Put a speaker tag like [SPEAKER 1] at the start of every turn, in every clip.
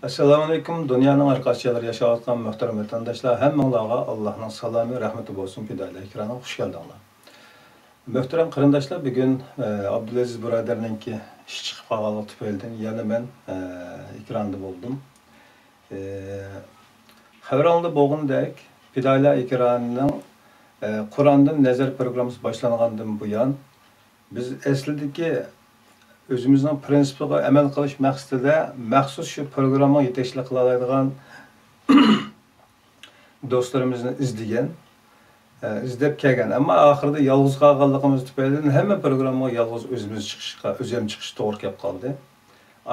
[SPEAKER 1] Assalamu alaikum. Dünyanın arkadaşları yaşayotgan muhterem vatandaşlar, hemmeğlarga Allah'ın salamı, rahmeti bolsun. Pidayla ekrana hoş geldinler. Muhterem kırındaşlar, bugün Abdülaziz Burader'ninki iş çıkıp kalgalı tüpelden yani ben ekranda buldum. Haberanlı boğundayk, Pidayla ekranının Kur'an'dan nazar programı başlanğandan bu yan biz eslideki özümüzün prinsipiga amal qilish maqsadida maxsus shu programma yetakchilik qiladigan do'stlarimizni izlab kelgan. Ammo oxirida yolg'iz qolganligimiz tufayli hamma programmaga yolg'iz o'zim chiqish to'g'ri kelib qoldi.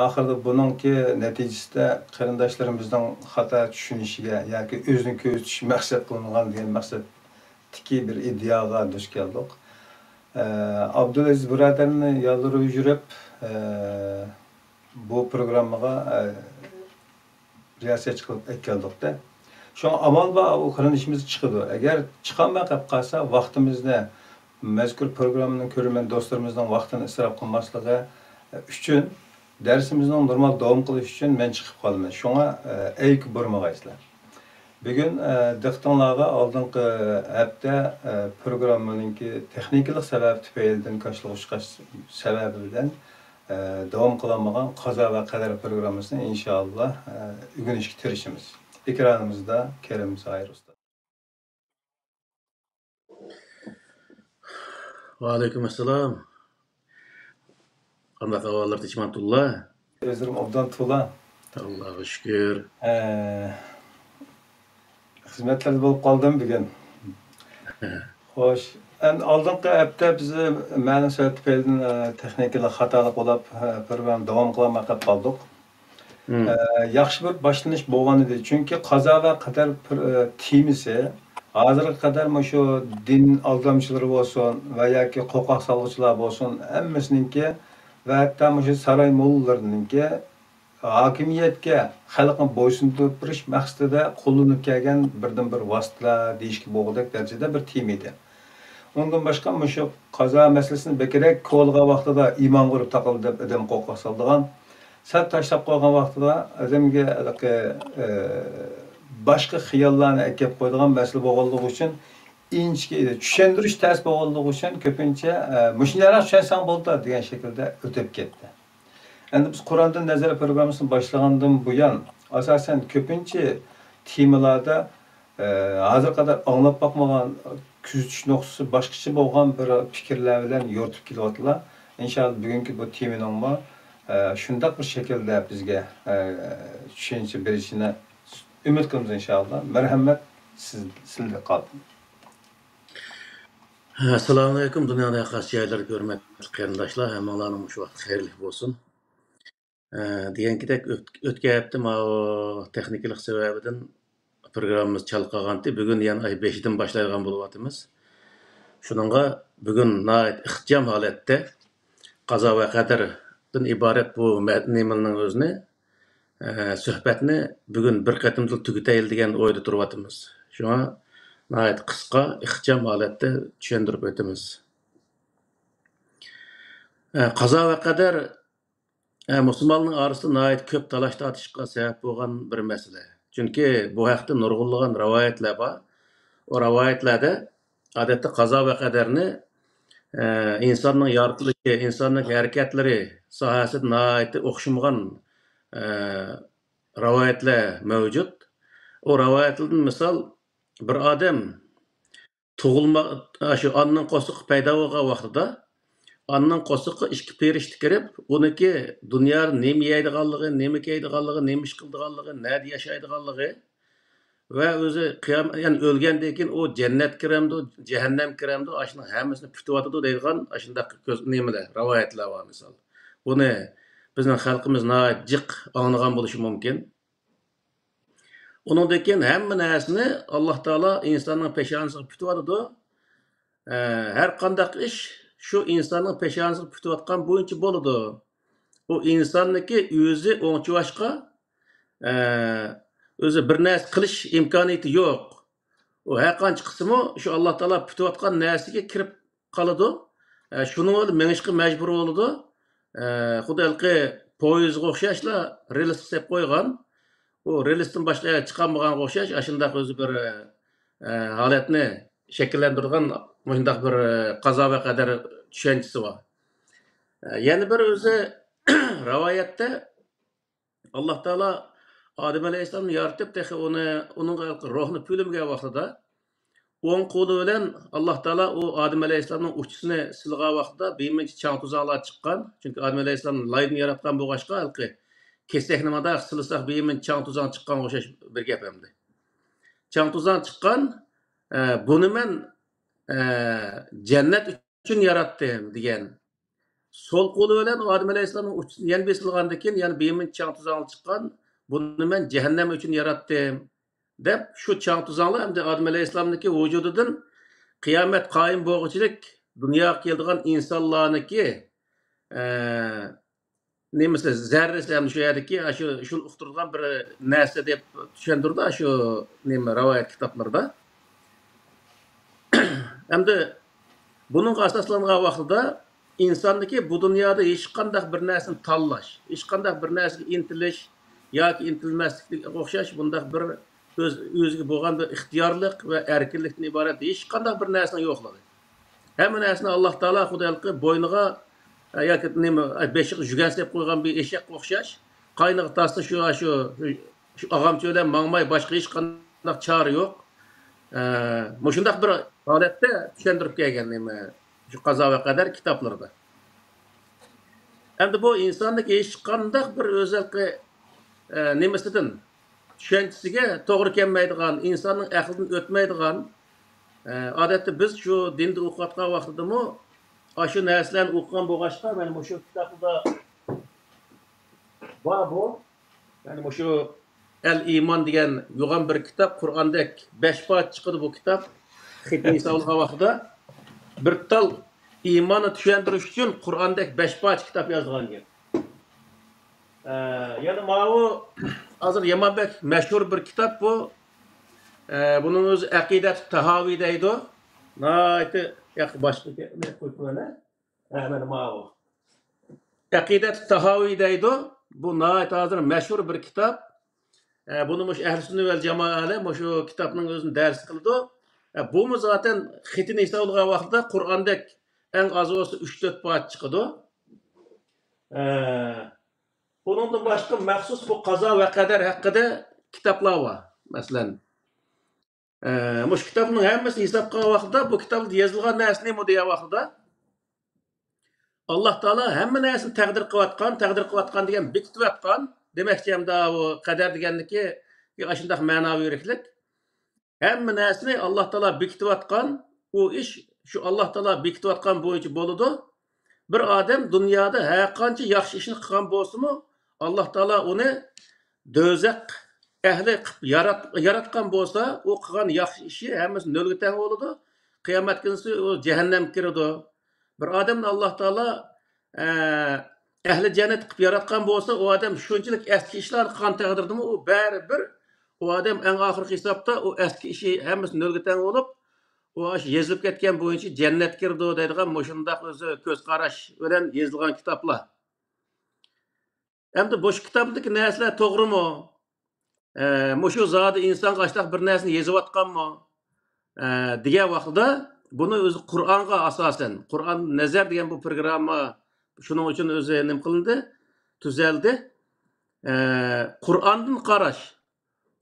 [SPEAKER 1] Oxirida buningki natijasida qarindoshlarimizning xato tushunishiga yoki o'zini ko'zitish maqsad qilingan degan maqsaddagi bir iddaoga duch keldik. Abdülaziz Burader'ni yoldirib yurib bu programmaga riyosatchi qilib keldik-da. Şu an amal va o qilishimiz chiqadi. Agar chiqolmay qolib qolsa, vaqtimizni mazkur programning ko'rgan do'stlarimizning vaqtini isrof qilmasligi uchun darsimizning normal davom qilish uchun men chiqib qolaman. Shunga ayk burmag'aysizlar. Bugün diqqətinizə aldığınız hafta programmamızınki texniklik səbəbi tüpəyildən qaşılışqaş səbəbindən davam qılanmagan qaza və qədər programımızı inşallah öyrənişə tirişimiz. Ekranımızda Kerim Zahir Usta.
[SPEAKER 2] Wa aleykümselam. Qanday ahvallar Tichmantullah?
[SPEAKER 1] Özürüm obdan tula.
[SPEAKER 2] Allah'a şükür.
[SPEAKER 1] Hizmetler bulup kaldım bugün. Hoş. En aldığınız hafta bizi mənim söhbətlərin texniklik xatalık olub program davam qılamaq qaldık. Yaxşı bir başlanış bolğan idi. Çünki qaza və qədər temisi hazırga kadar şu din aldamçıları olsun və yoki qoqaq salğıçılar olsun, hammasininki və hətta şu saray mollalarınınki hakimiyetke xalqni bo'ysundirib turish maqsadida qo'llanib kelgan birdan bir vositalar deyishga bo'lg'idek darajada bir tem edi. Ondan boshqa shu qazo masalasini bekerek qo'lga vaqtida iymon qurib taqildi deb odam qo'rqa soldigan, sal tashlab qo'ygan vaqtida odamga boshqa xiyollarni akib qo'yadigan masala bo'lganligi uchun inchki tushuntirish tez bo'lganligi uchun ko'pincha mushunlarni tushunsang bo'ldi degan shaklda o'tib ketdi. Endi biz Kur'an'dan nazar programmasını başlagandan bu yan asasen köpünçe temalarda hazır kadar anlap bakmagan küzütüş noktası başkaça bolgan bir fikirler bilen yoritip kelyaptilar. İnşallah bugünkü bu temanın şundaq bir şekilde bizge düşünce berişine ümit qilamiz inşallah. Merhamet sizde kalın.
[SPEAKER 2] Assalamu alaikum. Dünyada yaxşı yerler görmek qarindoshlar, hammalarning shu vaqt xayrli bo'lsin. Degandek o'tgan hafta o texniklik sababidan programmamiz chalqagandi. Bugun yana ay 5dan boshlaydigan bo'lyapmiz. Shuningga bugun nihoyat ixcham holatda qazo va qadardan iborat bu nimaning o'zini suhbatni bugun bir qatimda tugataylik degan o'yda turyapmiz. Shunga nihoyat qisqa ixcham holatda tushuntirib o'tamiz. Qazo va qadar Müslümanların arasında nəhayət köp talaş tartışqa səbəb bolğan bir məsələ. Çünki bu haqda nurg'unlagan rivoyatlar bor. O rivoyatlarda odatda qazo va qadarni insonning yoritilishi, insonning harakatlari sohasida nəhayət o'xshamagan rivoyatlar mavjud. O rivoyatlardan misol bir odam tug'ilma shu onning qo'siqi paydo bo'lgan vaqtida Anның qo'siqi ikki perishta kirib, uniki dunyoda nima yeydiganligi, nima kiydiganligi, nima ish qildiganligi, nerda yashaydiganligi va o'zi qiyom, ya'ni o'lgandan keyin u jannat kiramdi, jahannam kiramdi, ashuni hammasini putyotdi deydigan shunday ko'z nimalar, rivoyatlar bor misol. Buni bizning xalqimiz nihoyat jiq anglagan bo'lishi mumkin. Uningdan keyin hamma narsani Alloh taolo insonning peshonasiga putyotdi. Har qanday ish şu insanın peşanasını pütüvatkan boyunca boludu. O insanniki özü oňçuvaşqa özü bir näs qilish imkoniyati yo'q. O her qancha qismi şu Allah Taala pütüvatkan näsiga kirib qaladi. Şunu meňişqi mejbur boldy. Xudalqi poyezga oxşaşla rels sepip qo'ygan. o realistin başka çıkanmagan o'xshash ashundaq o'zi bir holatni shakllantirgan shundaq bir qazo va qadar tushunchasi bor. Yana bir o'zi rivoyatda Alloh taolo Adem alayhissalomni yaratib, uning ruhini pülimga vaqtida o'ng qo'li bilan Alloh taolo u Adem alayhissalomning uchisini silg'an vaqtida bemincha chang tuzaqlar chiqqan. Chunki Adem alayhissalom layni yaratgan bo'lg'achqa halqi kesakni mada silsaq bemincha chang tuzaq chiqqan o'xshash bir gap hamdi. Chang tuzaq chiqqan, buni men jannat uchun yaratdim degan. Sol qo'li bilan Adem alayhissalomning uchisini yana besilgandan keyin yana bemincha chang tuzaq chiqqan. Buni men jahannam uchun yaratdim deb shu chang tuzaqlar hamda Adem alayhissalomniki vujudidan qiyomat qoyim bo'lg'uchilik dunyoga keladigan insonlarniki nemisi zarrasi ham shu yerdagi shu uqtirgan bir narsa deb tushuntirdi shu nima rivoyat kitoblarda. Hamda buning asoslangan vaqtida insonniki bu dunyoda hech qanday bir narsani tanlash, hech qanday bir narsaga intilish yoki intilmaslikka o'xshash bunday bir o'ziga bo'lgan bir ixtiyorlik va erkinlikdan iborat hech qanday bir narsani yo'qligi. Hamma narsani Alloh taolo xudoylik bo'yniga yoki nima beshiq jugan deb qo'ygan bir eshakqa o'xshash qayniga tasda shu og'amchi bilan mangmay boshqa hech qanday chora yo'q. Mushundaq bir holatda tushuntirib kelgan nima shu qazo va qadar kitoblarida. Endi bu insonlik hech qanday bir o'zalqi nimasidan tushunchasiga to'g'ri kelmaydigan, insonning aqlidan o'tmaydigan odatda biz shu dinni o'qiyotgan vaqtidami shu narsalarni o'qigan bo'lg'achqa mana shu kitobda bor bu. Yani shu Al-Iymon degan yo'g'on bir kitob, Qur'ondek 5 parcha chiqdi bu kitob. Xitni savlgan vaqtida bir tal iymonni tushuntirish uchun Qur'ondek 5 parcha kitob yozgan ekan. Yani bu hozir Yamanbek mashhur bir kitap bu. Bunun o'zi Aqidat Tahaviy deydi. Naytı boshqa ne qo'yibman. Mana bu. Aqidat Tahaviy deydi. Bu nayt hozir mashhur bir kitap. Bunu Ahl-i Sünnet vel Cemaat'e şu kitabının özünü ders kıldı. Bu mu zaten Xitni savlgan vaqtida Qur'ondek en az olsa 3-4 parça çıkdı. Bundan başka məxsus bu qazo va qadar haqida kitaplar var. Masalan, bu kitabın hammasini hisob qilgan vaqtida bu kitobda yozilgan narsa nima degan vaqtida Alloh taolo hamma narsani taqdir qilayotgan degan bekitayotgan demakchi hamda bu qadar deganniki shunday ma'noviy yuriklik. Hamma narsani Alloh taolo bekitayotgan, u ish shu Alloh taolo bekitayotgan bo'yicha bo'ladi. Bir odam dunyoda har qancha yaxshi ishni qilgan bo'lsa-mu, Alloh taolo uni do'zax ahli qilib yaratgan bo'lsa, u qilgan yaxshi ishi hammasi nolga teng bo'ladi. Qiyomat kunisi u jahannamga kiradi. Bir odamni Alloh taolo ahli jannat qilib yaratgan bo'lsa, u odam shunchalik eski ishlarni qilgan taqdirdami, u baribir u odam eng oxirgi hisobda u eski ishi hammasi nolga teng bo'lib, u yozilib ketgan bo'yicha jannatga kirdi deydigan shundaq o'zi ko'z qarash bilan yozilgan kitoblar. Endi bu kitobdagi narsalar to'g'rimi? Shu zodi inson qashdaq bir narsani yozayotganmi? Degan vaqtida buni o'zi Qur'onga asosan, Qur'on nazar degan bu programma shuning uchun o'zi nim qilindi, tuzaldi. Qur'ondan qarash.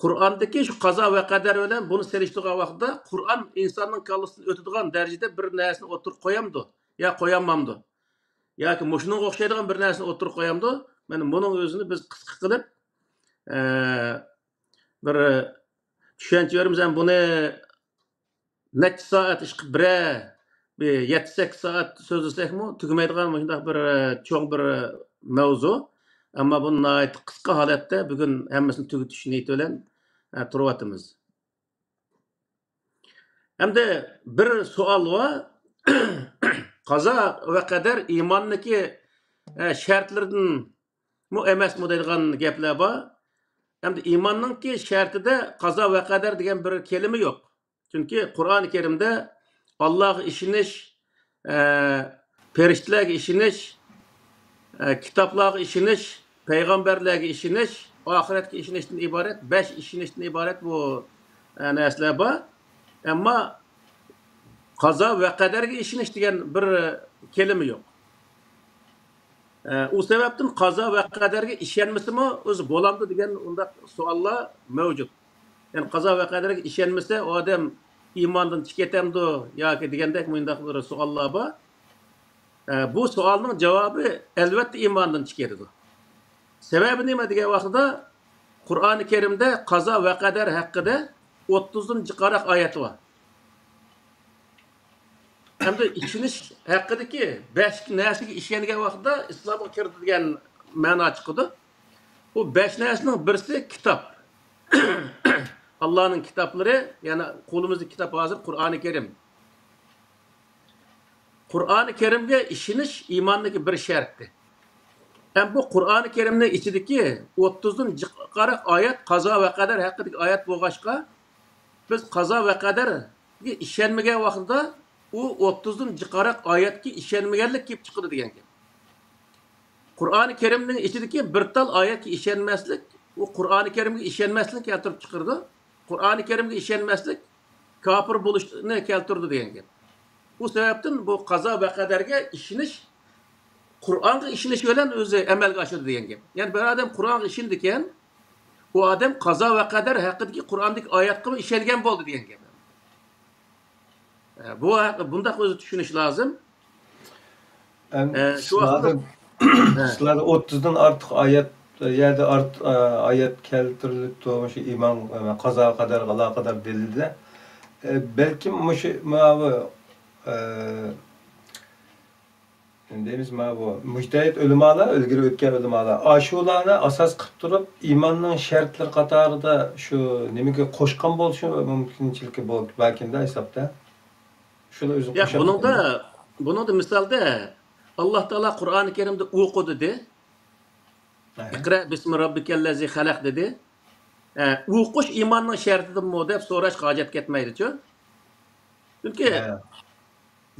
[SPEAKER 2] Qur'ondagi shu qazo va qadar bilan buni selishtirgan vaqtida Qur'on insonning kallasidan o'tadigan darajada bir narsani o'tirib qo'yamdi, yo qo'yamamdi. Yoki shunga o'xshaydigan bir narsani o'tirib qo'yamdi. Mana buning o'zini biz qisqa qilib bir tushuncha beramiz. Buni necha soat ish qilib bir 7-8 soat so'zlasakmi tugamaydigan shunday bir cho'ng bir mavzu. Ammo buni qisqa holatda bugun hammasini tugutish niyati bilan turyapmiz. Hamda bir savol bor. Qazo va qadar iymonniki shartlaridan mu emasmi deydigan gaplar bor. Hamda iymonninki shartida qazo va qadar degan bir kelima yo'q. Chunki Qur'oni Karimda Allohga ishonish, farishtalarga ishonish, kitoblarga ishonish, payg'ambarlarga ishonish oxiratga ishonishdan iborat, 5 ishonishdan iborat bu narsalar bor. Ammo qazo va qadarga ishonish degan bir kelimi yo'q. O sebepten qazo va qadarga ishonmasimi o'zi bo'lamdi degan undaq savollar mavjud. Yani qazo va qadarga ishonmasa odam iymondan chiqib ketamdi yoki degandek bundaq bir savollar bor. Bu savolning javobi albatta iymondan chiqib ketadi. Sebebi nima degan vaqtda Qur'oni Karimda qazo va qadar haqida 30 qaraq oyat bor. Hem de ishonish haqidagi 5 narsaga ishongan vaqtda islomga kirdi degan ma'no chiqadi. Bu 5 narsaning birisi kitob. Allohning kitoblari, ya'ni qo'limizda kitob hozir Qur'oni Karim. Qur'oni Karimga ishonish iymondagi bir shartdir. Hem bu Qur'oni Karimning ichidagi 30 qaraq oyat qazo va qadar haqidagi oyat bo'lg'achqa biz qazo va qadarga ishonmagan vaqtda u 30 qaraq oyatga ishonmaganlik kelib chiqadi degan gap. Qur'oni Karimning ichidagi bir tal oyatga ishonmaslik, u Qur'oni Karimga ishonmaslikni keltirib chiqardi. Qur'oni Karimga ishonmaslik kofir bo'lishni keltirdi degan gap. Bu sebepten bu qazo va qadarga ishonish Qur'onga ishonish bilan o'zi amalga oshirdi degan gap. Ya'ni bir odam Qur'onga ishindi ekan, u odam qazo va qadar haqidagi Qur'ondagi oyatga ishongan bo'ldi degan gap. Bu bundaq o'zi tushunish lozim. Shu vaqtda
[SPEAKER 1] sizlar 30dan ortiq oyat yerda oyat keltirilib turmuş iman qazo va qadarga aloqador delilda balkim mushu deymiz bu mujtahid ulamolar, ilgari o'tgan ulamolar ashularni asos qilib turib iymonning shartlari qatorida shu nimaga qo'shgan bo'lishi mumkinchiligi bor balkimda hisobda. Shuni o'zi qo'shadi. Buningda misolda Alloh taolo Qur'oni Karimda o'qi dedi. Iqra bismi robbikallazi xalaq dedi. O'qish iymonning shartidimi deb so'rash hojat ketmaydi-ku. Chunki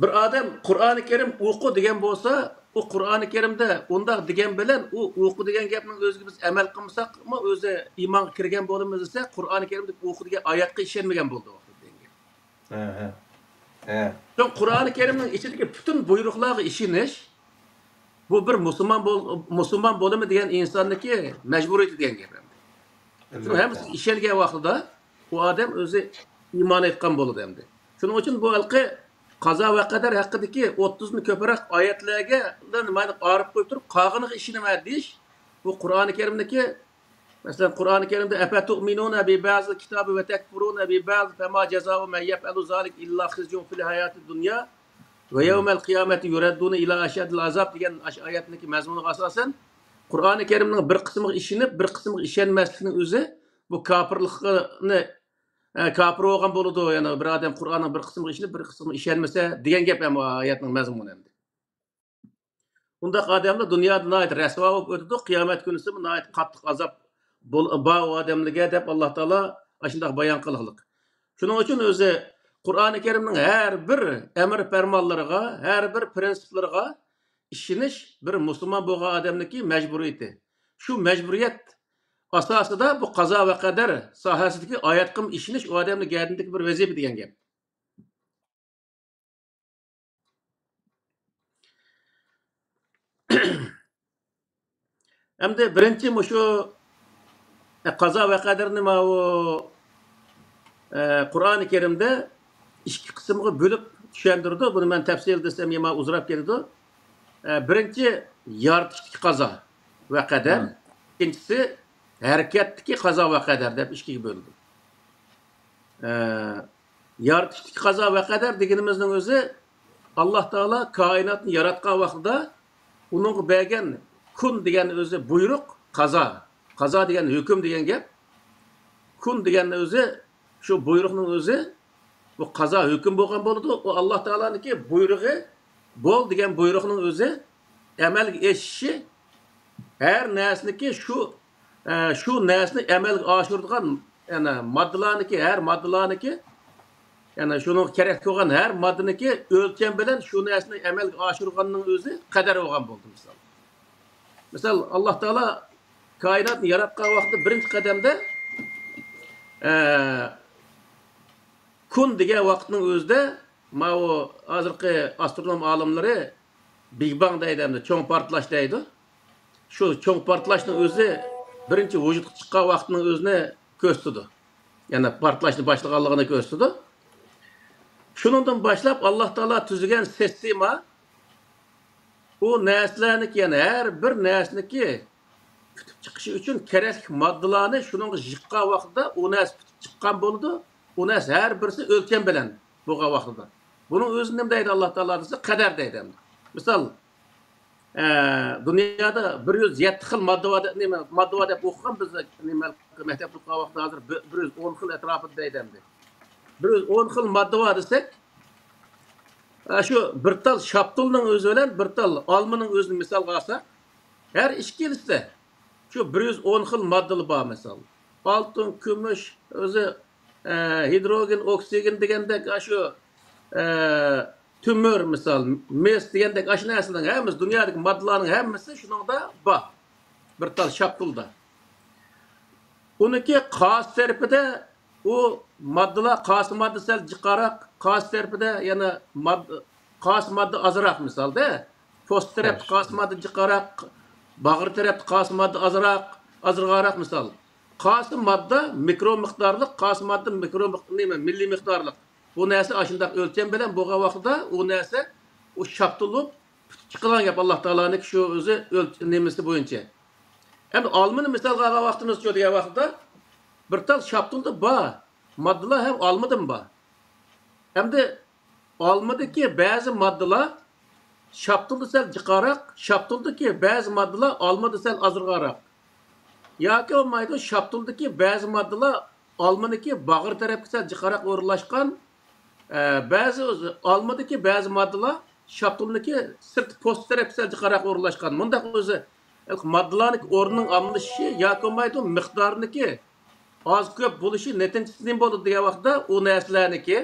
[SPEAKER 1] bir odam Qur'oni Karim o'qi degan bo'lsa, u Qur'oni Karimda undaq degan bilan u o'qi degan gapning o'ziga biz amal qilmasaqmi, o'zi iymonga kirgan bo'lamiz desa, Qur'oni Karimda o'qi degan oyatga ishonmagan bo'ldi degan. Çünkü Qur'oni Karimning ichidagi butun buyruqlarga ishonish bu bir musulmon bo'limi degan insonniki majburiyati degan gap. Shuni ham ishongan vaqtida u odam o'zi iymon etgan bo'ladi endi. Shuning uchun bu halqi qazo va qadar haqidagi 30 ni ko'proq oyatlarga nimani qarib qo'yib turib, qog'iniga ishonaman deyish bu Qur'oni Karimdagi mesela Qur'oni Karimda afatu'minuna bi ba'zil kitabi ve tekfuruna bi ba'z fema ceza'u men yef'alu zalik illa khizyun fil hayatid dunya ve yevmel kıyameti yuradduna ila aşadil azab degan oyatniki mazmuniga asosan Qur'oni Karimning bir qismiga ishonib, bir qismiga ishonmaslikning o'zi bu kofirlikni kafir bo'lgan bo'ladi. Yani bir odam Qur'onning bir qismiga ishonib, bir qismiga ishonmasa degan gap ham oyatning mazmuni endi. Undaq odamlar dunyoda nihoyat rasvo bo'lib o'tadi, qiyomat kunisi nihoyat qattiq azob bu odamlarga deb Alloh taolo shunday bayon qilganlik. Shuning uchun o'zi Qur'oni Karimning har bir amr farmonlariga, har bir prinsiplariga ishonish bir musulmon bo'lgan odamniki majburiyati. Shu majburiyat asosida bu qazo va qadar sohasidagi oyatga ishonish u odamning gardindagi bir vazifa degan gap. Hamda birinchi shu qazo va qadarni Qur'oni Karimda ikki qismga bo'lib tushuntirdi. Buni men tafsil desam ham uzrab ketadi. Birinchi yaratishlik qazo va qadar, ikkinchisi harakatdagi qazo va qadar deb ikkiga bo'ldi. Yaratishlik qazo va qadar deganimizning o'zi Alloh taolo koinotni yaratgan vaqtida uning bergan kun degan o'zi buyruq qazo. Qazo degan hukm degan gap. Kun degan o'zi shu buyruqning o'zi bu qazo hukm bo'lgan bo'ladi. O Alloh taolaniki buyrug'i bo'l degan buyruqning o'zi amalga oshishi har narsaniki shu narsani amalga oshiradigan yani moddalarniki har moddalarniki yani shuni kerak bo'lgan har moddaniki o'lcham bilan shu narsani amalga oshirganning o'zi qadar bo'lgan bo'ldi misol. Misol Alloh taolo
[SPEAKER 2] Kainatni yaratgan vaqtda birinchi qadamda kun degan vaqtning o'zida mana bu hozirgi astronom olimlari Big Bang deydi, cho'ng portlash deydi. Shu cho'ng portlashning o'zi birinchi vujudga chiqqan vaqtning o'zini ko'rsatdi. Ya'ni portlashni boshlaganligini ko'rsatdi. Shundan boshlab Alloh taolo tuzgan sistema u narsalarniki, ya'ni har bir narsaniki tutib chiqishi uchun kerakli moddalarni shuningga yiqqan vaqtida u narsa tutib chiqqan bo'ldi. U narsa har birisi o'lcham bilan bo'lgan vaqtida. Buning o'zini nima deydi Alloh taolo desa qadar deydi. Misol dunyoda 107 xil modda var deb o'qigan biz maktabda o'qigan vaqtda hozir 110 xil atrofida deydi. 110 xil modda var desek, şu bir tal şaptulning o'zi bilan bir tal olmaning o'zini misolga olsak, har ikkilisida şu 110 xil moddalar bor misol. Oltin, kumush, o'zi hidrogen, oksigen degandek şu tümör misol, mes degandek ash narsalarning hammasi, dunyodagi moddalarning hammasi shuningda bor. Bir tal şaptulda. Uniki qos tarafida o maddeler, qos madde sel jiqaroq, qos tarafida yana qos madde azroq misolda. Post tarafda qos madde jiqaroq, bag'ir tarafda qos madde azroq misol. Qos madde mikro miqdorli, qos madde milliy miqdorli. Bu narsa ashundaq o'lcham bilan bo'lgan vaqtida u narsa o shaptilib chiqqan gap Alloh taoloning shu o'zi nimasi bo'yicha. Endi olmani misolga olgan vaqtimiz shu degan vaqtda bir tal şaptılda bor. Moddalar hem olmadan bor. Hamda olmadaki bazı moddalar şaptılda sel jiqaroq, şaptıldaki bazı moddalar olmada sel azroq. Yoki olmaydi şaptıldaki bazı moddalar olmaniki bag'ir tarafga sel jiqaroq o'rinlashgan, bazı olmadaki bazı moddalar şaptıldaki sirt post tarafga sel jiqaroq o'rinlashgan. Bundaq o'zi moddalarning o'rnining almashishi yoki olmaydi miqdorniki az ko'p bo'lishi netinchisi nima bo'ldi degan vaqtda u narsalarniki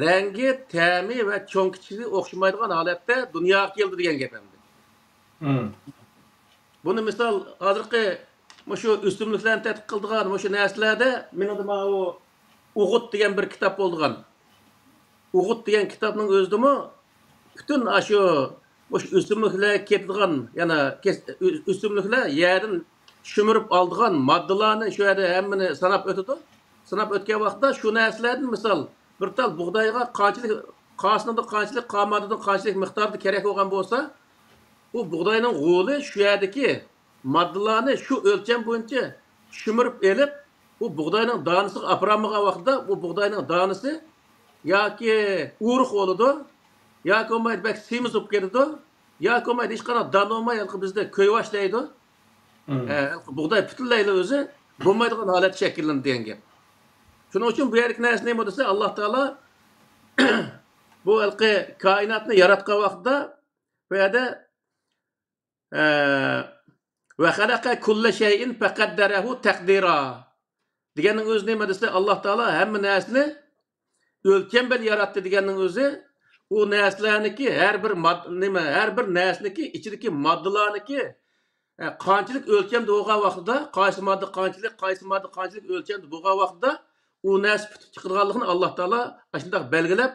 [SPEAKER 2] rangi, ta'mi va cho'nkichiligi o'xshamaydigan holatda dunyoga keldi degan gap endi. Buni misol hozirgi shu o'simliklarni tadqiq qildigan shu narsalarda menda mana u Uğut degan bir kitob bo'lgan. Uğut degan kitobning o'zidami butun shu o'simliklar ketadigan, yana o'simliklar yerdan şümürüp aldığan maddelarını şöyle hemmini sanap ötüdü. Sanap ötken vaqtda şu narsalardan misal bir tal buğdayga qanchalik qasında qanchalik qamadidan qanchalik miqdorda kerak bo'lgan bo'lsa, u buğdayning g'o'li shu yerdagi moddalarni shu o'lcham bo'yicha shumirib elib, u buğdayning donasiga apramag'an vaqtda bu buğdayning donasi yoki uruq bo'ladi, yoki olmaydi bak semiz bo'lib ketadi, yoki olmaydi hech qanday don olmay bizda ko'yvash deydi. Buğday bütünleyle özü bulmaydıgan halet şekillendi degan gap. Şunun için bu yerlik narsa nima desa Alloh taolo bu kainatni yaratgan vaqtda bu yerda va xalaqa kulla shay'in faqaddarahu taqdira deganning o'zi nima desa Alloh taolo hamma narsani o'lcham bilan yaratdi deganning o'zi u narsalarniki har bir narsaniki ichidagi moddalarniki qanchalik o'lchamda bo'lgan vaqtida qaysi modda qanchalik o'lchamda bo'lgan vaqtida u narsa tutib chiqarganligini Alloh taolo shunday belgilab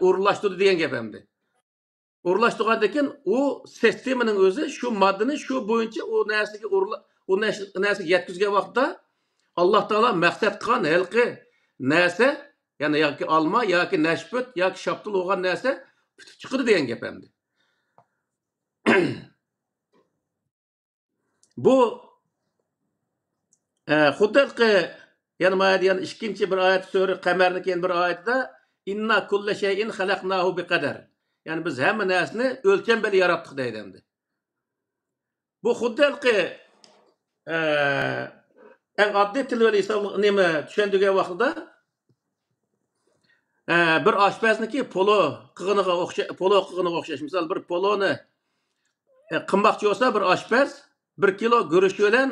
[SPEAKER 2] o'rinlashtirdi degan gap endi. O'rinlashtirgandan keyin u sistemaning o'zi shu moddani shu bo'yicha u narsaga yetkazgan vaqtda Alloh taolo maqsad qilgan halqi narsa, ya'ni yoki olma yoki nashput yoki shaptul bo'lgan narsa tutib chiqdi degan gap endi. Bu xuddi yani ikkinchi bir oyat sura Qamarning keyin bir oyatda inna kulla shay'in xalaqnahu biqadar. Yani biz hamma narsani o'lcham bilan yaratdik deydi endi. Bu xuddi eng oddiy til bilan nima tushuntirgan vaqtida bir oshpazniki polo qig'iniga o'xshash. Misol bir poloni qilmoqchi bo'lsa bir oshpaz 1 kilo guruch bilan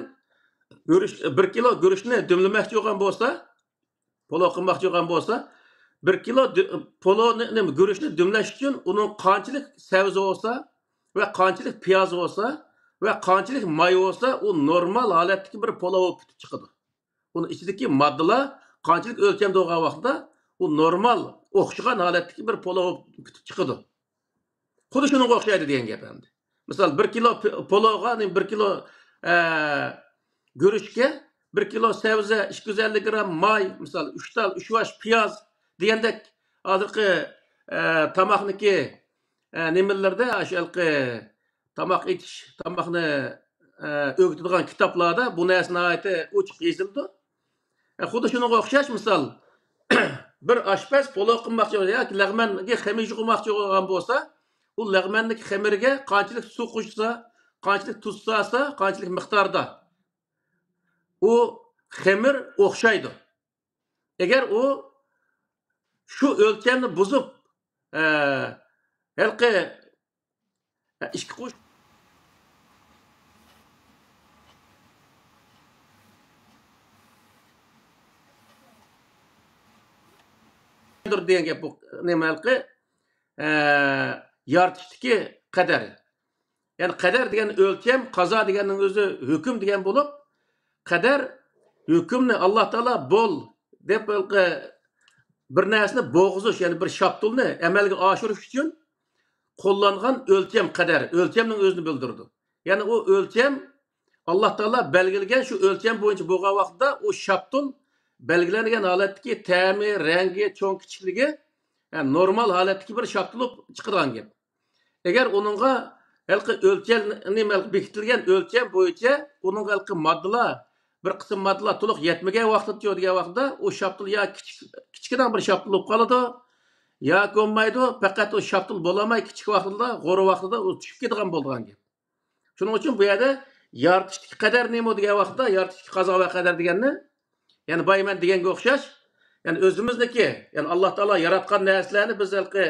[SPEAKER 2] 1 kilo guruchni dumlamoqchi bo'lgan bo'lsa, polo qilmoqchi bo'lgan bo'lsa, 1 kilo poloni guruchni dumlash uchun uning qanchalik sabzi bo'lsa va qanchalik piyoz bo'lsa ve qanchalik may olsa o normal holatdagi bir polov bitib chiqadi. Uni ichidagi moddalar qanchalik o'lchamda bo'lgan vaqtda u normal o'xshagan holatdagi bir polov bitib chiqadi. Xuddi shunga o'xshaydi degan gap endi. Misol 1 kilo polovga 1 kilo guruchga 1 kilo sebze 250 gram may, misol 3 vash piyoz degandek hozirgi tamoqniki nimalarda ashalqi tamoq etish, tamoqni o'gitadigan kitoblarda bu narsani aytib ochiq yozildi. Xuddi shunga o'xshash misol bir oshpaz polov qilmoqchi yoki lag'manga xamir qilmoqchi bo'lgan bo'lsa, u lag'mandagi xamirga qanchalik suv qo'shsa, qanchalik tuz solsa, qanchalik miqdorda u xamir o'xshaydi. Agar u shu o'lchamni buzib, halqi ishga qo'sh degan gap bu nima halqi yoritishdagi qadar. Ya'ni qadar degan o'lcham, qazo deganning o'zi hukm degan bo'lib, qadar hukmni Alloh taolo bo'l deb bir narsani bo'g'izish, ya'ni bir shaptulni amalga oshirish uchun qo'llangan o'lcham qadar, o'lchamning o'zini bildirdi. Ya'ni o o'lcham Alloh taolo belgilagan shu o'lcham bo'yicha bo'lgan vaqtda o shaptul belgilangan holatdagi ta'mi, rangi, cho'ng kichikligi yani normal holatdagi bir shaptulib chiqargan gap. Agar uningga halqi o'lchamni bekitilgan o'lcham bo'yicha uning halqi moddalar bir qism moddalar to'liq yetmagan vaqtda degan vaqtda o shaptul ya kichkina bir shaptul bo'lib qoladi ya ko'nmaydi, faqat o shaptul bo'lamay kichik vaqtda, g'o'r vaqtida o tushib ketgan bo'lgan gap. Shuning uchun bu yerda yoritishlik qadar nima degan vaqtda yoritishlik qazo va qadar deganni ya'ni bayman deganga o'xshash, ya'ni o'zimizniki, ya'ni Alloh taolo yaratgan narsalarni biz halqi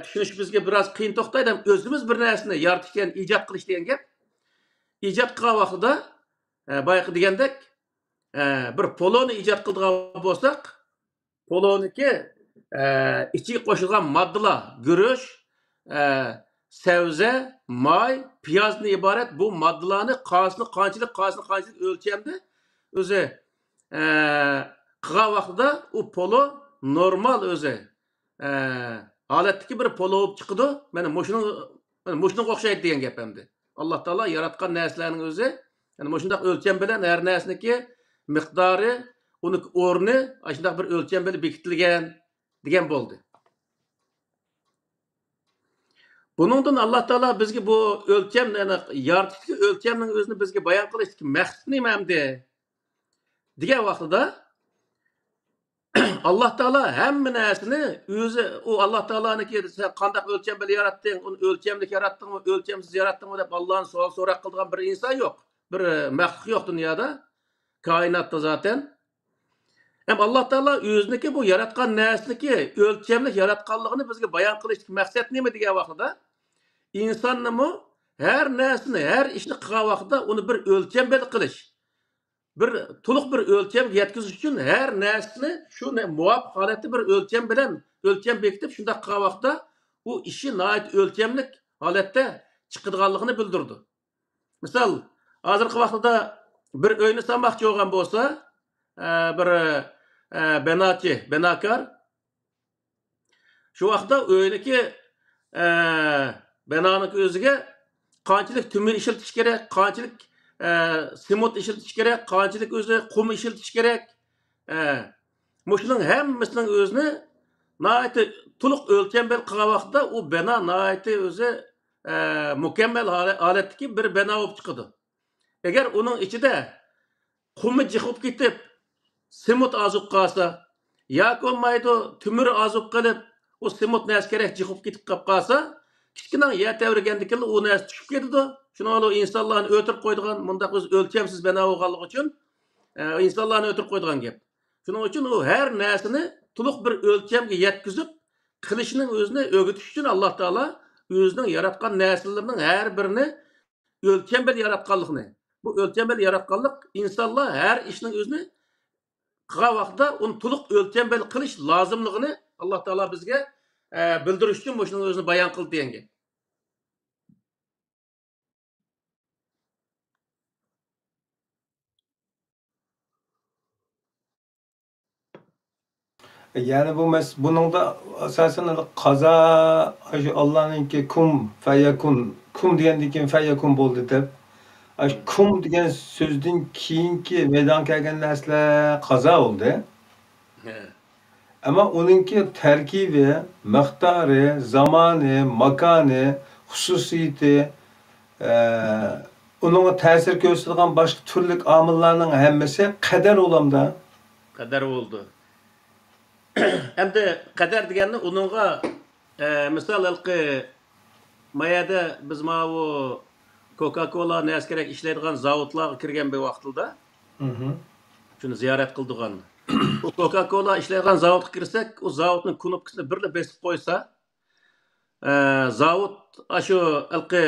[SPEAKER 2] tushunish bizga biroz qiyin to'xtaydi. O'zimiz bir narsani yaratishdan ijod qilish degan gap. Ijod qilgan vaqtida bayaqi degandek bir poloni ijod qilgan bo'lsak, poloniki ichiga qo'shilgan moddalar, guruch, sebze, may, piyozdan iborat bu moddalarni qanchalik o'lchamda o'zi qilgan vaqtida u polo normal o'zi holatdagi bir polo bo'lib chiqadi. Mana shunga o'xshaydi degan gap endi. Alloh taolo yaratgan narsalarning o'zi, ya'ni shunday o'lcham bilan har narsaniki miqdori, uni o'rni shunday bir o'lcham bilan bekitilgan degan bo'ldi. Buningdan Alloh taolo bizga bu o'lcham, ya'ni yaratishga o'lchamning o'zini bizga bayon qilishga maqsad nima endi degan vaqtida Alloh taolo hamma narsani o'zi, u Alloh taoloniki sen qanday o'lcham bilan yaratding, uni o'lchamlik yaratdingmi, o'lchamsiz yaratdingmi deb Allohdan savol so'roq qilgan bir inson yo'q. Bir maxluq yo'q dunyoda, koinotda zaten. Hem Alloh taolo o'ziniki bu yaratgan narsaniki o'lchamlik yaratganligini bizga bayon qilishga maqsad nima degan vaqtida insonni her narsani, her ishni qilgan vaqtida uni bir o'lcham bilan qilish, bir to'liq bir o'lchamga yetkazish uchun her narsani shu muvofiq holatda bir o'lcham bilan o'lcham bekitib shunday qilgan vaqtda u ishi nihoyat o'lchamlik holatda chiqadiganligini bildirdi. Misol, hozirgi vaqtda bir uyni salmoqchi bo'lgan bo'lsa, bir benakar shu vaqtda uyniki binoniki o'ziga qanchalik tumir ishiltish kerak, qanchalik simot ishiltish kerak, qanchalik o'zi qum ishiltish kerak. Shuning hammasining o'zini nihoyat to'liq o'lcham bilan qilgan vaqtda u bino nihoyat o'zi mukammal holatdagi bir bino bo'lib chiqadi. Agar uning ichida qumi jiqib ketib, simot azib qolsa, yoki bo'lmaydi tumir azib qilib, o simot narsa kerak jiqib ketib qolsa, kichkina yer tevirgandiklar u narsa tushib ketadi. Shuni olib insonlarni o'tirib qo'ydigan, bundaq o'z o'lchamsiz bino bo'lganligi uchun insonlarni o'tirib qo'ydigan gap. Shuning uchun u har narsani to'liq bir o'lchamga yetkazib qilishning o'zini o'rgatish uchun Alloh taolo o'zining yaratgan narsalarning har birini o'lcham bilan yaratganligini. Bu o'lcham bilan yaratganlik insonlar har ishning o'zini qilgan vaqtda uni to'liq o'lcham bilan qilish lozimligini Alloh taolo bizga bildirish uchun bu shuning o'zini bayon qildi degan gap.
[SPEAKER 1] Yani bunun da asasen qaza Allah'ınki kum feyekun kum degenden keyin feyekun bo'ldi deb. Kum degan so'zdan keyingi meydon kelgan narsalar qazo bo'ldi. Ama onunki terkibi, miqdori, zamani, makani, xususiyeti, onun ta'sir ko'rsatgan boshqa turli omillarning hammasi qadar olamda.
[SPEAKER 2] Qadar oldu. Endi qadar deganda uningga misol ilqi mayada biz mana bu Coca-Cola naskerak ishlaydigan zavodlarga kirgan bir vaqtida shuni ziyorat qildigan. O Coca-Cola ishlaydigan zavodga kirsak, o zavodning knopkasini birla besib qo'ysa, zavod shu ilqi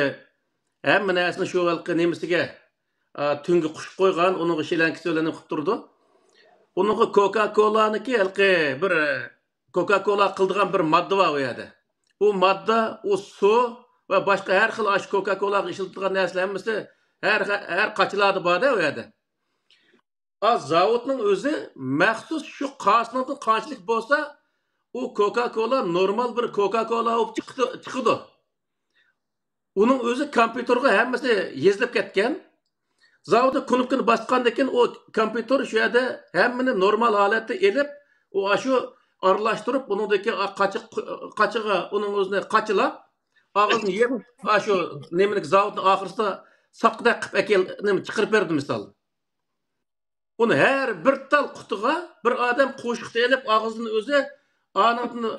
[SPEAKER 2] hamma narsani shu ilqi nemisiga tunga qushib qo'ygan, uning shilankasi bilan qilib turdi. Onunki Coca-Cola'niki ilqi bir Coca-Cola qildigan bir modda var o yerda. O modda, o su ve başka her xil aş Coca-Cola'ga işletilgan narsalar hammasi her qaçılarda bor o yerda. Az zavodning o'zi maxsus shu qasnidan qanchalik bo'lsa, u Coca-Cola normal bir Coca-Cola bo'lib chiqadi. Uning o'zi kompyuterga hammasi yezilib ketgan. Zavodda knopkani basqandan keyin o kompyuter shu yerda hammani normal holatda elib, o shu aralashtirib, uningdagi qachig'i uning o'zini qachilab, og'zini yeb, shu nemalik zavodning oxirisida saqda qilib nima chiqarib berdi misol. Uni her bir tal qutiga bir odam qo'shiqni elib, og'zini o'zi anadni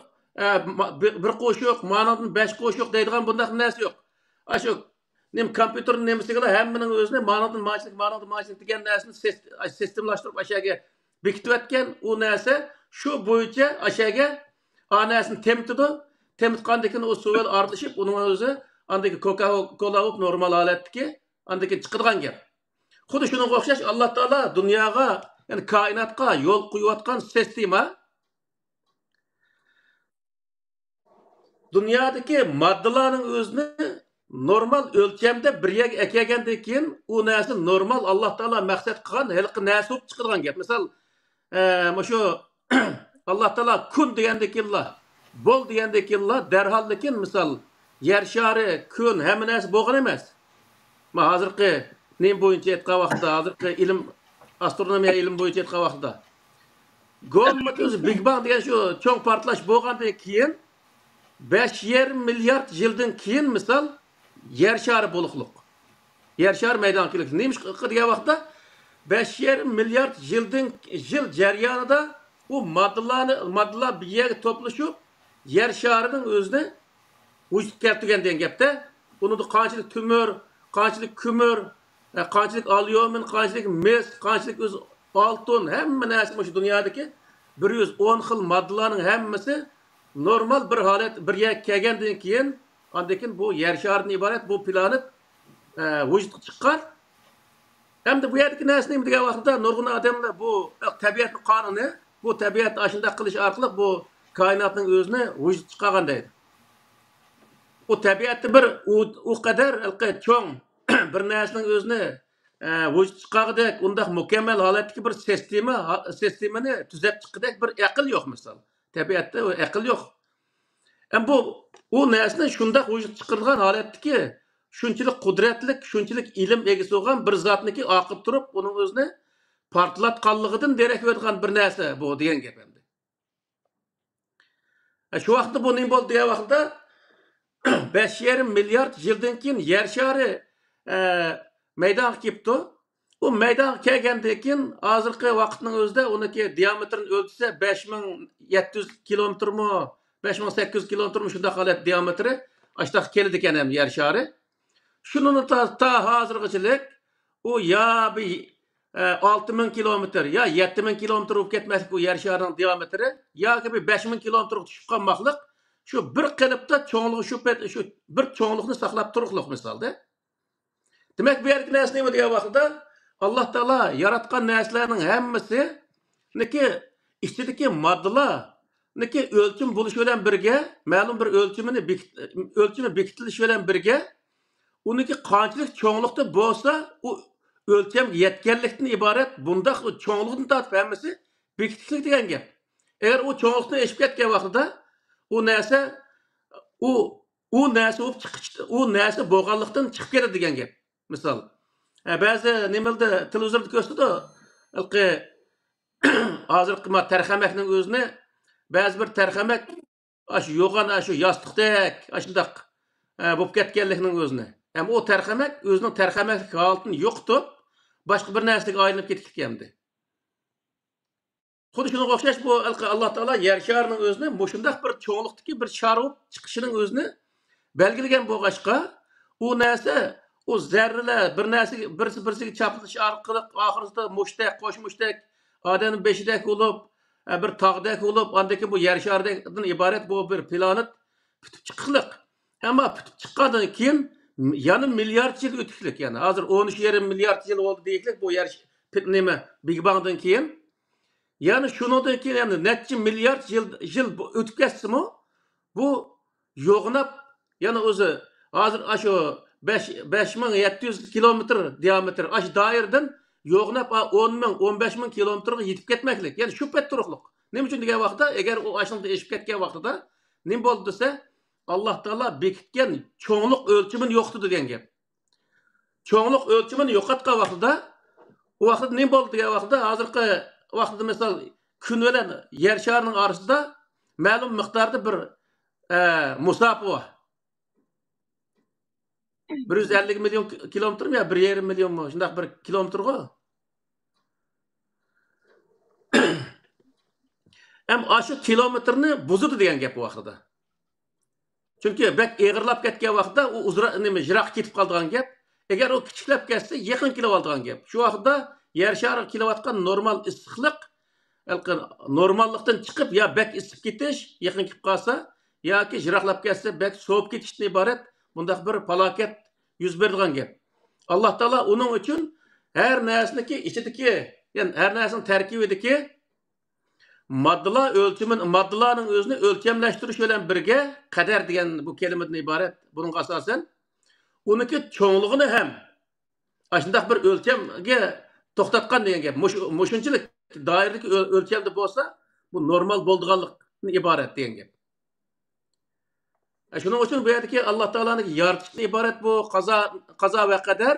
[SPEAKER 2] bir qo'shiq, manadni 5 qo'shiq deydigan bunday narsa yo'q. Shu kompyuterning nemasiga hammaning o'zini ma'nodan ma'chilik degan narsani sistemlashtirib aşağıya bekitib etgan. U narsa shu bo'yicha aşağıya narsani temitdi. Temitgandan keyin o suv aralashib, uning o'zi andagi Coca-Cola bo'lib normal holatdagi andagi chiqadigan gap. Xuddi shunga o'xshash Alloh taolo dunyoga, ya'ni koinotga yo'l qo'yayotgan sistema dunyodagi moddalarning o'zini normal o'lchamda bir yerga ekegandan keyin u narsa normal Alloh taolo maqsad qilgan halqi narsa bo'lib chiqadigan gap. Misol, shu Alloh taolo kun degandan keyin bol degandan keyin darhollikin misol yer shari, kun hamma narsa bo'lgan emas. Ma hozirgi nem bo'yicha aytgan vaqtda, hozirgi ilm astronomiya ilm bo'yicha aytgan vaqtda Go'mmat o'zi Big Bang degan shu cho'ng portlash bo'lgandan keyin 5,5 milyard yildan keyin misol yer shari buluqliq. Yer shari maydonchilik. Neymiş degan vaqtda 5,5 milyard yil jarayonida u moddalar bir yerga to'plashib yer sharining o'zini vujudga keltirgan degan gapda. Uni qanchalik tumur, qanchalik ko'mir, qanchalik alyumin, qanchalik mis, qanchalik o'z oltin, hamma narsa shu dunyodagi 110 xil moddalarning hammasi normal bir holat bir yerga kelgandan keyin andakin bu yer sharidan iborat bu planet vujudga chiqqan. Hamda bu yerdagi narsa nima degan vaqtda nurg'un odamlar bu tabiatning qonuni, bu tabiat ashunday qilish orqali bu koinotning o'zini vujud chiqargan deydi. O tabiatda bir u qadar cho'ng bir narsaning o'zini vujud chiqargandek, undaq mukammal holatdagi bir sistemani tuzab chiqqandek bir aql yo'q misol. Tabiatda o aql yo'q. Bu u narsani shunday vujud chiqargan holatdagi shunchalik qudratli, shunchalik ilm egasi bo'lgan bir zotniki oqib turib, uning o'zini portlatganligidan derak bergan bir narsa bu degan gap endi. Shu vaqtda bu nima bo'ldi degan vaqtda 5,5 milyard yildan keyin yer shari maydonga kelibdi. U maydonga kelgandan keyin hozirgi vaqtning o'zida uniki diametrini o'lchsa 5700 kilometrmi, 5800 kilometrmi shunday holat diametri ashta keldi ekan ham yer shari. Shunini ta hozirgachilik u ya bir 6000 kilometr ya 7000 kilometr bo'lib ketmaslik bu yer sharining diametri yoki bir 5000 kilometrga tushib qolmoqlik. Shu bir qilibda cho'nglik shu bir cho'nglikni saqlab turishlik misolda. Demak bu yergi narsa nima degan vaqtda Alloh taolo yaratgan narsalarning hammasi niki ichidagi moddalar niki o'lchim bo'lishi bilan birga, ma'lum bir o'lchimi bekitilishi bilan birga uniki qanchalik cho'nglikda bo'lsa, u o'lcham yetganlikdan iborat bundaq cho'nglikni tortib hammasi bekitishlik degan gap. Eğer o çoğunlukta eşip ketken vaxtida o narsa u narsa olup çıkıştı. O narsa boğanlıktan çıkıp geldi degan gap. Misal. Ba'zi nimalda televizorda ko'rsatdi. Ilqi hozirgi ma tarxamakning o'zini ba'zi bir tarxamak shu yo'g'on shu yostiqdek shundaq bo'lib ketganlikning o'zini. Ham o tarxamak o'zining tarxamaklik holatini yo'qotib, boshqa bir narsaga aylanib ketgan. Xuddi shunga o'xshash bu Alloh taolo yer sharining o'zini shundaq bir cho'nglikdagi bir shar bo'lib chiqishining o'zini belgilagan bo'lg'achqa, u narsa o zarralar bir narsaga birsiga chapilish orqali oxirida mushtaq, qo'sh mushtaq, odamning beshidek bo'lib, bir tog'dek bo'lib, andaki bu yer sharidan iborat bu bir planet putib chiqliq. Ammo putib chiqqandan keyin yana milliard yil o'tishlik, ya'ni hozir 13,5 milliard yil bo'ldi deylik bu yer nima Big Bang'dan keyin. Yani şundan keyin yani neçe milyar yıl o'tib ketsa-mu, bu yo'g'nab yana o'zi hozir shu 5700 kilometr diametr aş doiradan yo'g'nab 10 ming 15 ming kilometrga yetib ketmaklik. Yani shu pet turuqliq. Nima uchun degan vaqtda agar u ashunda eshib ketgan vaqtida nima bo'ldi desa, Alloh taolo bekitgan cho'nglik o'lchimini yo'qotdi degan gap. Cho'nglik o'lchimini yo'qotgan vaqtida o vaqtda nima bo'ldi degan vaqtda hozirgi vaqtida misal kun bilan yer sharining orasida ma'lum miqdorda bir musofo bor. 150 milyon kilometrmi yo 1,5 millionmi shundaq bir kilometrga. Ham shu kilometrni buzdi degan gap bu vaqtida. Chunki bak eg'irlab ketgan vaqtda u uzra nima jiroq ketib qolgan gap. Agar o kichiklab ketsa yaqin kelib olgan gap. Shu vaqtda yer shari kelayotgan normal issiqlik normallikdan chiqib ya bak isib ketish yaqin kelib qolsa yoki jiroqlab ketsa bak sovib ketishdan iborat bundaq bir falokat yuz beradigan gap. Alloh taolo uning uchun har narsaniki ichidagi, ya'ni har narsaning tarkibidagi moddalarning o'zini o'lchamlashtirish bilan birga qadar degan bu kalimadan iborat. Buning asosan uniki cho'ngligini ham shundaq bir o'lchamga to'xtatgan degan gap. Mushunchalik doiradagi o'lchamda bo'lsa, bu normal bo'lganlikdan iborat degan gap. Shuning uchun bu yerdagi Alloh taolaning yaratishdan iborat bu qazo va qadar.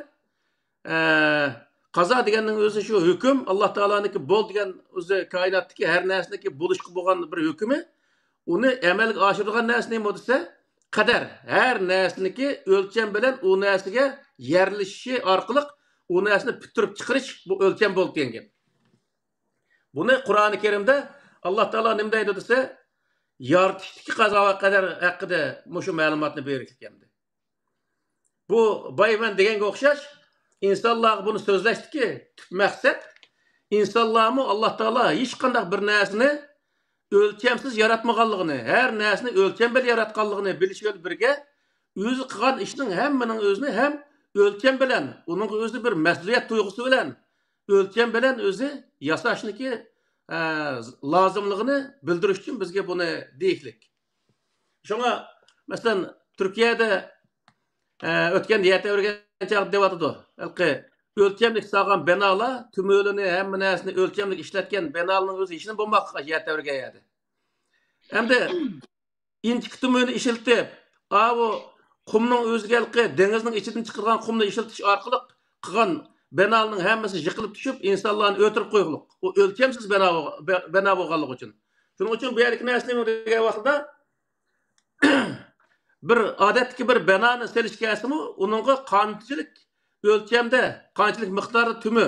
[SPEAKER 2] Qazo deganning o'zi shu hukm, Alloh taolaning bo'l degan o'zi koinotdagi har narsadagi bo'lishga bo'lgan bir hukmi, uni amalga oshiradigan narsa nima desa, qadar. Har narsaniki o'lcham bilan u narsaga yerlishishi orqali u narsani bitirib chiqarish bu o'lcham bo'ldi degan gap. Buni Qur'oni Karimda Alloh taolo nima deydi desa, yaratishdagi qazo va qadar haqida shu ma'lumotni bergan. Bu bayman deganga o'xshash insonlar buni so'zlashdiki, maqsad insonlarmi Alloh taolo hech qanday bir narsani o'lchamsiz yaratmaganligini, har narsani o'lcham bilan yaratganligini bilish bilan birga o'zi qilgan ishning hammaning o'zini ham o'lcham bilan, uning o'zi bir mas'uliyat tuyg'usi bilan o'lcham bilan o'zi yasashniki lozimligini bildirish uchun bizga buni deyiklik. Shunga masalan Turkiyada o'tgan yata o'rganchalik deyotdi. O'lchamlik sog'an binolar tumölini hamma narsani o'lchamlik ishlatgan binolarning o'zi ishini bo'lmoqqa yata o'rganyapti. Hamda inchik tumölni ishiltib, bu qumning o'ziga dengizning ichidan chiqargan qumni ishiltish orqali qilgan binolarning hammasi yiqilib tushib, insonlarni o'tirib qo'ygulik. U o'lchamsiz bino bo'lganligi uchun. Shuning uchun bu yerlik narsani degan vaqtda bir odatdagi bir binoni selishkasimi, uningga qanchalik o'lchamda, qanchalik miqdorda tumi,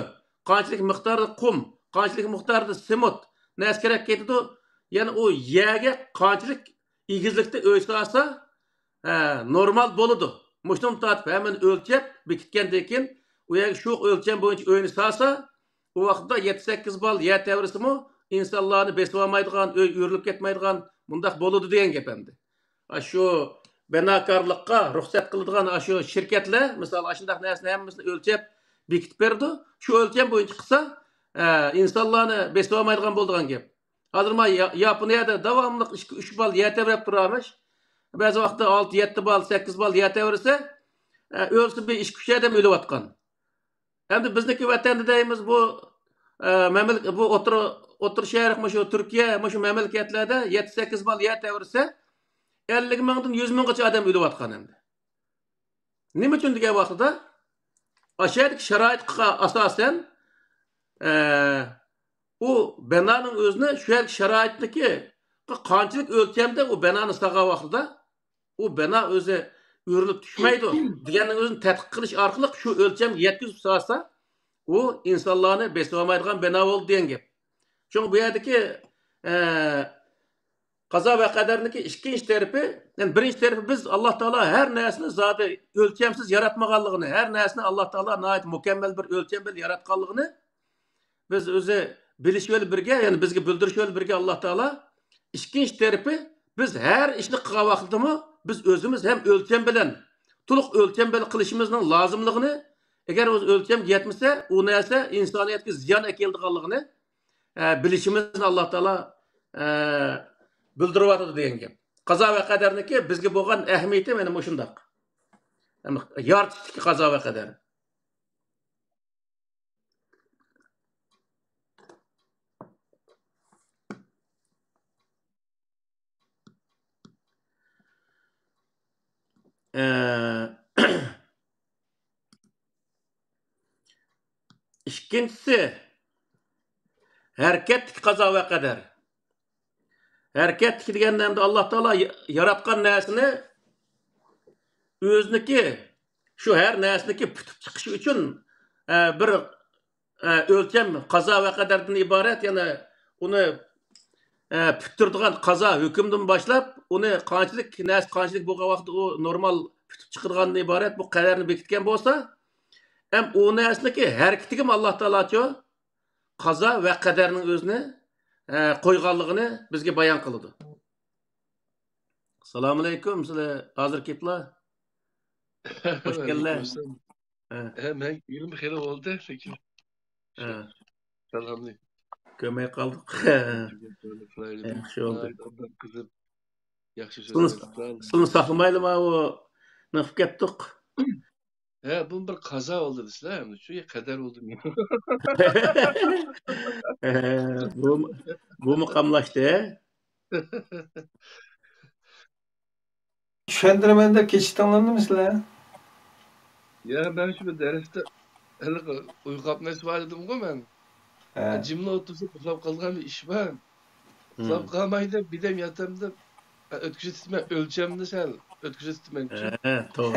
[SPEAKER 2] qanchalik miqdorda qum, qanchalik miqdorda simut narsa kerak ketadi. Ya'ni u yerga qanchalik egizlikda o'ysa normal bo'ladi. Mushtum tatib hemen o'lchab bekitgandan keyin u yerga shu o'lcham bo'yicha o'yini salsa, u vaqtda 7-8 bal yer tavrisimi insonlarni besib olmaydigan, o'rilib ketmaydigan bundaq bo'ladi degan gap endi. Shu binokorlikqa ruxsat qiladigan shu shirkatlar, misol shundaq narsani hammasini o'lchab bekitib berdi. Shu o'lcham bo'yicha qilsa, insonlarni besib olmaydigan bo'ladigan gap. Hozir ma Yaponiyada davomli 3 bal yer tavrab turamish. Ba'zi vaqtda 6-7 bal, 8 bal yer tavrasa, o'lsa bir ish kuchi odam o'layotgan. Endi bizniki vatanda deymiz bu mamlakat bu Otur şehir, şu Türkiye, şu memleketlerde 7-8 bal yer tevirse 50 mingdan 100 minggacha adam ölüp atkan endi. Nima uchun degan vaqtida aşağıdaki şaraitga asasen o binanın özüne şu şaraitdeki qanchalik o'lchamda o binani sağgan vaqtida o bina o'zi o'rilib tushmaydi deganning o'zini tadqiq qilish orqali shu o'lcham yetkazib solsa o insonlarni besib olmaydigan bino bo'ldi degan gap. Çünkü bu yerdeki qazo va qadarniki ikkinchi tarafi, yani birinchi tarafi biz Alloh taolo har narsani zoti o'lchamsiz yaratmaganligini, har narsani Alloh taolo nihoyat mukammal bir o'lcham bilan yaratganligini biz o'zi bilish yo'li birga, ya'ni bizga bildirish yo'li birga Alloh taolo. İkinci tarafi biz her ishni qilgan vaqtdami biz o'zimiz ham o'lcham bilan, to'liq o'lcham bilan qilishimizning lozimligini, agar o'z o'lcham yetmasa, u narsa insoniyatga ziyon keltirganligini bilishimizni Alloh taolo bildiryapti degan gap. Qazo va qadarniki bizga bo'lgan ahamiyati mana shundoq. Yoritishdagi qazo va qadar. İkincisi hareketlik qazo va qadar. Hareketlik deganda Alloh taolo yaratgan narsani o'ziniki shu har narsaniki putib chiqishi uchun bir o'lcham qazo va qadardan iborat, ya'ni uni putirdigan qazo hukmdan boshlab uni qanchalik narsa qanchalik bo'lgan vaqtda u normal putib chiqirgandan iborat bu qadarni bekitgan bo'lsa, ham u narsaniki harakatiga Alloh taolochi qazo va qadarning o'zini qo'yganligini bizga bayon qiladi. Assalomu alaykum, sizlar hozir ketdilar. Hoş geldin.
[SPEAKER 3] Ben gülüm bir kere oldu. Peki. Selamünaleyküm.
[SPEAKER 2] Kömeye kaldık. Yaxşı oldu.
[SPEAKER 3] Kızım. Yaxşı
[SPEAKER 2] Sını saklamayalım o nıfık ettik.
[SPEAKER 3] Bu bir kaza oldu desler. Şu ya kadar oldu.
[SPEAKER 2] Bu mukamlaştı.
[SPEAKER 1] Tushuntirmanda kechikdinglarmi sizlar?
[SPEAKER 3] Ya ben şu derste uyku kapmayı var dedim ki ben. Cimle otursa uxlab kalgan bir iş var. Uxlab kalmaydı bir de yatamda ötkücü sisteme ölçemde sen ötkücü sisteme.
[SPEAKER 2] Doğru.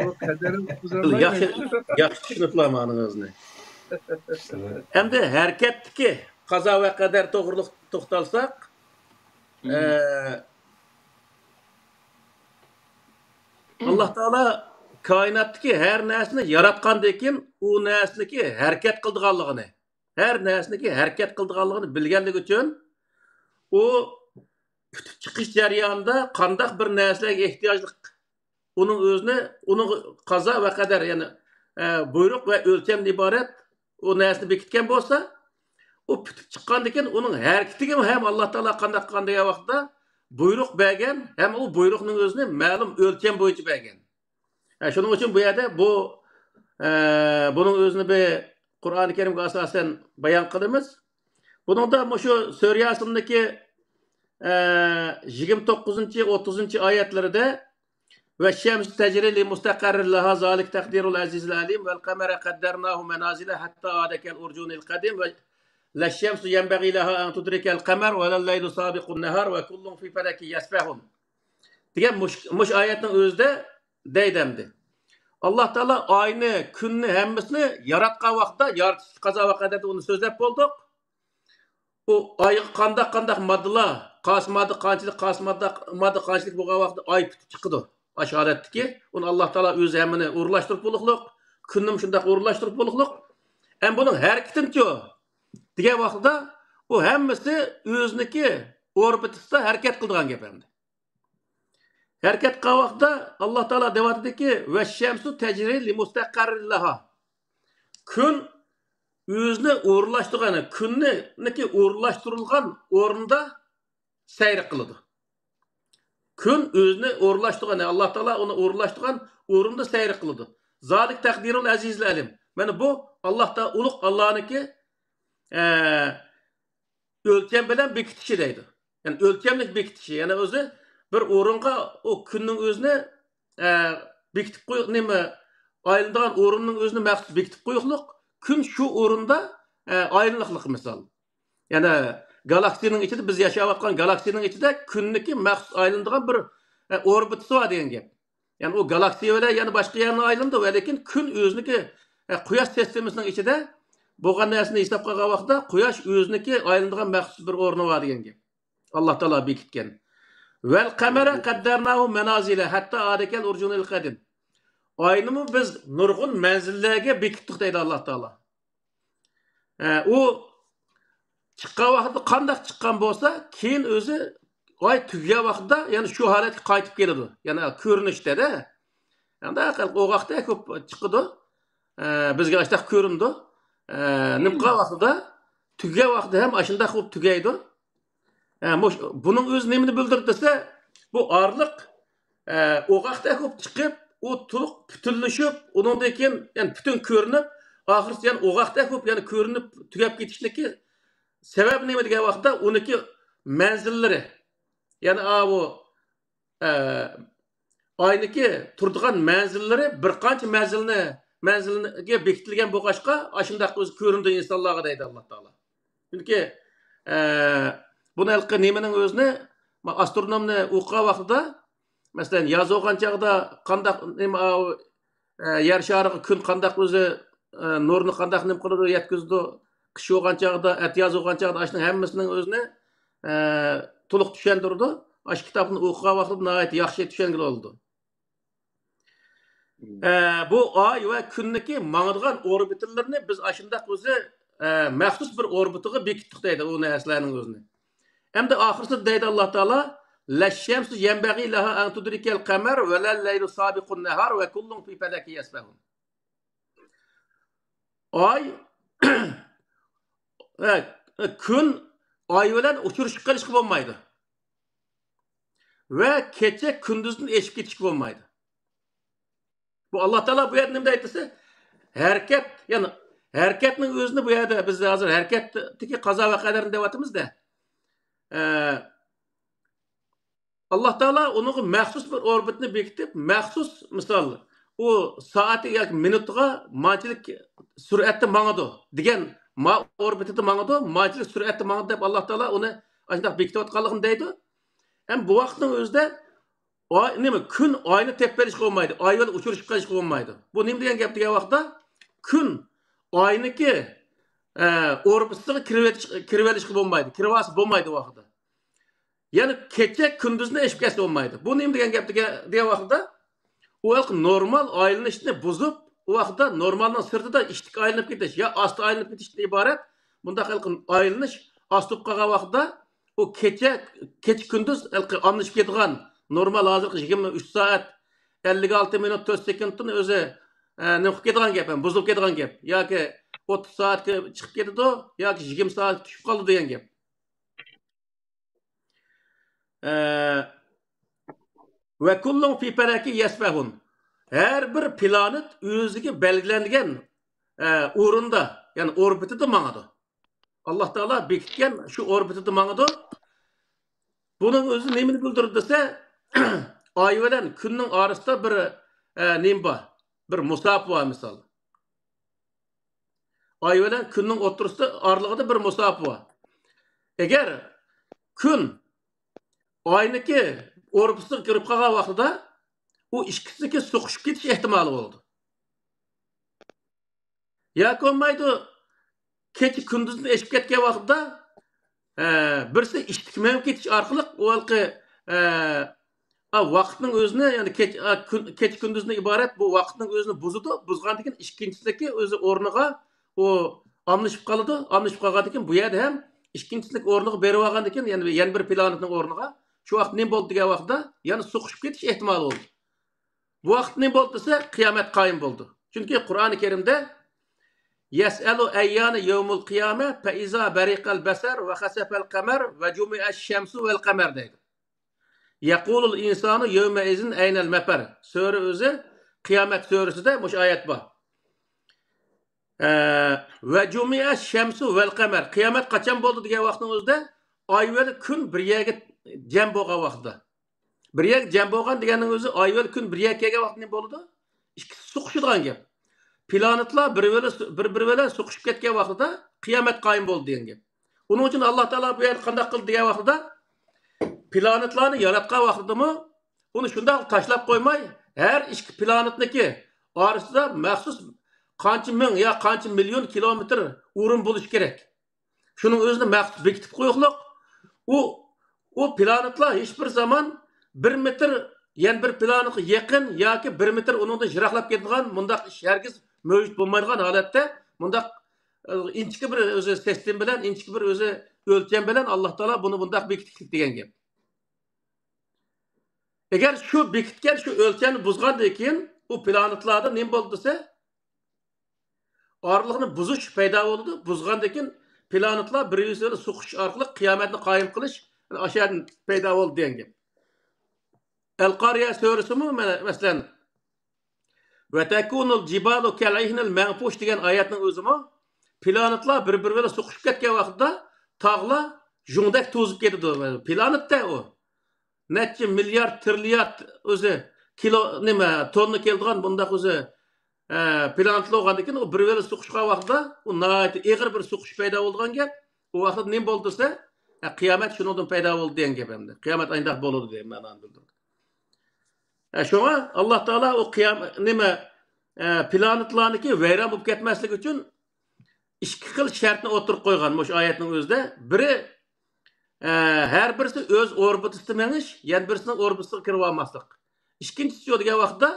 [SPEAKER 3] O kaderin uzanmaydı.
[SPEAKER 2] Yaxşı tushuntirmangiz ne? Hem de hareketdeki qazo va qadar to'g'riliq to'xtalsak, Alloh taolo koinotdagi har narsani yaratgandan keyin u narsaniki harakat qildiganligini, har narsaniki harakat qildiganligini bilganligi uchun u putib chiqish jarayonida qanday bir narsaga ehtiyojli uning o'zini, uning qazo va qadar, ya'ni buyruq va o'lchamdan iborat o narsani bekitgan bo'lsa, u putib chiqqandan keyin uning harakatiga ham Alloh taolo qanday qilgan degan vaqtda buyruq bergan, hem o buyruqning o'zini ma'lum o'lcham bo'yicha bergan. Shuning uchun bu yerda buning o'zini bir Qur'oni Karimga asosan bayon qilamiz. Buningda shu Sura Yasin'dagi 29-30 oyatlarida ve şems tecri li mustaqarrin laha zalik takdirul azizil alim vel kamera qaddarnahu manazila hatta adakel urcunil qadim ve la şemsu yenbaghi laha an tudrikel kamer ve la leylu sabiqun nehar ve kullun fi felaki yasbahun degan mush oyatning o'zida deydemdi. Allah Teala ayni, kunni hammasini yaratgan vaqtda yaratish qazo va qadarda uni so'zlab bo'ldik. O ayga qanday moddalar, qasmadi qanchalik qanchalik bo'lgan vaqtda ay tutib chiqdi. Aşaretdeki onu Allah Teala o'zi hamini o'rlashtirib bo'liqliq, kunnim shunday o'rlashtirib bo'liqliq. Ham buning harakatini degan vaqtda u hammasi o'ziniki orbitasida harakat qildigan gap endi. Harakat qilgan vaqtda Alloh taolo deyaptiki: "Va shamsu tajri li mustaqarrin laha." Kun o'zini o'rlashtirgani, kunniki o'rlashtirilgan o'rinda sayr qiladi. Kun o'zini o'rlashtirgan, Alloh taolo uni o'rlashtirgan o'rinda sayr qiladi. Zalik taqdirul azizil alim. Mana bu Alloh taolo ulug' Allohniki ölçem bilen bekitişi deydi. Yani ölçemlik bekitişi. Yani özü bir orunga o künün özüne bekitip koyuq neme ayrıldıgan orunun özüne məxsus bekitip koyuqluq. Kün şu orunda ayrılıqlık misal. Yani galaksinin içinde biz yaşayatkan galaksinin içinde künniki məxsus ayrıldıgan bir orbitisi var deyen gep. Yani o galaksiye öyle yani başka yerine ayrıldı. Lakin kün özüneki Quyosh sistemasının içinde bo'lgan narsani hisobga olgan vaqtda Quyosh o'ziniki aylanadigan maxsus bir o'rni bor degan gap. Alloh taolo bekitgan. Vel qamara qaddarnahu manazila hatta adakal urjunil qadin. Aynımı biz nurgun menzillerge bekittik deydi Allah taolo. O chiqqan vaqtda qandaq chiqqan bo'lsa, keyin o'zi oy tugagan vaqtda, ya'ni shu holatga qaytib keladi. Ya'ni ko'rinishda da. Endi o vaqtda ko'p chiqdi. Bizga ashta ko'rindi. Nimqa vaqtida tugagan vaqtda ham ashunda xo'p tugaydi. Buning o'zi nimani bildirdi desa, bu orliq o vaqtda ko'p chiqib, o to'liq butunlashib, undan keyin yani butun ko'rinib, oxirisi yani o vaqtda ko'p yani ko'rinib tugab ketishligi sebep nima degan vaqtda uniki manzillari yani bu ayniki turadigan manzillari bir qancha manzilga bekitilgan bo'lg'achqa ashundaq o'zi ko'rindi insonlarga deydi Alloh taolo. Chunki buni halqi nimaning o'zini astronomni o'qigan vaqtida masalan yozgan chog'da qandaq nima yer shariga kun qandaq o'zi nurni qandaq nim qiladi yetkazdi qish bo'lgan chog'da at yozgan chog'da ashning hammasining o'zini to'liq tushuntirdi. Ash kitobni o'qigan vaqtida nihoyat yaxshi tushungan oldu. Bu ay ve künneki mağdığan orbiterlerini biz aşındaq o'zi maxsus bir orbitiga bekitdik deydi o narsalarning o'zini. Hem de ahirisi deydi Allah Taala "Leş-şemsu yenbaghi laha an tudrikel qamar ve lel-leylu sabiqun nahar ve kullun fi falaki yasbahun." Ay kun ay bilan uçuruş qilishga bo'lmaydi. Ve kecha kunduzning eşib ketishga bo'lmaydi. Bu Allah Teala bu yerde ne deytse hareket yani hareketinin özünü bu yerde biz hazır hareketteki kaza ve kaderin devatımız da Allah Teala onun məxsus bir orbitini bekitip məxsus misal o saati ya minutga mançilik süratli mağadı degen orbitide mağadı mançilik süratli mağadı deb Allah Teala onu ancak bekitip atqanlığını deydi. Hem bu vaktin özünde nima kun oyni tepelishga bo'lmaydi, oy bilan uchirishib qilishga bo'lmaydi. Bu nima degan gap degan vaqtda kun oyniki orbitasiga kirib olishga bo'lmaydi, kirvasi bo'lmaydi vaqtida. Ya'ni kecha kunduzni eshib ketsa bo'lmaydi. Bu nima degan gap degan vaqtda u normal aylanishni buzib, u vaqtda normaldan sirtida ishtik aylanib ketish yo osti aylanib ketishdan iborat. Bunda aylanish ostib qolgan vaqtda o kecha kunduz anlashib ketgan normal hazırki 23 saat 56 minut 4 sekundun özü ne ketgan gap, buzulup ketgan gap. Yoki 30 saatga chiqib ketdi, yoki 20 saat tushib qoldi degan gap. Ve kullun fi falaki yasbahun. Her bir planet o'ziga belgilangan o'rinda, yani orbitida mangadi. Allah Taala bekitgan shu orbitida mangadi. Bunun özü nemini bildirdi desa ay bilan kunning orasida bir nim bor, bir musofo bor misol. Ay bilan kunning o'rtasida orlig'ida bir musofo bor. Agar kun oyniki orbitasiga kirib qolgan vaqtida u ikkisiga so'qishib ketish ehtimoli bo'ldi. Yoki bo'lmaydi kecha kunduzni eshib ketgan vaqtda birisi ishtikmay ketish orqali u vaqtning o'zini yani kech kunduzni iborat bu vaqtning o'zini buzdi. Buzgandan keyin ikkinchisidagi o'zi o'rniga o alnishib qoladi. Alnishib qolgandan keyin bu yerda ham ikkinchilik o'rniga berib olgandan keyin yani yana bir planetning o'rniga shu vaqt nima bo'ldi degan vaqtda yana so'qishib ketish ehtimoli bo'ldi. Bu vaqt nima bo'ldi desa qiyomat qoyim bo'ldi. Chunki Qur'oni Karimda Yes'elu eyyâne yevmul kıyame fe izâ beriqal besar ve hasefel kamer ve cumi'eş şemsu vel kamer deydi. Yekulul insanı yevme izin eynel meper. Söre özü kıyamet söresinde muş ayet var. Ve cumiye şemsu vel kamer. Kıyamet kaçan oldu diye vaktimizde ay ve gün bir yere cem boğa vakti. Bir yer cem boğan diyenin özü ay ve gün bir yere kege vakti ne oldu? İşte sokuşulan gep. Planetler bir sokuşup ketken vaxtida kıyamet kayım oldu diyen gep. Onun için Allah Teala bu yer kandak kıldı diye vaxtida planetlarni yaratgan vaxtidami uni shundoq tashlab qo'ymay har ikki planetniki orasida maxsus qancha ming yo qancha million kilometr o'rin bo'lishi kerak. Shuning o'zini maxsus bekitib qo'yuqliq. U planetlar hech bir zaman 1 metr yan bir planetga yaqin yoki 1 metr uningdan yiroqlab ketadigan mundaq ish hargiz mavjud bo'lmaydigan holatda mundaq inchki bir o'zi sistem bilan inchki bir o'zi o'lcham bilan Alloh taolo buni bundaq bekitdik degan gap. Eğer şu bekitken şu ölçeni buzgandan keyin u planetlarda ne bo'ldi desa orliqni buzish paydo bo'ldi. Buzgandan keyin planetlar bir-biriga so'qish orqali qiyomatni qoyim qilish aşağıdan paydo bo'ldi degan gap. Al-Qariya surasimi masalan ve takunul jibalu kal'ihnil manfush degan oyatning o'zimi planetlar bir-biriga so'qishib ketgan vaqtda tog'lar jungdak to'zib ketadi. Planetda u neçe milyar trilyard o'zi kilo nima tonna keladigan bundaq o'zi planetlar olgandan keyin u bir-biriga so'qishgan vaqtda u nihoyat og'ir bir so'qish paydo bo'lgan gap. U vaqtda nima bo'ldi desa qiyomat shundan paydo bo'ldi degan gap endi. Qiyomat ayndaq bo'ladi degan ma'noni bildirdi. Shunga Alloh taolo u qiyomat nima planetlarniki vayron bo'lib ketmasligi uchun ikki xil shartni o'tirib qo'ygan mush oyatning o'zida. Biri her birisi öz orbitasida menish, yan birisining orbitasiga kirib olmaslik. Ikkinchisi degan vaqtda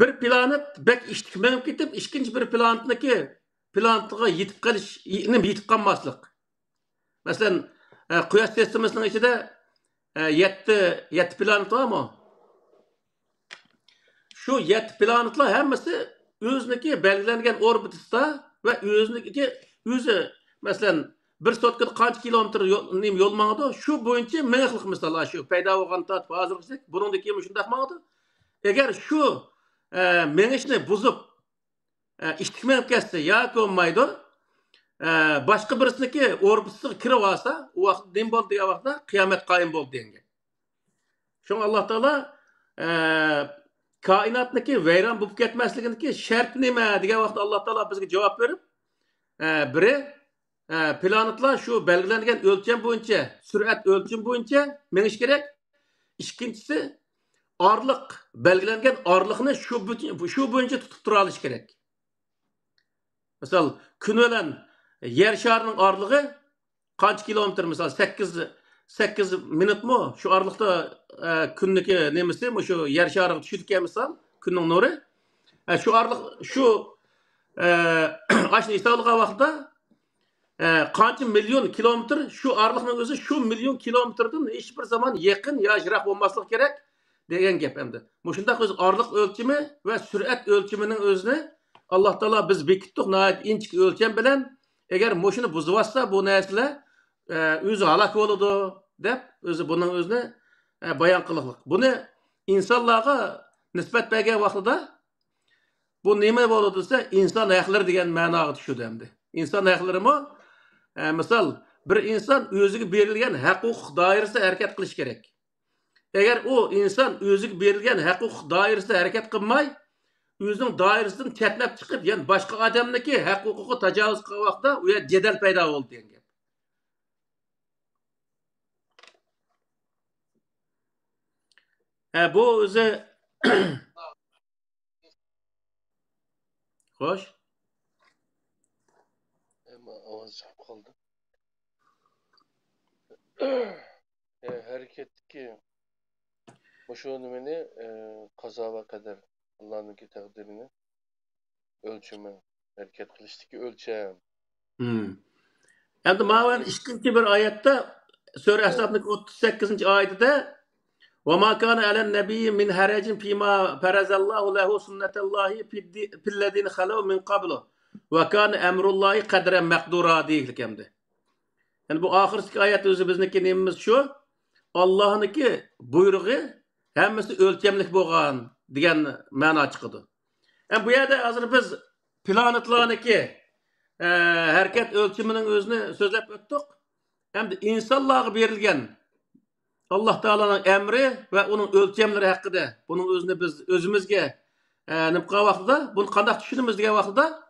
[SPEAKER 2] bir planet bek ishtik menib ketib, ikkinchi bir planetga yetib qolish, yetib qolmaslik. Masalan, Quyosh sistemasining ichida 7 planet bormi? Şu 7 planetlar hammasi o'ziniki belgilangan orbitasida va o'zi masalan bir sotkada qancha kilometr yo'l mangdi? Shu bo'yicha minglik misol shu paydo bo'lgan tat hozirgacha buningdan keyin shunday mangdi. Agar shu mengishni buzib ishtikmanib ketsa yoki bo'lmaydi, boshqa birisiniki orbitasiga kirib olsa, u vaqt nima bo'ldi degan vaqtda qiyomat qoyim bo'ldi degan. Shunga Alloh taolo koinotniki vayron bo'lib ketmasliginiki shart nima degan vaqtda Alloh taolo bizga javob berib, biri planetlar şu belgilengen ölçem boyunca, sürat ölçüm boyunca meniş gerek. İkincisi ağırlık belgilengen ağırlığını şu boyunca tutup duralış gerek. Mesela gün ölen yer şarının ağırlığı kaç kilometre mesela 8 minut mu? Şu ağırlıkta kündeki nemisi mi şu yer şarını düşürken misal günün nuru. Şu ağırlık şu aşırı istavlığa vakti qancha milyon kilometr şu aralıqning o'zi şu milyon kilometrdan hech bir zaman yaqin yo yiroq bo'lmasligi kerak degan gap endi. Mushundaq o'zi aralıq o'lchimi va surat o'lchimining o'zini Alloh taolo biz bekitdik nihoyat inchki o'lcham bilan agar mushuni buzib olsa bu narsalar o'zi halok bo'ladi deb o'zi buning o'zini bayon qildik. Buni insonlarga nisbat bergan vaqtida bu nima bo'ladi desa inson haqlari degan ma'noga tushadi endi. İnsan haqlarimi misal bir insan o'ziga berilgan huquq doirasida harakat qilish kerak. Agar u inson o'ziga berilgan huquq doirasida harakat qilmay, o'zining doirasidan chetlab chiqib, ya'ni boshqa odamniki huquqiga tajovuz qilgan vaqtda u yer jadal paydo bo'ldi degan gap. Bu o'zi xo'sh.
[SPEAKER 3] Ovoz chiqib qoldi. Hareketdeki şu nimeni qazo va qadar Allohning taqdirini ölçümü hareket qilishdagi o'lcham.
[SPEAKER 2] Endi mana ikkinchi bir oyatda Sura Ahzobning 38-oyatida "Va ma kana alan nabiyyi min harajin fima farazallahu lahu sunnatullahi fil ladina khalu min qablu va kana amrullahi qadran maqdura" deyilgandi. Yani bu ahirki oyat o'zi bizniki nemimiz shu. Allah'nınki buyrug'i hammasi o'lchamlik bo'lgan degan ma'no chiqadi. Bu yerde hazır biz planetlarniki hareket ölçümünün özünü sözlep öttük. Hem de insanlığa verilgen Allah Teala'nın emri ve onun ölçemleri hakkında bunun özünü biz özümüzge nimqa vaqtida bunu qandaq tushunimiz degan vaqtida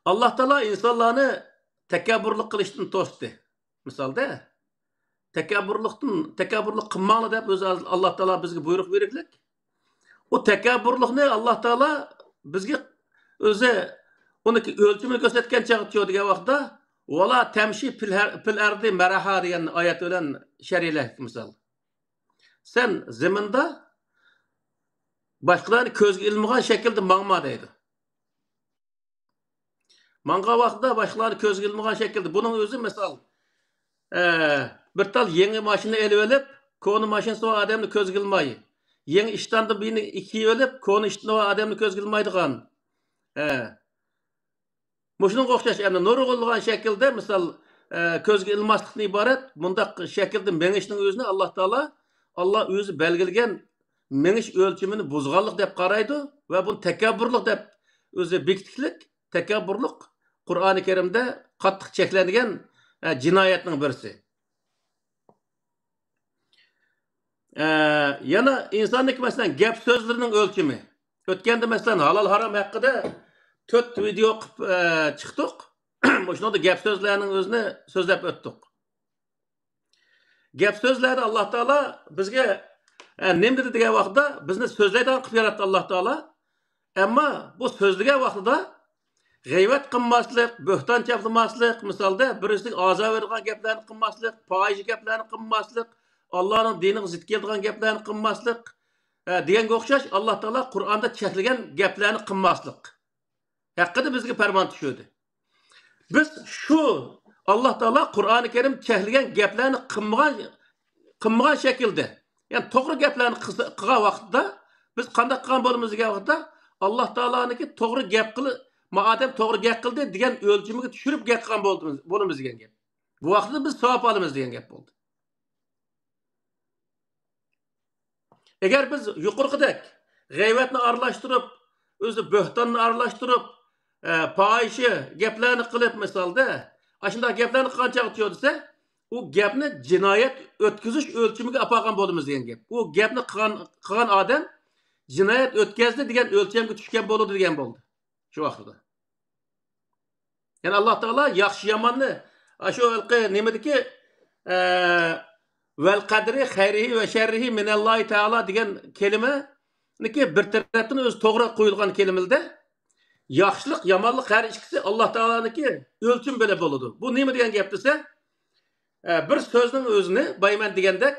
[SPEAKER 2] Allah Teala insanlarni takabburlik qilishdan to'sdi. Misolda takabburlik qilmanglar deb o'zi Allah Teala bizga buyruq beriklik. O takabburlikni Allah Teala bizga o'zi uniki o'lchimini ko'rsatgan chaqitcho degan vaqtda wala tamshi fil ardi maraha degan oyat bilan sharhlaylik misol. Sen zaminda boshqalarni ko'zga ilmagan shaklda mangma deydi. Manga vaqtda boshqalarni ko'zga ilmagan shaklda buning o'zi misol bir tal yangi mashina elib olib, koni mashinasi odamni ko'zga ilmay. Yangi ishtandan birini ikkiye olib, koni ishtan odamni ko'zga ilmaydigan. Muşunun o'xshash endi nurg'ulg'an shaklda misol ko'zga ilmaslikdan iborat bundaq shaklda mengishning o'zini Alloh taolo Allah o'zi belgilgan mengish o'lchimini buzganlik deb qaraydi va buni takabburlik deb o'zi bekitlik, takabburlik Qur'oni Karimda qattiq cheklangan jinoyatning birisi. Yana insonlik masalan gap so'zlarining o'lchimi. O'tganda masalan halol harom haqida 4 video qilib chiqdik. Shunda gap so'zlarning o'zini so'zlab o'tdik. Gap so'zlarni Alloh taolo bizga nima dedi degan vaqtda bizni so'zlaydigan qilib yaratdi Alloh taolo. Ammo bu so'zlagan vaqtida g'iybat qilmaslik, bo'hton chaplamaslik, misolda birisiga a'zo bergan gaplarni qilmaslik, fohish gaplarni qilmaslik, Allohning diniga zid keladigan gaplarni qilmaslik deganga o'xshash Alloh taolo Qur'onda cheklagan gaplarni qilmaslik haqida bizga farmon tushirdi. Biz shu Alloh taolo Qur'oni Karim cheklagan gaplarni qilmagan shaklda, ya'ni to'g'ri gaplarni qilgan vaqtda biz qanday qilgan bo'lamiz degan vaqtda Alloh taoloniki to'g'ri gap qilib, madem to'g'ri gap qildi degan o'lchimiga tushirib gap qilgan bo'lamiz degan gap. Bu vaqtda biz savob olamiz degan gap bo'ldi. Eğer biz yuqorqidek g'iybatni aralashtirib, o'zi bo'htonni aralashtirib, fohishi gaplarni qilib misolda, ashunda gaplarni qancha desa, u gapni jinoyat o'tkazish o'lchimiga olgan bo'lamiz degan gap. U gapni qilgan odam jinoyat o'tkazdi degan o'lchamga tushgan bo'ladi degan bo'ldi. Shu vaqtda. Ya'ni Alloh taolo yaxshi yomonni shu nimadiki vel kadri hayrihi ve şerrihi minallahi teala degan kelimeniki bir tarafdan o'zi to'g'ri qo'yilgan kelimada yaxshilik, yomonlik har ikkisi Alloh taolaniki o'lchim bilan bo'ladi. Bu nima degan gap desa, bir so'zning o'zini bayman degandek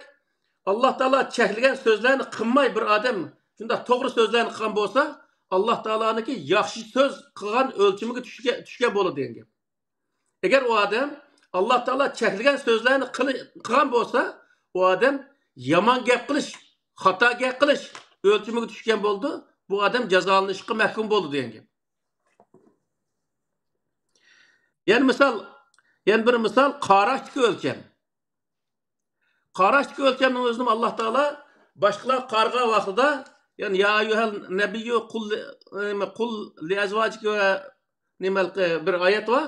[SPEAKER 2] Alloh taolo cheklagan so'zlarni qilmay bir odam shunda to'g'ri so'zlarni qilgan bo'lsa, Alloh taolaniki yaxshi so'z qilgan o'lchimiga tushgan bo'ladi degan gap. Agar u odam Alloh taolo cheklagan so'zlarni qilgan bo'lsa, o adam yaman gap qilish, xato gap qilish o'lchimiga tushgan bo'ldi. Bu odam jazolanishga mahkum bo'ldi degan gap. Yani bir misal qarashlik o'lcham. Qarashlik o'lchamning o'zini Alloh taolo boshqalar qarg'an vaqtida, yani ya ayyuhal nabiyyu qul li azwajika va nimal bir oyat var.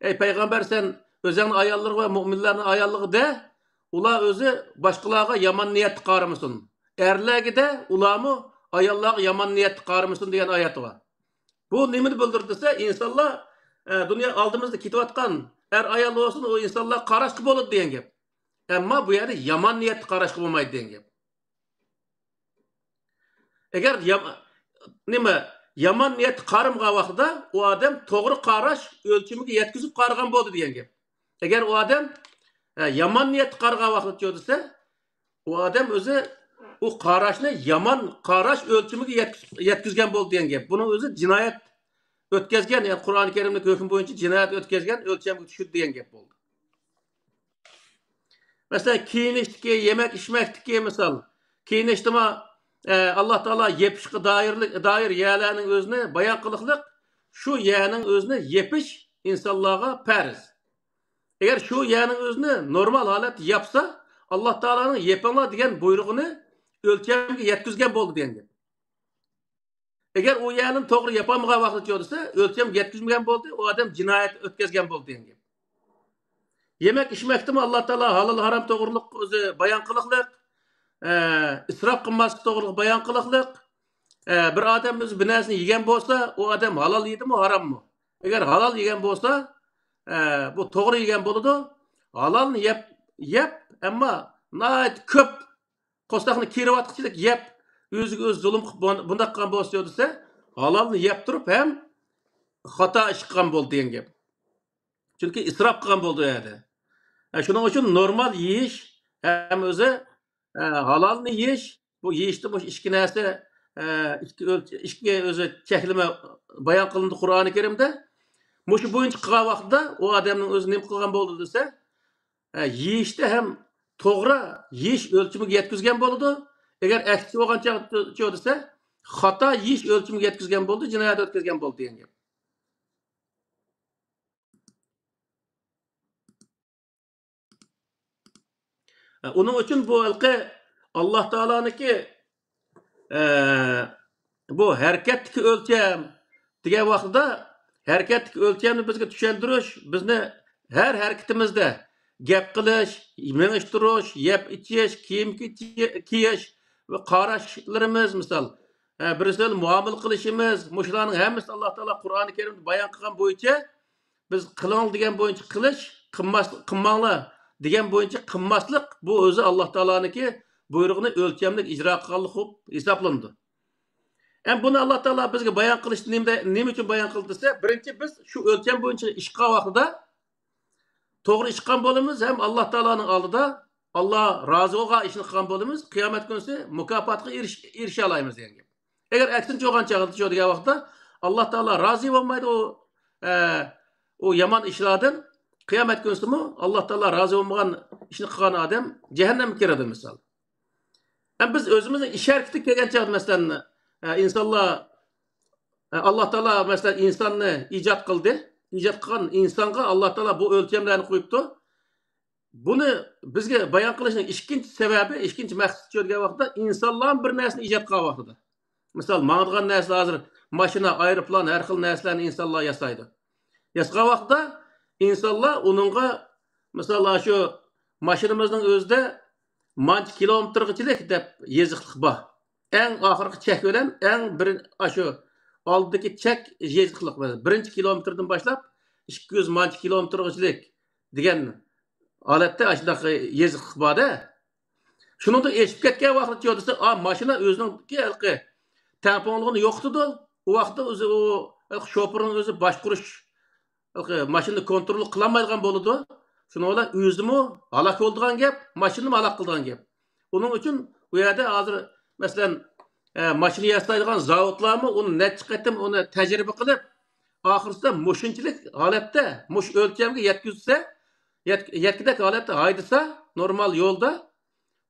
[SPEAKER 2] Ey payg'ambar sen o'zingning ayollarga va mu'minlarning ayolligiga de ular o'zi boshqalarga yomon niyat qaramasin. Erlarga de ularmi ayollarga yomon niyat qaramasin degan oyat var. Bu nimani bildirdi desa, insonlar dunyo oldimizda ketayotgan er ayol olsun o insonlar qarashqi bo'ladi degan gap. Ammo bu yerda yomon niyat qarashqi bo'lmaydi degan gap. Agar yomon niyat qarimgan vaqtida u odam to'g'ri qarash o'lchimiga yetkazib qargan bo'ldi degan gap. Agar u odam yomon niyat qargan vaqtda desa, u odam o'zi u qarashni yomon qarash o'lchimiga yetkazgan bo'ldi degan gap. Buni o'zi jinoyat o'tkazgan, ya'ni Qur'oni Karimning hukmi bo'yicha jinoyat o'tkazgan o'lchamga tushdi degan gap bo'ldi. Masalan, kiyinishdiki, yemek içmekdiki misal, kiyinishdimi Allah Taala yepishga doir yerlarning o'zini bayon qiliqliq, shu yerning o'zini yepish insonlarga farz. Eğer şu yerning o'zini normal holat yapsa, Allah Taola'nın yepinglar degan buyrug'ini o'lchamga yetkazgan bo'ldi degan gap. Agar u yerni to'g'ri yapolmagan vaqtda desa, o'lcham yetkazmagan bo'ldi, u odam jinoyat o'tkazgan bo'ldi degan gap. Yemek içmekdimi Allah Teala halal haram to'g'riliq o'zi bayon qiliqliq, isrof qilmaslik to'g'riliq bayon qiliqliq. Bir odam o'zi bir narsani yegan bo'lsa, u odam halol yedimi, harammi? Agar halol yegan bo'lsa, bu to'g'ri yegan bo'ladi. Halolni yeb, ammo nayt ko'p qo'stoqni kirivatqichilik yeb, o'ziga o'zi zulm qilib bunday qilgan bo'lsa desa, halolni yeb turib ham xato ish qilgan bo'ldi degan gap. Chunki isrof qilgan bo'ldi u yerda. Shuning uchun normal yeyish ham o'zi halolni yeyish, bu yeyishda bu ikki narsa ikki o'zi cheklama bayon qilindi Qur'oni Karimda. Mushu bo'yicha qilgan vaqtda u odamning o'zi nima qilgan bo'ldi desa, yeyishda ham to'g'ri yeyish o'lchamiga yetkazgan bo'ladi. Agar aksi bo'lgancha desa, xato yeyish o'lchamiga yetkazgan bo'ldi, jinoyat o'tkazgan bo'ldi degan gap. Onun için bu halkı Allah Teala'nınki bu hareketki ölçem diye vaxtda hareketki ölçemni bizga tushundirish, bizni her hareketimizde gap qilish, mingishtirish, yeb ichish, kiyim kiyish ve qarashlarimiz misal birisi muomala qilishimiz, mushlarning hammasi Allah Teala Qur'oni Karimda bayon qilgan bo'yicha biz qiling degan bo'yicha qilish, qilmanglar degan bo'yicha qilmaslik bu o'zi Alloh taoloninki buyrug'ini o'lchamlik ijro qilganlik hisoblandi. Buni Alloh taolo bizga bayon qilishni nima uchun bayon qildi desa, birinchi biz shu o'lcham bo'yicha ish qilgan vaqtida to'g'ri ish qilgan bo'lamiz, ham Alloh taoloning oldida Alloh rozi bo'lgan ishni qilgan bo'lamiz, qiyomat kunisi mukofotga erisha olamiz degan gap. Agar aksincha bo'lgan chog'da degan vaqtda Alloh taolo rozi bo'lmaydi o yomon ishlardan. Kıyamet günüsü mü Allah Teala razı olmayan işini kılan adam cehenneme giradi misal. Biz özümüzün iş hareketi kelgen çağda mesela insanlar Allah Teala mesela insanı icat kıldı. İcat kılan insanga Allah Teala bu ölçemlerini koyuptu. Bunu bizge bayan kılışının ikinci sebebi, ikinci məqsəd görgen vaxtda insanların bir nəsini icat kılan vaxtıda. Misal mağdığan nəsli hazır maşina, aeroplan, her xil nəslərini insanlar yasaydı. Yasıqan vaxtda İnsanlar onunla mesela şu maşinimizin özde manç kilometrecilik dep yazıqlık var. En ahırkı çek ölen en bir şu aldıki çek yazıqlık var. Birinci kilometrden başlap 200 manç kilometrecilik degen alette aşağıdaki yazıqlık var da. Şunu da eşip ketken vaxtı diyorsa, maşina özünün ki tamponluğunu yoktu. O vaxtda o şoförün özü başkuruş maşını kontrol kılamaydigan bo'ladi. Şunola özümü halak oldigan gap, maşını halak qildigan gap. Onun için bu yerda hozir masalan maşını yasaydigan zavodlarmi uni necha qatim uni tajriba qilib, oxirsida mushunchilik holatda, mush o'lchamga yetkazsa, yetkidek holatda haydasa normal yo'lda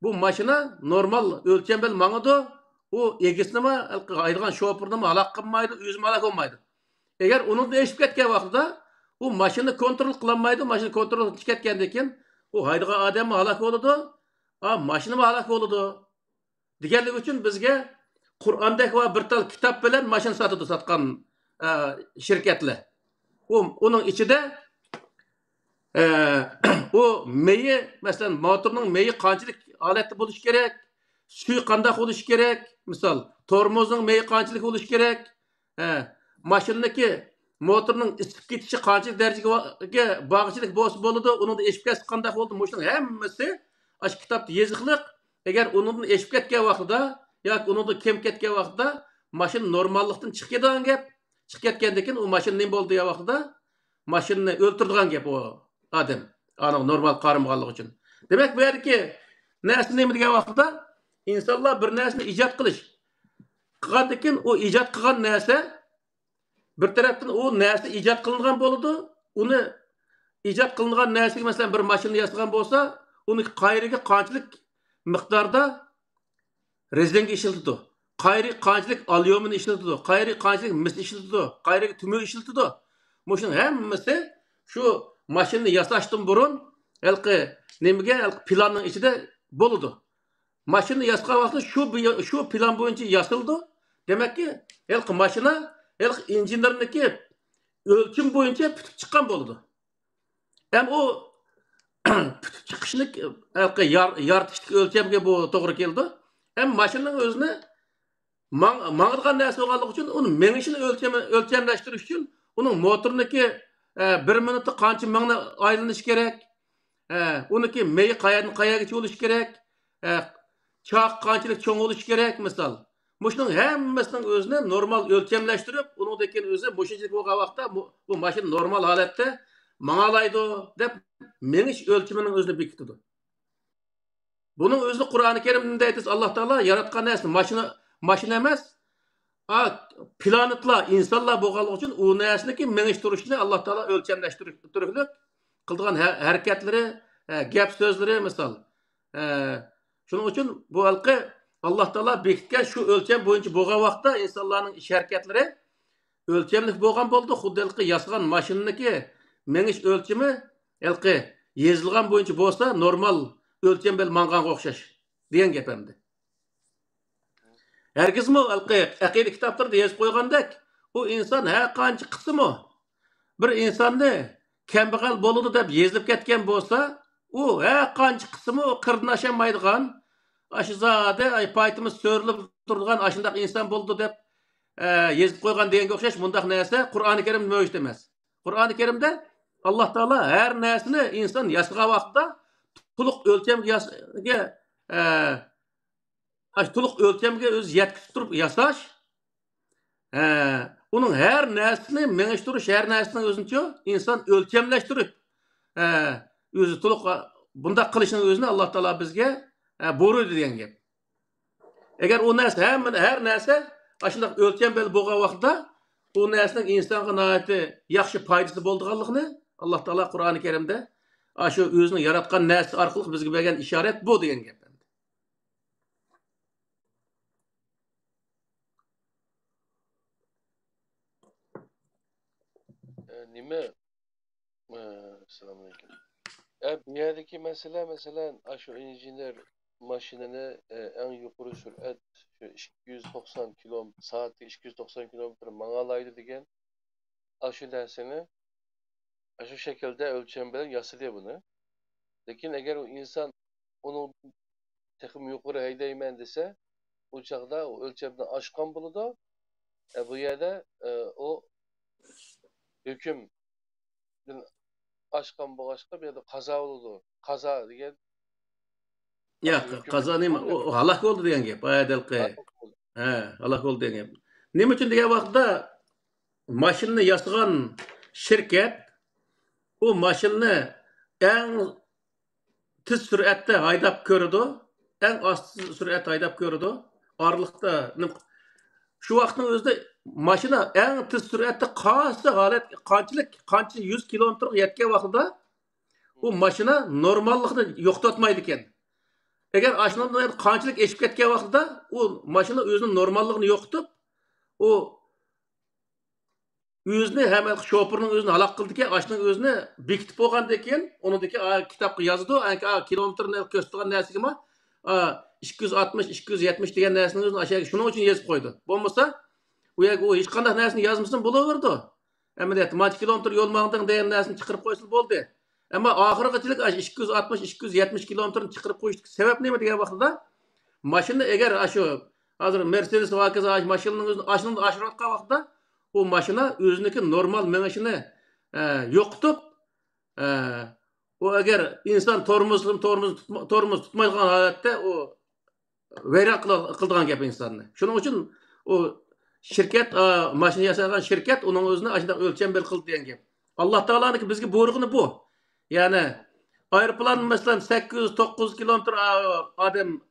[SPEAKER 2] bu maşına normal o'lcham bilan mangadi. U egisnimi haydigan shofirni halak qilmaydi, o'zim halak olmaydi. Agar uni eshib ketgan vaqtida u maşını kontrol kılamaydı, maşını kontrol çıkartkendan keyin u haydigan odam halak bo'ladi, maşını halak bo'ladi. Deganlik uchun bizga Qur'ondagi va bir tal kitob bilan maşın satgan şirketlar. Uning ichida o meyi, mesela motorning meyi qanchalik holatda bo'lishi kerak, suv qanday bo'lishi kerak, misol tormozning meyi qanchalik bo'lishi kerak, maşındaki motorning isib ketishi qancha darajaga bag'ishlik bo'ladi, uni eshib ketsa qanday bo'ldi, mushning hammasi ash kitobda yoziqliq. Agar uni eshib ketgan vaqtida yoki uni kim ketgan vaqtida mashin normallikdan chiqib ketgan gap, chiqib ketgandan keyin u mashin nima bo'ldi degan vaqtida mashinani o'ltirdigan gap o odam, ana normal qaramganlik uchun. Demak, bu yerki narsa nima degan vaqtida insonlar bir narsani ijod qilish qilgandan keyin u ijod qilgan narsa bir tarafdan o narsa ijod qilingan bo'ladi. Uni ijod qilingan narsaga masalan bir mashina yasagan bo'lsa, uni qayriga qanchalik miqdorda rezanga ishlatadi, qayri qanchalik alyumin ishlatadi, qayri qanchalik mis ishlatadi, qayriga tumi ishlatadi. Mushuning hammasi shu mashinani yasashdan burun nimaga planning ichida bo'ladi. Maşını yasqa vaqtı şu plan boyunca yasıldı. Demek ki ilk maşına ilk injinlerniki ölçüm boyunca pütüp çıkan boldu. Hem o pütüp çıkışını yartışlık ölçemge bu doğru geldi. Hem maşının özüne mağılgan nerse bolganlygy üçin onu meňişini ölçemleştiriş üçin onun motoruniki 1 minutda kança meňne aýlanyş gerek. Onunki meyi qaýagacha boluş gerek. Çaq kançalyk çoň boluş gerek misal. Muşunun hemmesinin özüne normal ölçemleştirip, onun deken özü muşunçilik bolgan wagtda bu maşin normal halatda maňalaydy dep meňiş ölçüminiň özüne bekitdi. Bunun özü Kur'an-ı Kerim'de aytys Allah Taala yaratgan näse maşina emas, planetler, insanlar bolganlygy üçin o näseniki meňiş duruşyny Allah Taala ölçemleştirip kıldıgan hareketleri, gap sözleri misal. Şunun için bu halkı Allah Taala bekitken şu ölçem boyunca bolgan wagtda insanların iş hareketleri ölçemlik bolgan boldu. Xuddi halkı yasagan maşinaniki meňiş ölçemi halkı yezilgan boyunca bolsa normal ölçem bel manganga okşaş diyen gep emdi. Herkesmi halkı akide kitaplarda yazıp koygandak o insan her kançı kısmı bir insanı kembagal boludu dep yezilip ketken bolsa o her kançı kısmı o kırdan aşamaydigan aşızade paytımız sörülüp durgan aşındak insan boldu dep yezip koygan degenge okşaş mundaq näse Kur'an-ı Kerim möjüt emas. Kur'an-ı Kerim'de Allah Taala her näsini insan yasagan wagtda tuluk ölçemge tuluk ölçemge öz yetkisi turup yasaş. Onun her näsini meňeşdiriş her näsini özünçe insan ölçemleştirip özü tuluk bunda kılışın özüne Allah Taala bizge buyurdu diyen gep. Eger o näse her näse aşındak ölçem bel bolgan wagtda o näsinin insanga naati yaxşı paydası bolduganlygyny Allah Taala Kur'an-ı Kerim'de aşı özüni yaratgan näse arkaly bizge bergen işaret bu diyen gep.
[SPEAKER 3] Nime? Selamünaleyküm. Bir yerdeki mesele mesela şu injiner maşinini en yukarı sürat 290 km saatte 290 kilometre maňalaydy degen şu dersini şu şekilde ölçem bilen ýasylýar bunu. Lekin eger o insan onu tekim yukarı heýdeymen dese o çagda o ölçemden aşkan buluda bu yerde o hüküm aşkan boğaşka bir de kaza oldu. Kaza diyen
[SPEAKER 2] Ya kaza nime o halak oldu diyen gep. Aýdalky. Halak oldu diyen gep. Nime üçin diýen wagtda maşyny yasagan şirket o maşyny en tiz süratde haýdap kördi. En az sürat haýdap kördi. Arlykda şu wagtyň özünde maşina en tiz süratde qaçsa halat kança 100 kilometr yetken wagtda o maşina normallygyny ýoktatmaýdy eken. Eger aşyndan kançalyk eşip ketken wagtda o maşina özünün normallygyny ýoktup o özüni hem şoförüň özüni halak kıldy eken aşynyň özüni bekitip bolganda eken onundaki kitapga ýazdy kilometrni köstüren näsegimi 260 270 diyen näsini özüni aşağı şunun üçin ýazyp koydy. Bolmasa o hiç kandak näsini ýazmysyn bolaberdi. Emmet maç kilometr ýol maňydan diyen näsini çykyryp koýsa boldy. Ama ahirgaçylyk 260 270 kilometrni çykyryp koýuşdyk. Sebäp näme diýen wagtda maşyny eger hazır Mercedes wakaza maşynyň özüni aşyndan aşyryp atgan wagtda o maşina özüneki normal meňişini ýoktup o eger insan tormuz tutmaýan halatda o wera kıldygan gep insany. Şonuň üçin o şirket maşyna ýasagan şirket onuň özüne aşynda ölçem bel kıldy diýen gep. Allah Taalanyň bizge buyrugyny bu. Yani aeroplan mesela 800-900 kilometre adam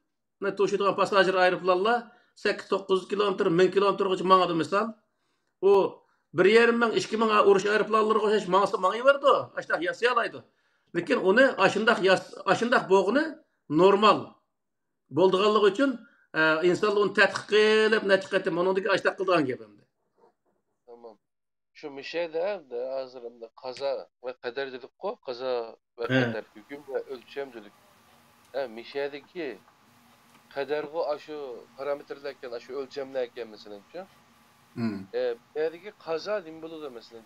[SPEAKER 2] ne toşuyduğun pasajir aeroplanlar 800-900 kilometre 1000 kilometre geçip maňady misal o 1,5-2,000 uruş aeroplanlary goşaş maňy berdi. Aşda ýasaýalaydy. Lekin onu aşyndak boğuny normal bolduganlygy üçin insan onu tätqiq edip näçiqetip onuňdyky aşda kıldygan gepimdi.
[SPEAKER 3] Tamam. Şu mişede de hazırımda kaza ve kader dedik ko kaza ve kader hüküm ve ölçem dedik. Mişedeki qadarg'u aşu parametrlarken, aşu ölçemlerken mesela. Berdeki kaza nima bo'ladi mesela?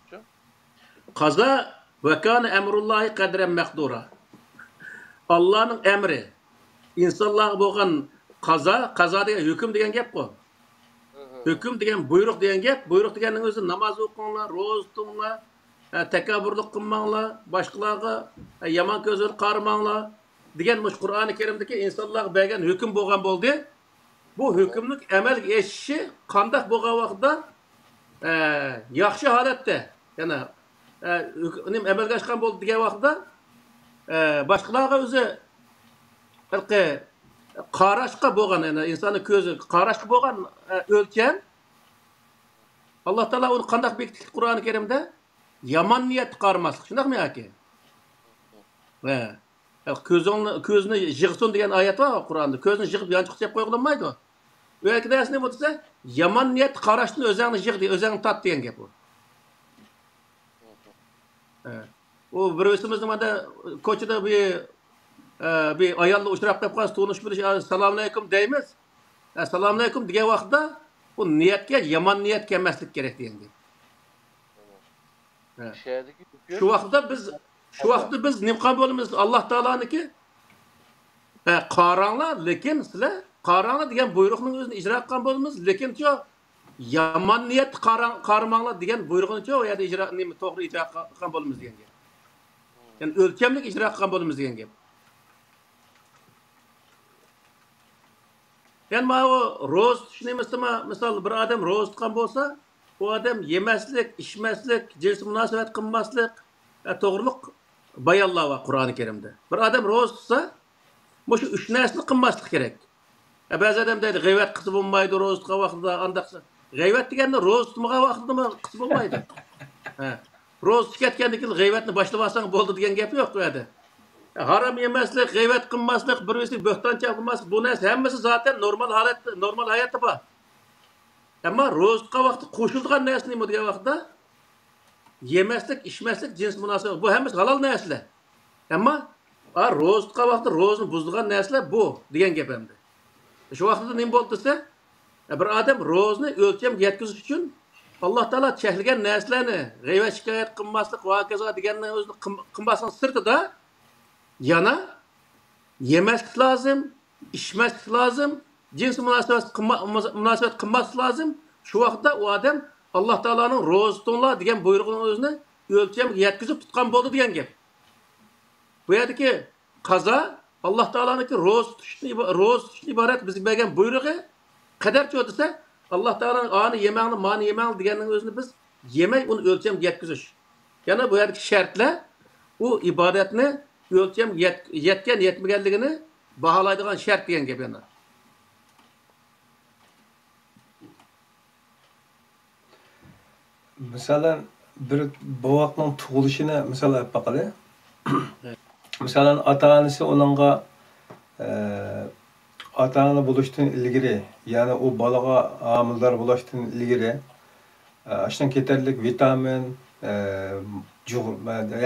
[SPEAKER 2] Qaza ve kana emrullahi kadren mekdura. Allah'ın emri. İnsanlar bo'lgan qaza degan hüküm degan gap bu. Hüküm degan buyruq degan gap. Buyruq deganning o'zi namoz o'qinglar, ro'za tutinglar, takabburlik qilmanglar, boshqalarga yomon ko'zil qarmanglar degan mush Qur'oni Karimdagi insonlarga bergan hüküm bo'lgan bo'ldi. Bu hükümlük amalga eshishi qanday bo'lgan vaqtda yaxshi holatda, yana amalga oshgan bo'ldi degan vaqtda boshqalarga o'zi qarashqa bo'lgan, yani insonni ko'zi qarashqa bo'lgan o'lcham Alloh taolo uni qanday bekitdi Qur'oni Karimda? Yomon niyat qarmaslik, shundaqmi yoki? Ko'zni yig'sin degan oyat bor Qur'onda. Ko'zni yig'ib yanchiq deb qo'yilmaydi. Bu yerda nima bo'lsa, yomon niyat qarashni o'zingni yig'di, o'zingni tat degan gap bu. O birisimizni mana ko'chada bir ayolni uchrab qolib qolsa, tonish bilish, assalomu alaykum deymiz. Assalomu alaykum degan vaqtda bu niyatga yomon niyat kelmaslik kerak degan gap. Şu vaqtda biz nima bo'lamiz? Alloh taoloniki qaranglar, lekin sizlar qaranglar degan buyruqning o'zini ijro qilgan bo'lamiz, lekin yomon niyat qarmanglar degan buyruqni o yerda ijro nima to'g'ri ijro qilgan bo'lamiz degan gap. Yani o'lchamlik ijro qilgan bo'lamiz degan gap. Yani ma o ro'z tushunmaysizmi? Misol bir odam ro'z tutgan bo'lsa, bu odam yemaslik, ichmaslik, jinsiy munosabat qilmaslik, to'g'riliq bayonlar va Qur'oni Karimda. Bir odam ro'z tutsa, bu shu 3 narsani qilmaslik kerak. Ba'zi odam deydi, g'iybat qilsa bo'lmaydi, ro'z tutgan vaqtida andaqsa. G'iybat deganda ro'z tutmagan vaqtida qilsa bo'lmaydi. Ro'z tutgandan keyin g'iybatni boshlab olsang bo'ldi degan gap yo'q bu yerda. Haram yemaslik, g'iybat qilmaslik, birisi bo'xtoncha qilmaslik, bu narsa hammasi zaten normal holatda, normal hayotda bor. Ammo ro'z tutgan vaqtda qo'shilgan narsa nima degan vaqtda yemaslik, ichmaslik, jins munosabat bu hammasi halol narsalar. Ammo ro'z tutgan vaqtda ro'zni buzdigan narsalar bu degan gap hamda. Shu vaqtda nima bo'ldi desa, bir odam ro'zni o'lchamga yetkazish uchun Alloh taolo cheklagan narsalarni g'iybat shikoyat qilmaslik va kazo deganning o'zini qilmasdan sirtida yana yemaslik lozim, ichmaslik lozim, jins munosabat qilmaslik lozim. Shu vaqtda u odam Alloh taoloning ro'za tutinglar degan buyrug'ining o'zini o'lchamga yetkazib tutgan bo'ldi degan gap. Bu yerdagi qazo Alloh taoloniki ro'za tutishni iborat bizga bergan buyrug'i qadarcha desa, Alloh taoloning ani yemangni, mani yemang deganning o'zini biz yemay uni o'lchamga yetkazish. Yana bu yerdagi shartlar u ibodatni o'lcham yetgan yetmaganligini baholaydigan shart degan gap yana.
[SPEAKER 1] Masalan, bir bovoqning tug'ilishini misol olib boqaylik. Masalan, ota-onasi uningga ota-ona bo'lishdan ilgari, ya'ni u bolaga homildor bo'lishdan ilgari ashdan ketarlik vitamin,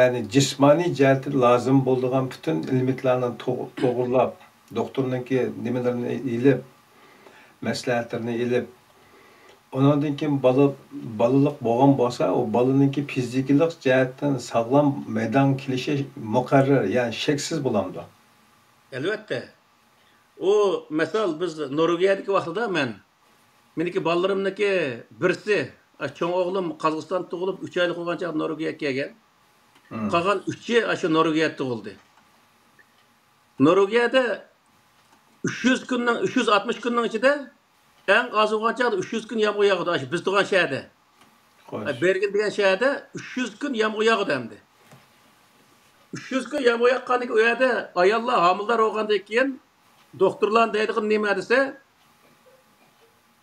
[SPEAKER 1] ya'ni jismoniy jihatda lozim bo'lgan butun ilmitlarni to'g'irlab, doktorningki nimalarini ilib, maslahatlarini ilib, ondan keyin balalik bo'lgan bo'lsa, o balaninki fizikalik jihatdan sog'lom maydon kelishi muqarrar, ya'ni sheksiz bo'lamdi.
[SPEAKER 2] Albatta. O misol biz Norvegiyadagi vaqtida meniki bolalarimniki birsi, cho'ng o'g'lim Qozog'istonda tug'ilib 3 oylik bo'lgancha Norvegiyaga kelgan. Qolgan 3-i shu Norvegiyada tug'ildi. Norvegiyada 360 kunning ichida eng oz bo'lgancha 300 kun yomg'ir yog'di. Biz turgan shaharda. Bergen degan shaharda 300 kun yomg'ir yog'di hamdi. 300 kun yomg'ir yoqqandan keyin u yerda ayollar homildor bo'lgandan keyin doktorlar deydigan nima desa,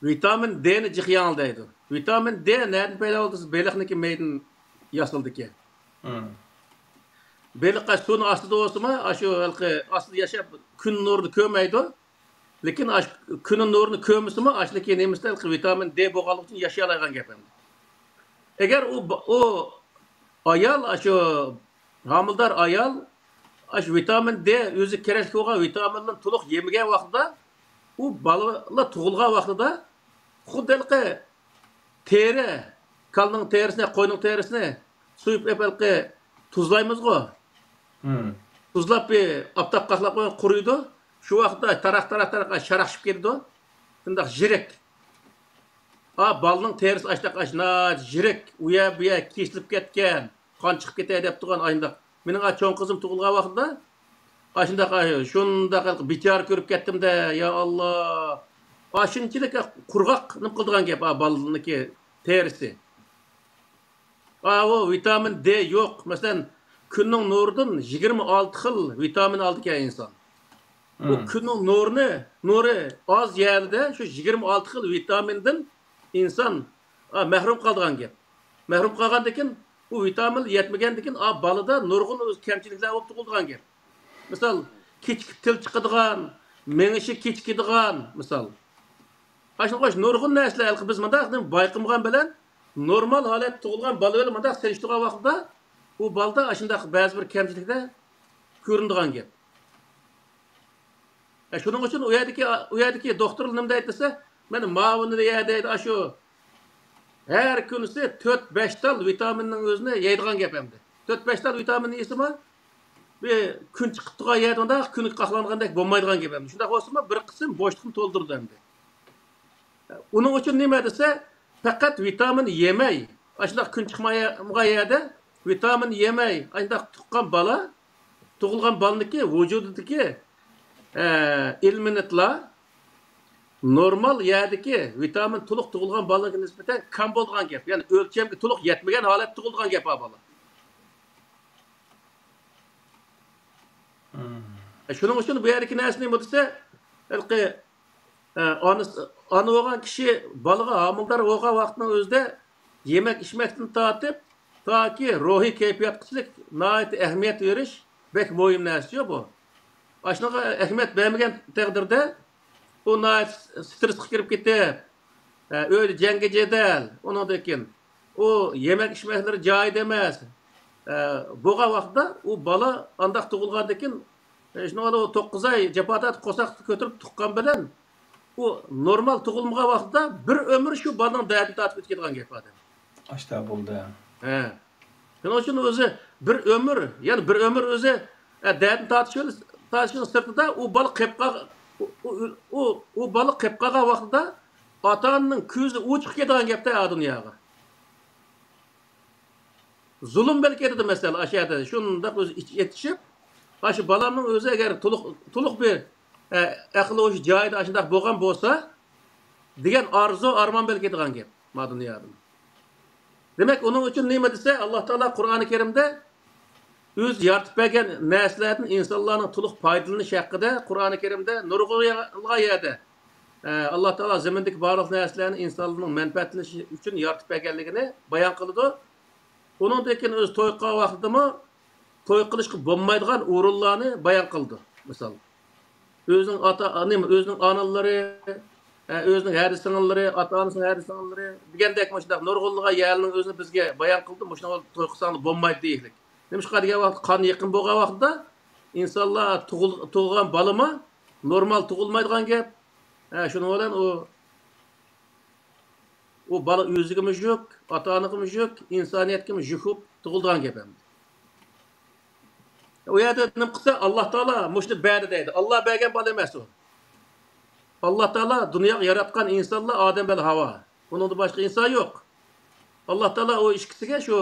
[SPEAKER 2] vitamin D'ni jiqyang deydi. Vitamin D nereden paydo bo'ldi? Beliqniki meydin yasaldıki. Beliqqa suvning ostida bo'lsa-mi, shu ostida yashab kun nurini ko'rmaydi. Lekin kun nurini ko'msa-mi, ashliki nemisda vitamin D bo'lganligi uchun yashay olgan gap endi. Agar u ayol shu homildor ayol vitamin D o'zi kerak bo'lgan vitaminlarni to'liq yemagan vaqtda u u balalar tug'ilgan vaqtida xuddi teri, kalning terisini, qo'yning terisini suyib epelqi tuzlaymizg'u. Tuzlab bir aptap qaslab qo'yib quriydi. Shu vaqtda taraq sharaqshib ketdi. Shundaq jirik. Balning terisi açtaq aşna jirik, uya buya kesilib ketgan, qon chiqib ketay deb turgan ayndaq. Mening cho'ng qizim tug'ilgan vaqtda shundaq bichar ko'rib ketdim de, ya Allah. Shunchalik qurg'oq nim qildigan gap balniki terisi. O vitamin D yo'q. Masalan, kunning nuridan 26 xil vitamin oldi ekan inson. Bu kunning nuri oz yerda shu 26 xil vitamindan inson mahrum qolgan gap. Mahrum qolgandan keyin u vitamin yetmagandan keyin balada nurg'un o'z kamchiliklar bo'lib tug'ilgan gap. Misal, kechki til chiqadigan, mengishi kechkidigan, misal. Aşınqaş nurg'un narsalar biz mındaq bayqimgan bilan normal holat tug'ilgan bola bilan mındaq selishtirgan vaqtda u balda aşındaq ba'zi bir kamchiliklar ko'rinadigan gap. Shuning uchun u yerdagi doktor nima deydi? Mana mavuni deydi, shu har kunisi 4-5 tal vitaminning o'zini yeydigan gap endi. 4-5 tal vitamin yeysimi, bir kun chiqib turgan yerda unda kun qaqlangandek bo'lmaydigan gap endi. Shunda bo'lsa bir qism bo'shliqni to'ldirdi endi. Onun için nima desa, faqat vitamin yemay, ashunday kun chiqmagan yerda vitamin yemay, ashunday tug'ilgan balaniki vujudidagi ilminitlar normal yerdagi vitamin to'liq tug'ilgan balaga nisbatan kam bo'lgan gap. Ya'ni o'lchamga to'liq yetmagan holat tug'ilgan gap bala. Shuning uchun bu yerdagi narsa nima desa, ana bo'lgan kishi balaga homildor bo'lgan vaqtning o'zida yemek içmekten tatip taki ruhiy kayfiyatçılık nayet ehemmiyet veriş bek muhim narsa bu. Aşnaga ehemmiyet vermegen takdirde bu nayet stres kirip ketip öyle jenge jedel ondan keyin o yemek içmekleri joyida emas. Bo'lgan vaqtda u bala andaq tug'ilgandan keyin shunga 9 oy japodat qo'saq ko'tarib tuqqan bilan o normal tug'ilmagan vaqtda bir ömür şu balaning dardini tatib o'tgan gap adam.
[SPEAKER 1] Ashta bo'ldi.
[SPEAKER 2] Shuning uchun o'zi bir ömür, ya'ni bir ömür o'zi dardini tatishning sirtida u bala qilib qolgan vaqtda ota-onaning ko'zi o'chib ketgan gapda dunyoga. Zulm belki dedi mesela aşağıda şundaq o'zi yetishib, shu balamning o'zi agar to'liq bir aqli o'sha joyida shunday bo'lgan bo'lsa, degan arzu armon belki degan gap ma dunyoda. Demak, uning uchun nima desa, Alloh taolo Qur'oni Karimda o'z yaratib bergan narsalardan insonlarning to'liq foydalanish haqida Qur'oni Karimda nurg'un yerda Alloh taolo zamindagi barliq narsalarni insonlarning manfaatlanishi uchun yaratib berganligini bayon qildi. Uningdan keyin o'z to'y qilgan vaqtida to'y qilishga bo'lmaydigan o'rinlarni bayon qildi. Misol özünün analары, özünün her sınırları, ata-anasının her sınırları, degендek məşədək nurg'unluğa yerinin özünü bizge bayan qıldı, məşədək toy qılsanı bo'lmaydi deyiklik. Demişqa degan vaqt qan yaqin bo'lgan vaqtda insonlar tug'ilgan balama normal tug'ilmaydigan gap. Shuning bilan o bala o'ziga yo'q, ata-onaga yo'q, insoniyatga yo'q tug'ilgan gap endi. O yerde nima qilsa Alloh taolo mushni berdi deydi. Alloh bergan bola emas u. Alloh taolo dunyoga yaratgan insonlar Odam bilan Havo. Uningdan boshqa inson yo'q. Alloh taolo o ikkisiga shu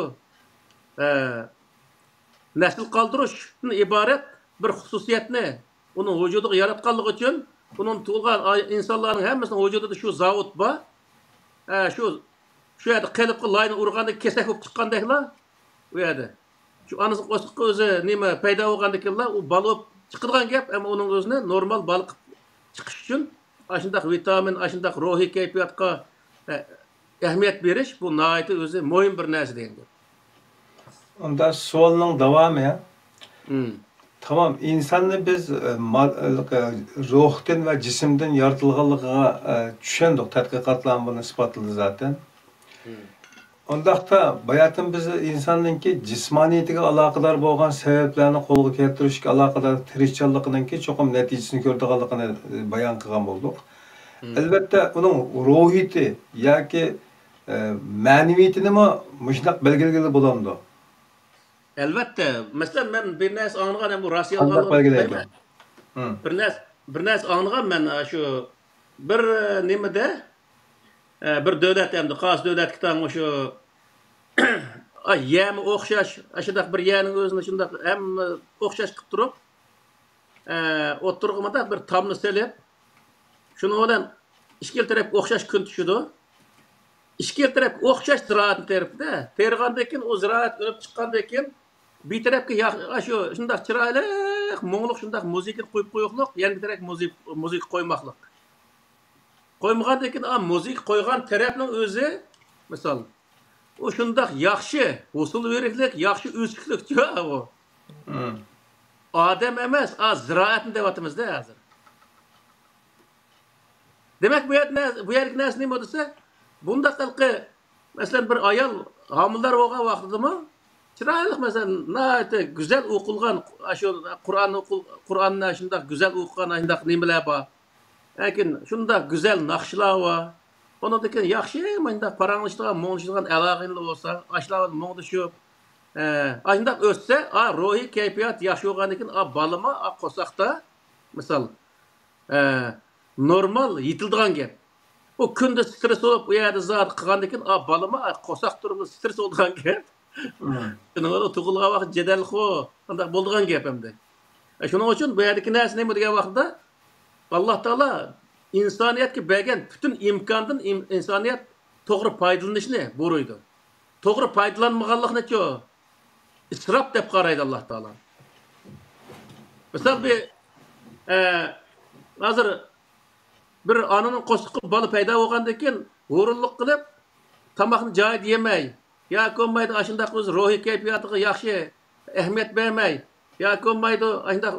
[SPEAKER 2] nasl qoldirishdan iborat bir xususiyatni uning vujudiga yaratganligi uchun uning tug'ilgan insonlarning hammasinin vujudida shu zavod bor. Shu yerda qalbga layni urganda kesak bo'lib chiqqandeklar u yerda. Şu anası qo'shiqqa o'zi nima paydo bo'lgandan keyin u balib chiqadigan gap, ammo uning o'zini normal baliq chiqish uchun ashundaq vitamin, ashundaq ruhiy kayfiyatga ahamiyat berish bu nihoyatda o'zi muhim bir narsa degan gap.
[SPEAKER 1] Unda savolning davomi ya. Tamam, insonni biz ruhdan va jismdan yaratilganligiga tushundik, tadqiqotlar buni isbotladi zaten. Ondaqda bayatın bizi insandaki jismaniyetiga aloqador bo'lgan sabablarni qo'lga keltirishga aloqador tirishchanligininki cho'qim natijasini ko'rdiganligini bayon qilgan bo'ldik. Albatta uning ruhiyati yoki ma'naviyatini mushundoq belgilagili bo'lamdi.
[SPEAKER 2] Albatta, masalan men bir narsa anlagan bu
[SPEAKER 1] Qanday
[SPEAKER 2] rasionallik
[SPEAKER 1] belgilaydi?
[SPEAKER 2] bir narsa anlagan men shu bir nimada bir davlat hamda xos davlatga tang shu yami o'xshash, shundoq bir yaning o'zini shundoq hamma o'xshash qilib turib, o'tirg'imada bir tomni selib, shuni bilan ikki taraf o'xshash kun tushidi. Ikki taraf o'xshash ziraatni teribdi. Tergandan keyin u ziraat o'lib chiqqandan keyin bir tarafga shu shundoq chiroyli, mo'ngluq shundoq muzika qo'yib qo'yoqliq, yana bir taraf muzika qo'ymoqliq. Qo'ymagandan keyin muzika qo'ygan tarafning o'zi, misol, u shundoq yaxshi, usul veriklik, yaxshi o'siklikchi u. Odam emas, ziraatni deyapmiz-da hozir. Demak bu yerlik narsa nima desa, bunda qilqi masalan bir ayol homildor bo'lgan vaqtidami chiroyli masalan nihoyatda go'zal o'qilgan shu Qur'onni shundoq go'zal o'qigan shundoq nimalar bor. Lekin shundoq go'zal naqshlar bor. Ondan keyin yaxshi shundoq paranglashgan, mo'ngishgan aloqalar bo'lsa, ashlar mo'ngdishib, shundoq o'tsa, ruhiy kayfiyat yaxshi bo'lgandan keyin balama qo'saqda misol normal yetildigan gap. O kunda stres olup u yerda zat qilgandan keyin balama qo'saq turib stres bo'lgan gap. Shuni o'zi tug'ilgan vaqt jadal xo, qanday bo'lgan gap hamda. Shuning uchun bu yerdagi narsa nima degan vaqtda Alloh taolo insoniyatga bergan butun imkondan insoniyat to'g'ri foydalanishni buyurdi. To'g'ri foydalanmaganlikni-ku isrof deb qaraydi Alloh taolo. Misol bir hozir bir ananing qo'shiqi bola paydo bo'lgandan keyin o'rinliq qilib tomoqni joyida yemay yoki bo'lmaydi shundoq o'z ruhiy kayfiyatiga yaxshi ahamiyat bermay yoki bo'lmaydi shundoq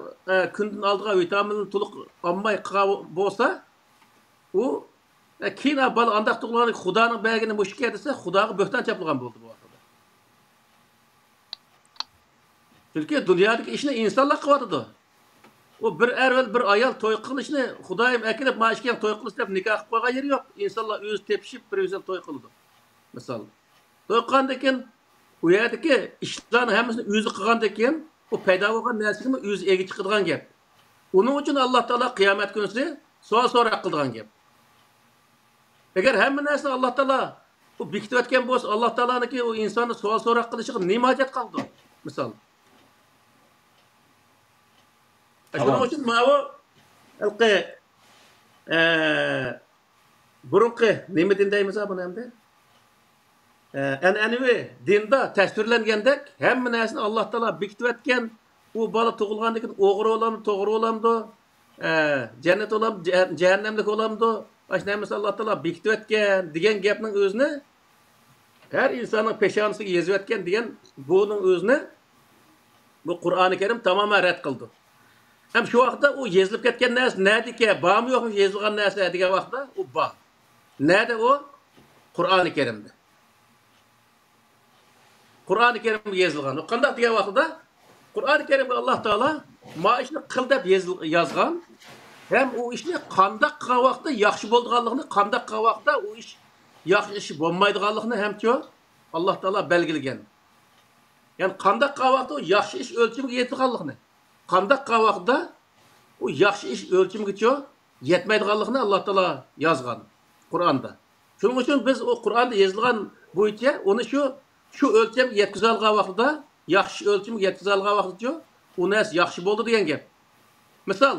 [SPEAKER 2] kundan oldiga vitaminni to'liq olmay qilgan bo'lsa u keyin bola andoq tug'ilgan xudoning bergani mushka desa xudoga bo'xton chapilgan bo'ldi bu vaqtda. Chunki dunyodagi ishni insonlar qilyotdi. O bir ervel bir ayol to'y qilishni Xudoyim akilib mashkiga to'y qilish deb nikoh qilib qo'ygan yeri yo'q. Insonlar o'zi tepishib bir o'zi to'y qildi. Misol. To'y qilgandan keyin u yerdagi ishlarni hammasini o'zi qilgandan keyin u paydo bo'lgan narsani o'zi ega chiqadigan gap. Uning uchun Alloh taolo qiyomat kunisi savol so'roq qiladigan gap. Agar hamma narsani Alloh taolo u bekitib o'tgan bo'lsa, Alloh taoloniki u insonni savol so'roq qilishiga nima hojat qoldi? Misol. Shuning uchun mana bu burunqi nima din deymiz buni hamda? An'anaviy dinda tasvirlangandek hamma narsani Alloh taolo bekitib o'tgan, u bola tug'ilgandan keyin o'g'ri bo'lamdi, to'g'ri bo'lamdi, jannat bo'lamdi, jahannamlik bo'lamdi, ashuna narsani Alloh taolo bekitib o'tgan degan gapning o'zini har insonning peshonasiga yozib o'tgan degan buning o'zini bu Qur'oni Karim tamoman rad qildi. Hem şu vaqtda o yezilib ketgan narsa nədiki, bormi yo'qmi yezilgan narsa degan vaqtda u bor. Nada o? Qur'oni Karimda. Qur'oni Karimda yezilgan. O qanday degan vaqtda Qur'oni Karimda Alloh taolo ma ishni qil deb yozgan. Hem o ishni qanday qilgan vaqtda yaxshi bo'lganligini, qanday qilgan vaqtda o ish yaxshi ish bo'lmaydiganligini hamki Alloh taolo belgilagan. Yani qanday qilgan vaqtda o yaxshi ish o'lchimiga yetganligini qandaq qilgan vaqtda u yaxshi ish o'lchimigacha yetmaydiganligini Alloh taolo yozgan Qur'onda. Shuning uchun biz o Qur'onda yozilgan bo'yicha uni shu o'lchamga yetkazib olgan vaqtda, yaxshi o'lchamga yetkazib olgan vaqtda u narsa yaxshi bo'ldi degan gap. Misol,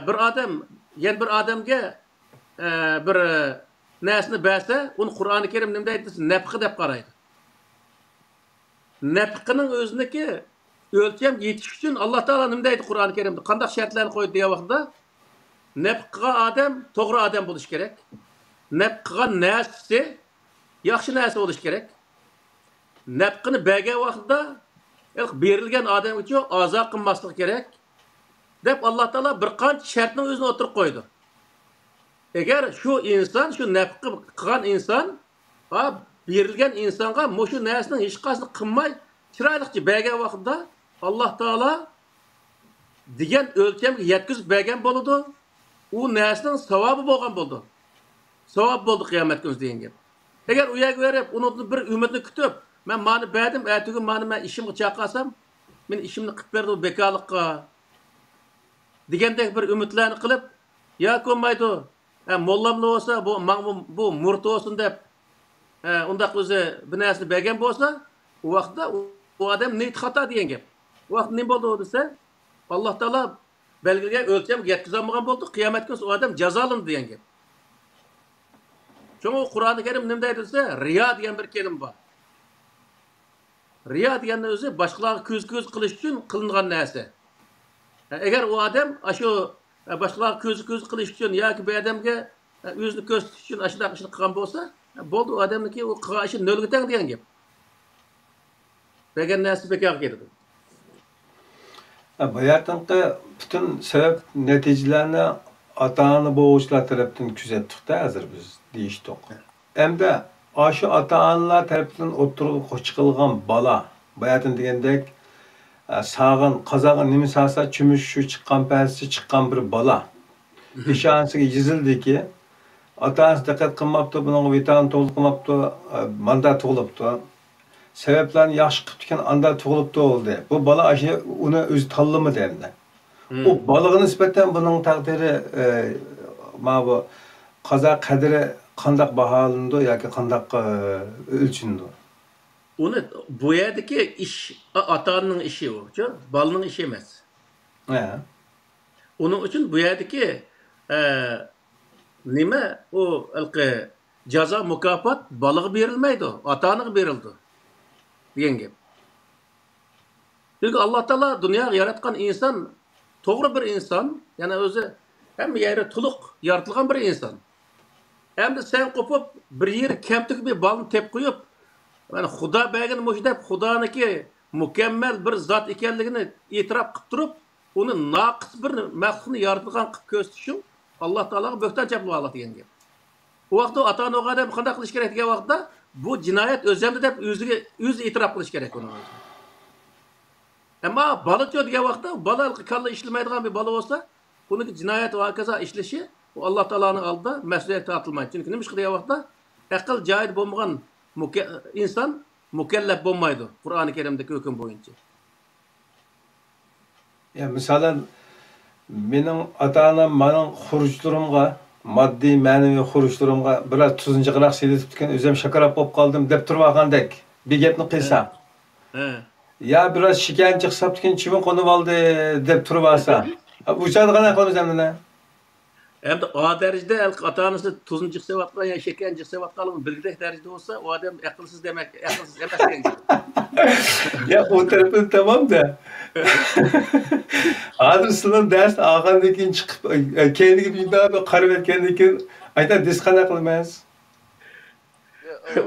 [SPEAKER 2] bir odam yana bir odamga bir narsani bersa, uni Qur'oni Karim nima deydi? Nafqi deb qaraydi. Nafqining o'ziniki o'lcham yetish uchun Alloh taolo nima deydi Qur'oni Karimda? Qanday shartlarni qo'ydi degan vaqtda nafq qilgan odam to'g'ri odam bo'lish kerak. Nafq qilgan narsasi yaxshi narsa bo'lish kerak. Nafqini bergan vaqtda berilgan odam uchun azo qilmaslik kerak deb Alloh taolo bir qancha shartni o'zini o'tirib qo'ydi. Agar shu inson, shu nafq qilgan inson berilgan insonga mushu narsaning hech qaysini qilmay chiroyliqcha bergan vaqtda Alloh taolo degan o'lchamga yetkazib bergan bo'ladi. U narsaning savobi bo'lgan bo'ldi. Savob bo'ldi qiyomat kuni degan gap. Agar u yerga berib, uni bir umidni kutib, men mani berdim, ertaga mani men ishimga chaqasam, men ishimni qilib berdim bekorlikqa degandek bir umidlarni qilib, ya ko'rmaydi. Mollamni bo'lsa, bu murt olsun deb undaq o'zi bir narsani bergan bo'lsa, u vaqtda u odam niyat xato degan gap. U vaqt nima bo'ldi desa, Alloh taolo belgilagan o'lchamga yetkazolmagan bo'ldi, qiyomat kuni u odam jazolandi degan gap. Çünkü Kur'an-ı Kerim nima deydi desa, riyo degan bir kelim bor. Riyo deganni o'zi boshqalarga ko'z qilish uchun qilingan narsa. Agar u odam shu boshqalarga ko'z qilish uchun yoki bu odamga o'zini ko'rsatish uchun ashunday ishni qilgan bo'lsa, bo'ldi u odamniki u qilgan ishi nolga teng degan gap. Bergan narsa bekorga ketadi.
[SPEAKER 1] Bu yerdanki bütün sebep neticelerini ata-ana boğuşlar tarafından küzettikdə hazır biz deyişdik. Hem de aşı ata-analar tarafından oturup çıkılgan bala, bayatın degендek sağın, kazağın nimi sağsa çümüş şu çıkan pərsi çıkan bir bala. İşanısıga yazıldı ki ata-anası dikkat qilmabdi, bunun vitamin to'liq qilmabdi, manda tug'ilibdi. Sebeplerini yaxshi qilib tutgan anda tug'ilibdi oldu. Bu bala aşı uni o'zi tanlamadi endi. O balığa nispeten bunun takdiri bu kaza kaderi kandak bahalındı ya ki kandak ölçündü.
[SPEAKER 2] Onu bu yerdeki iş atanın işi o, balının işi emez. Onun için bu yerdeki nime o ceza mükafat balığı verilmeydi, atanı verildi diyen gibi. Çünkü Allah Teala dünyayı yaratkan insan doğru bir insan, yani özü hem yeri tuluk yaratılgan bir insan. Hem de sen kopup bir yer kemtik bir balını tep koyup, yani Xuda bergen moş dep Xuda'nınki mükemmel bir zat ekenligini itiraf kılıp durup, onu naqıs bir mahlukunu yaratılgan kılıp gösterişin Allah Teala'ga bökten çaplı Allah diyen gibi. O vakti ata-ana o adam qanday qilish kerak degan vaqtda bu jinoyat o'zimda deb o'zi itiraf qilish kerak uni. Ama balık diyor degan vaqtda balık kalla işlemaydigan bir balık olsa, bunun jinoyat va kaza işleşi o Allah Teala'nın aldida mas'uliyat tortilmaydi. Chunki nima ish degan vaqtda aql joyida bo'lmagan inson mukallaf bo'lmaydi Qur'oni Karimdagi hukm bo'yicha.
[SPEAKER 1] Ya misalan mening ata-onam mening xurujlarimga maddi manevi xurujlarimga biraz tuzunchiqroq seyletib tutgan o'zim shakarab bo'lib qoldim deb turvagandek bir gapni qilsam. Ya biraz şikayetçi hesaptıkken çimin konu oldu deyip turvarsa. Uçadı qana konuşamdı ne?
[SPEAKER 2] Hem de o derecede ata-anası tuzun çıksa vatkan ya şekerin çıksa vatkalım bilgidek derecede olsa o adam akılsız demek, akılsız emas demek.
[SPEAKER 1] Ya o tarafı tamam da. Adresinden ders ağandakin çıkıp kendi gibi bir karı etkendikin ayta diskana kılmaz.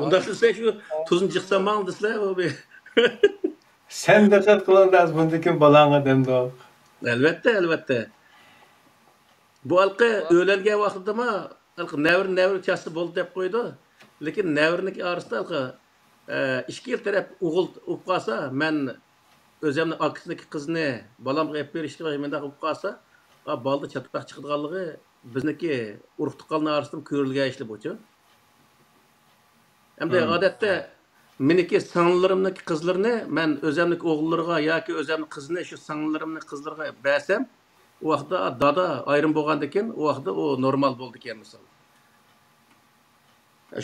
[SPEAKER 2] Ondan sonra şu tuzun çıksa mal desler o bir.
[SPEAKER 1] Sen dikkat kılandaz bundakin balanga demdi o.
[SPEAKER 2] Elbette. Bu halkı öğlengen vaxtida mı nevr çası boldu dep koydu. Lekin nevrniki arasında halkı ikki yil taraf o'g'il o'p qolsa, men o'zimni aksiniki qizni balamga ep berishdi va menda o'p qolsa, balda chataq chiqadiganligi bizniki urug' tuqqanlar orasida ko'rilgan ishlar bo'cha. Hamda odatda meniki sing'illarimniki qizlarini men o'zimniki o'g'illarga yoki o'zimni qizni shu sing'illarimni qizlarga bersam, o vaqtda dada ayrim bo'lgandan keyin o vaqtda o normal bo'ldi ekan misol.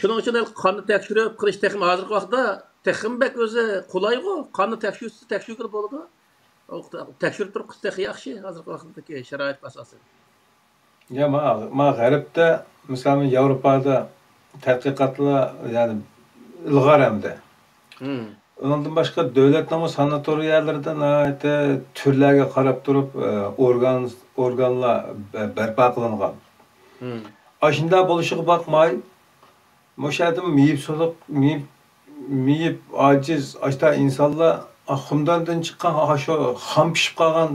[SPEAKER 2] Shuning uchun qonni tekshirib qilish texim hozirgi vaqtda teximbek o'zi qulaygu, qonni tekshirib bo'ladi. Tekshirib turib qilsa yaxshi hozirgi vaqtdagi sharoit asosan.
[SPEAKER 1] Ya ma g'arbda, masalan Yevropada tadqiqotlar yani ilg'or hamda. Ondan başka devletnama sanatoriyalardan türlerge qarab turib organlar berpa qilingan. Aşında bo'lishga bakmay, moşadim miyip soluq, miyip aciz, açta insanlar xumdandan chiqqan şu ham pishib qolgan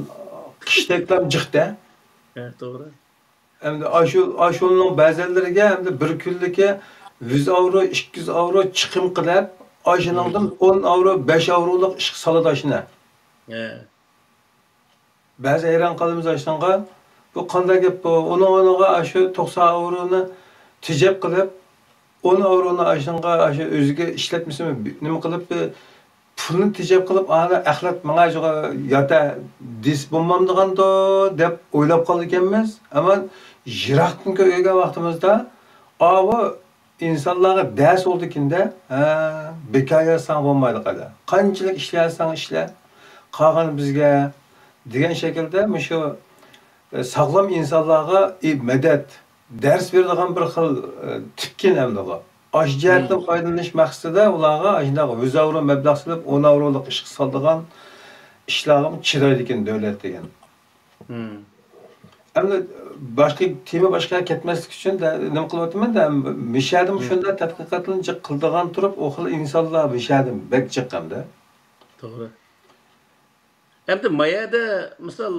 [SPEAKER 1] qishteklar jiqda.
[SPEAKER 2] Evet, doğru.
[SPEAKER 1] Hem de aşulunun ba'zilariga hem de bir kunlikka 100 euro, 200 euro chiqim qilib, oshuningdan 10 euro, 5 euroluk ish soladi oshuna. Ba'zi hayron qolamiz oshunga. Bu qanday gap bu? O'niga shu 90 euroni tejab qilib, 10 euroni oshunga shu o'ziga ishlatmasmi? Nima qilib pulni tejab qilib, ana axlat menga yota dis bo'lmamdiganda deb o'ylab qoldi ekanmiz. Ammo yiroqdan ko'rgan vaqtimizda bu insonlarga dars bo'ldi ekanda, bekor yozsang bo'lmaydi qala. Qanchalik ishlaysan ishla, qolgani bizga degan shaklda shu sog'lom insonlarga madad dars beradigan bir xil tipkin hamda bu. Oshjihatdan foydalanish maqsadida ularga ashunday 100 euro mablag' silib 10 euroluk ish qiladigan ishlarga chiraydi ekan davlat degan. Endi boshqa tema boshqa ketmaslik uchun nima qilyapman-da, mishadim shunda tadqiqotlarni qildigan turib, o xil insonlar mishadim bek chiqqanda.
[SPEAKER 2] To'g'ri. Endi mayada misol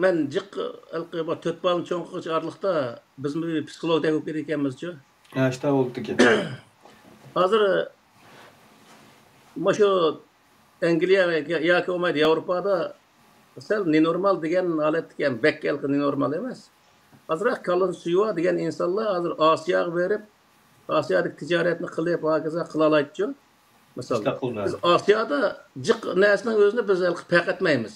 [SPEAKER 2] men jiq alqiba 4 balın cho'nqish arliqda biz psixologda bo'lib ketganmiz-ku.
[SPEAKER 1] İşte oldu ki.
[SPEAKER 2] Hozir shu Angliya yoki bo'lmaydi Yevropada sal nenormal degan holat ekan, bekkalqi nenormal emas. Hozir kalın suya degan insonlar hozir Osiyoga berib, Osiyodagi tijoratni qilib, hokazo qila oladi-ku. Misol biz Osiyoda jiq narsaning o'zini biz payqatmaymiz.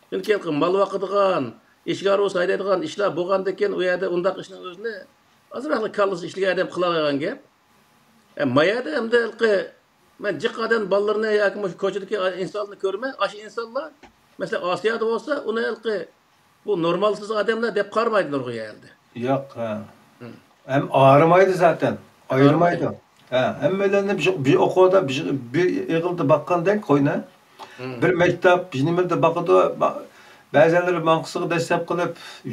[SPEAKER 2] Chunki mal vaqtigan, ishg'arus haydaydigan ishlar bo'lgandan keyin u yerda undaq ishning o'zini azroqli kallis ishlagan odam qila olgan gap. Mayada hamda men jiqqadan bolalarni yoki shu ko'chadagi insonni ko'rmay, shu insonlar mesela Osiyoda bo'lsa, uni bu normalsiz odamlar deb qaramaydi nurg'a yerda.
[SPEAKER 1] Yo'q, hem ağrımaydı zaten. Ayırmaydı. Hammalarni bir o'quvda bir yig'ildi baqqandek qo'yna. Bir maktab, bir nimada baqadi. Ba'zanlar manqisiga dastlab qilib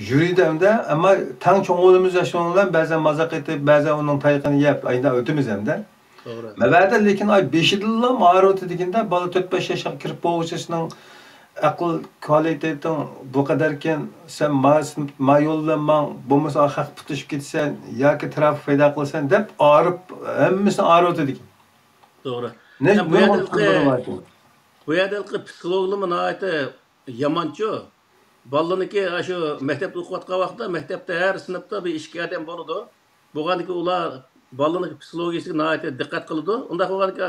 [SPEAKER 1] yuriydi hamda, ammo tang cho'ng'olimiz yashonlar ba'zan maza qetib, ba'zan uning tayqini yeb, ayda o'timiz hamda.
[SPEAKER 2] To'g'ri.
[SPEAKER 1] Mabada lekin ay 5-yilda ma'rifati deganda bola 4-5 yoshga kirib bo'lishning aql kvalitetin bu qadarken sen ma yo'llanmang, bo'lmasa haq tutishib ketsan yoki trafik paydo qilsan deb ağrıp hammasini ağrıtdi degan.
[SPEAKER 2] To'g'ri. Bu yerda psixologlar nihoyatda yamanchu. Bolalarniki shu maktabda o'qiyotgan vaqtda maktabda har sinfda bir ikki odam bo'ladi. Bo'lganiki ular bolalarning psixologiyasiga nihoyatda diqqat qiladi. Unda bo'lganiki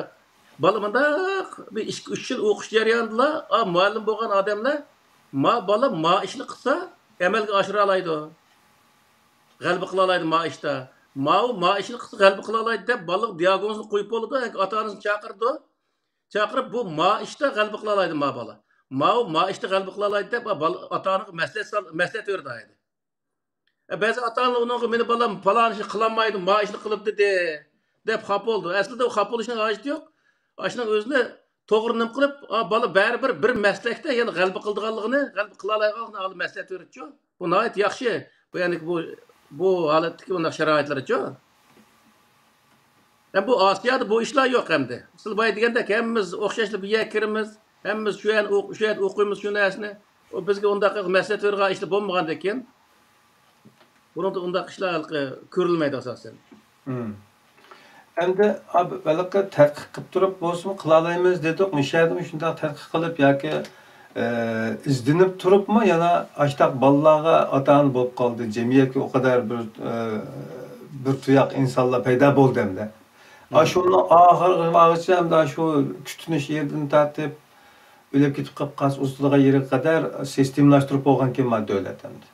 [SPEAKER 2] bolamanda bir 2-3 yil o'qish jarayonida muallim bo'lgan odamlar bola ishni qilsa amalga oshira oladi. G'alaba qila oladi ishda. ishni qilsa g'alaba qila oladi deb bolaga diagnozni qo'yib bo'ladi. Ota-onasini chaqirdi. Chaqirib bu ishda g'alaba qila oladi bola. ishda g'alaba qila oladi deb ota-onaga maslahat berdi. Ba'zi ota-onalar unga meni bolam falon ishni qilolmaydi, ishni qilibdi deb xafa bo'ldi. Aslida u xafa bo'lishning hojati yo'q. Ashning o'zini to'g'ri nim qilib, bola baribir bir maslakda, ya'ni g'alaba qildiganligini, g'alaba qila oladiganligini maslahat berdi-ku. Bu nihoyat yaxshi. Bu ya'ni bu holatdagi bunday sharoitlar-ku. Bu Osiyoda bu ishlar yo'q hamda. Siz boya deganda hammamiz o'xshashli bir yerga kiramiz, hammamiz shu yerda o'qiymiz shu narsani. Bizga undaq maslahat bergan ishlar bo'lmagandan keyin bunda undaq ishlar ko'rilmaydi asosan.
[SPEAKER 1] Endi balaqqa tadqiq qilib turib bo'lsin qila olamiz dedik. Mishadim shunday tadqiq qilib yoki izlanib turibmi yana ashtaq bolalarga ota-ona bo'lib qoldi. Jamiyatga o kadar bir tuyoq insonlar paydo bo'ldi hamda. Shuni oxirgi vaqtgacha hamda shu tutunish yerdan tartib o'lib ketib qolib qas ustiga yeriga qadar sistemlashtirib bo'lgan kim davlat hamda.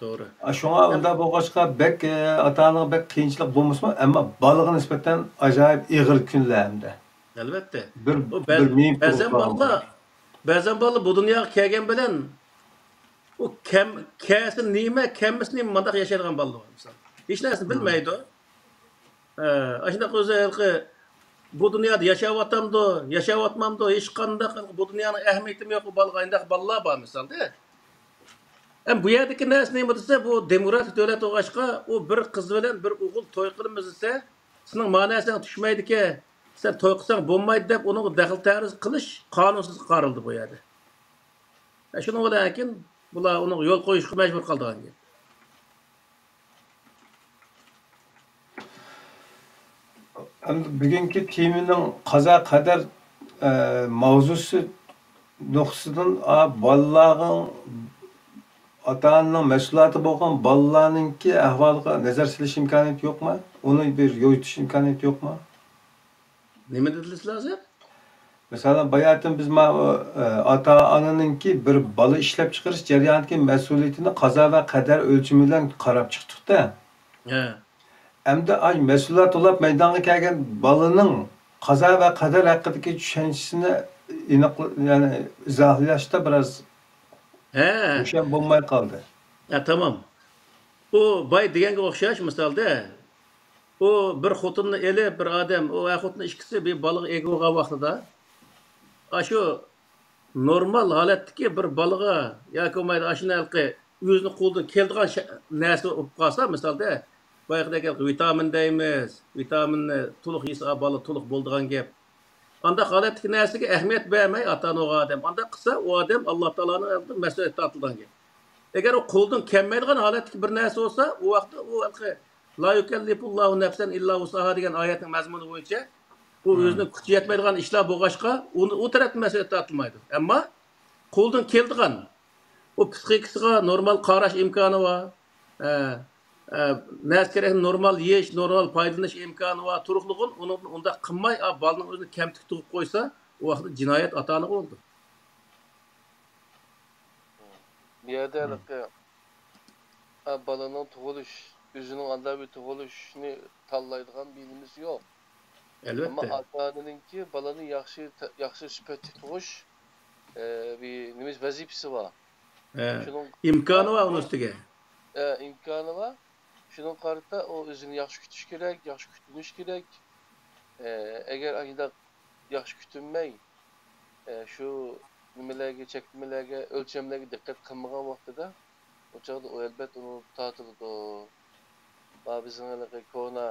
[SPEAKER 2] To'g'ri.
[SPEAKER 1] Shunga unda bo'lg'achqa bek ota-onaga bek qiyinchilik bo'lmasmi, ammo bolaga nisbatan ajoyib ig'ir kunlar hamda.
[SPEAKER 2] Albatta.
[SPEAKER 1] Ba'zan
[SPEAKER 2] bola bu dunyoga kelgan bilan u kesi nima, kamisi nima mandaq yashaydigan bolalar misol. Hech narsani bilmaydi. Ashunday o'zi bu dunyoda yashayotmamdi, hech qanday bu dunyoning ahamiyati yo'q bolaga undaq bolalar bor misolda. Bu yerdagi narsa nima desa, bu demokratik davlat o'g'ashqa u bir qiz bilan bir o'g'il to'y qilamiz desa, sening ma'nosiga tushmaydi-ki, sen to'y qilsang bo'lmaydi deb uni daxl ta'riz qilish qonunsiz qarildi bu yerda. Shuning bilan keyin bular uni yo'l qo'yishga majbur qildigan.
[SPEAKER 1] Bugungi temaning qazo qadar mavzusi nuqsidan bolalarning ota-onaning mas'uliyati bo'lgan bolalarningki ahvoliga nazar silish imkoniyati yo'qmi? Uni bir yo'yitish imkoniyati yo'qmi?
[SPEAKER 2] Nima dediniz lazım?
[SPEAKER 1] Mesela bayatın biz ota-onaningki bir bola ishlab chiqarish jarayonidagi mas'uliyatini qazo va qadar o'lchami bilan qarab chiqdik-da.
[SPEAKER 2] He.
[SPEAKER 1] Endi ay mas'uliyat olib maydonga kelgan bolaning qazo va qadar haqidagi tushunchasini yani izohlashda biraz
[SPEAKER 2] He.
[SPEAKER 1] o'sha bo'lmay qoldi.
[SPEAKER 2] Ya tamam. O bay degenge o'xshash misolda o bir xotinni elib bir odam o xotinni ikkisi bir baliq ega bo'lgan vaqtida shu normal holatdagi bir baliqqa yoki bo'lmaydi ashunaqi o'zini qo'ldan keladigan narsa bo'lib qolsa misolda boyagidek vitamin deymiz vitaminni to'liq yesa bola to'liq bo'ladigan gap anda holatdagi narsaga ahamiyat bermay ota ona odam anda qilsa u odam alloh taoloning oldida mas'uliyat tortilgan gap agar u qo'ldan kelmaydigan holatdagi bir narsa bo'lsa u vaqtda u la yukallifullahu nafsan illa vusaha degan oyatning mazmuni bo'yicha bu o'zini kuchi yetmaydigan ishlar bo'lg'achqa u tarafdan mas'uliyat tortilmaydi ammo qo'ldan keladigan o psixikasiga normal qarash imkoni bor narsa kerak normal yeyish normal foydalanish imkoni bor turuqlig'in uni unda qilmay bolaning o'zini kamtik tug'ib qo'ysa u vaqtda jinoyat ota ona bo'ldi
[SPEAKER 3] bu yerda bolaning tug'ilish o'zining anda bir tug'ilishni tanlaydigan bilimiz yo'q
[SPEAKER 2] albatta
[SPEAKER 3] ama ota-onaningki balani yaxshi sifatli tug'ish bir nima vazifasi bor
[SPEAKER 2] shuning imkoni bor uni ustiga
[SPEAKER 3] imkoni bor shuning qarata o o'zini yaxshi kutish kerak yaxshi kutinish kerak agar undaq yaxshi kutinmay shu nimalarga chekmalarga o'lchamlarga diqqat qilmagan vaqtida o chog'da o albatta uni tortiladi bizning kona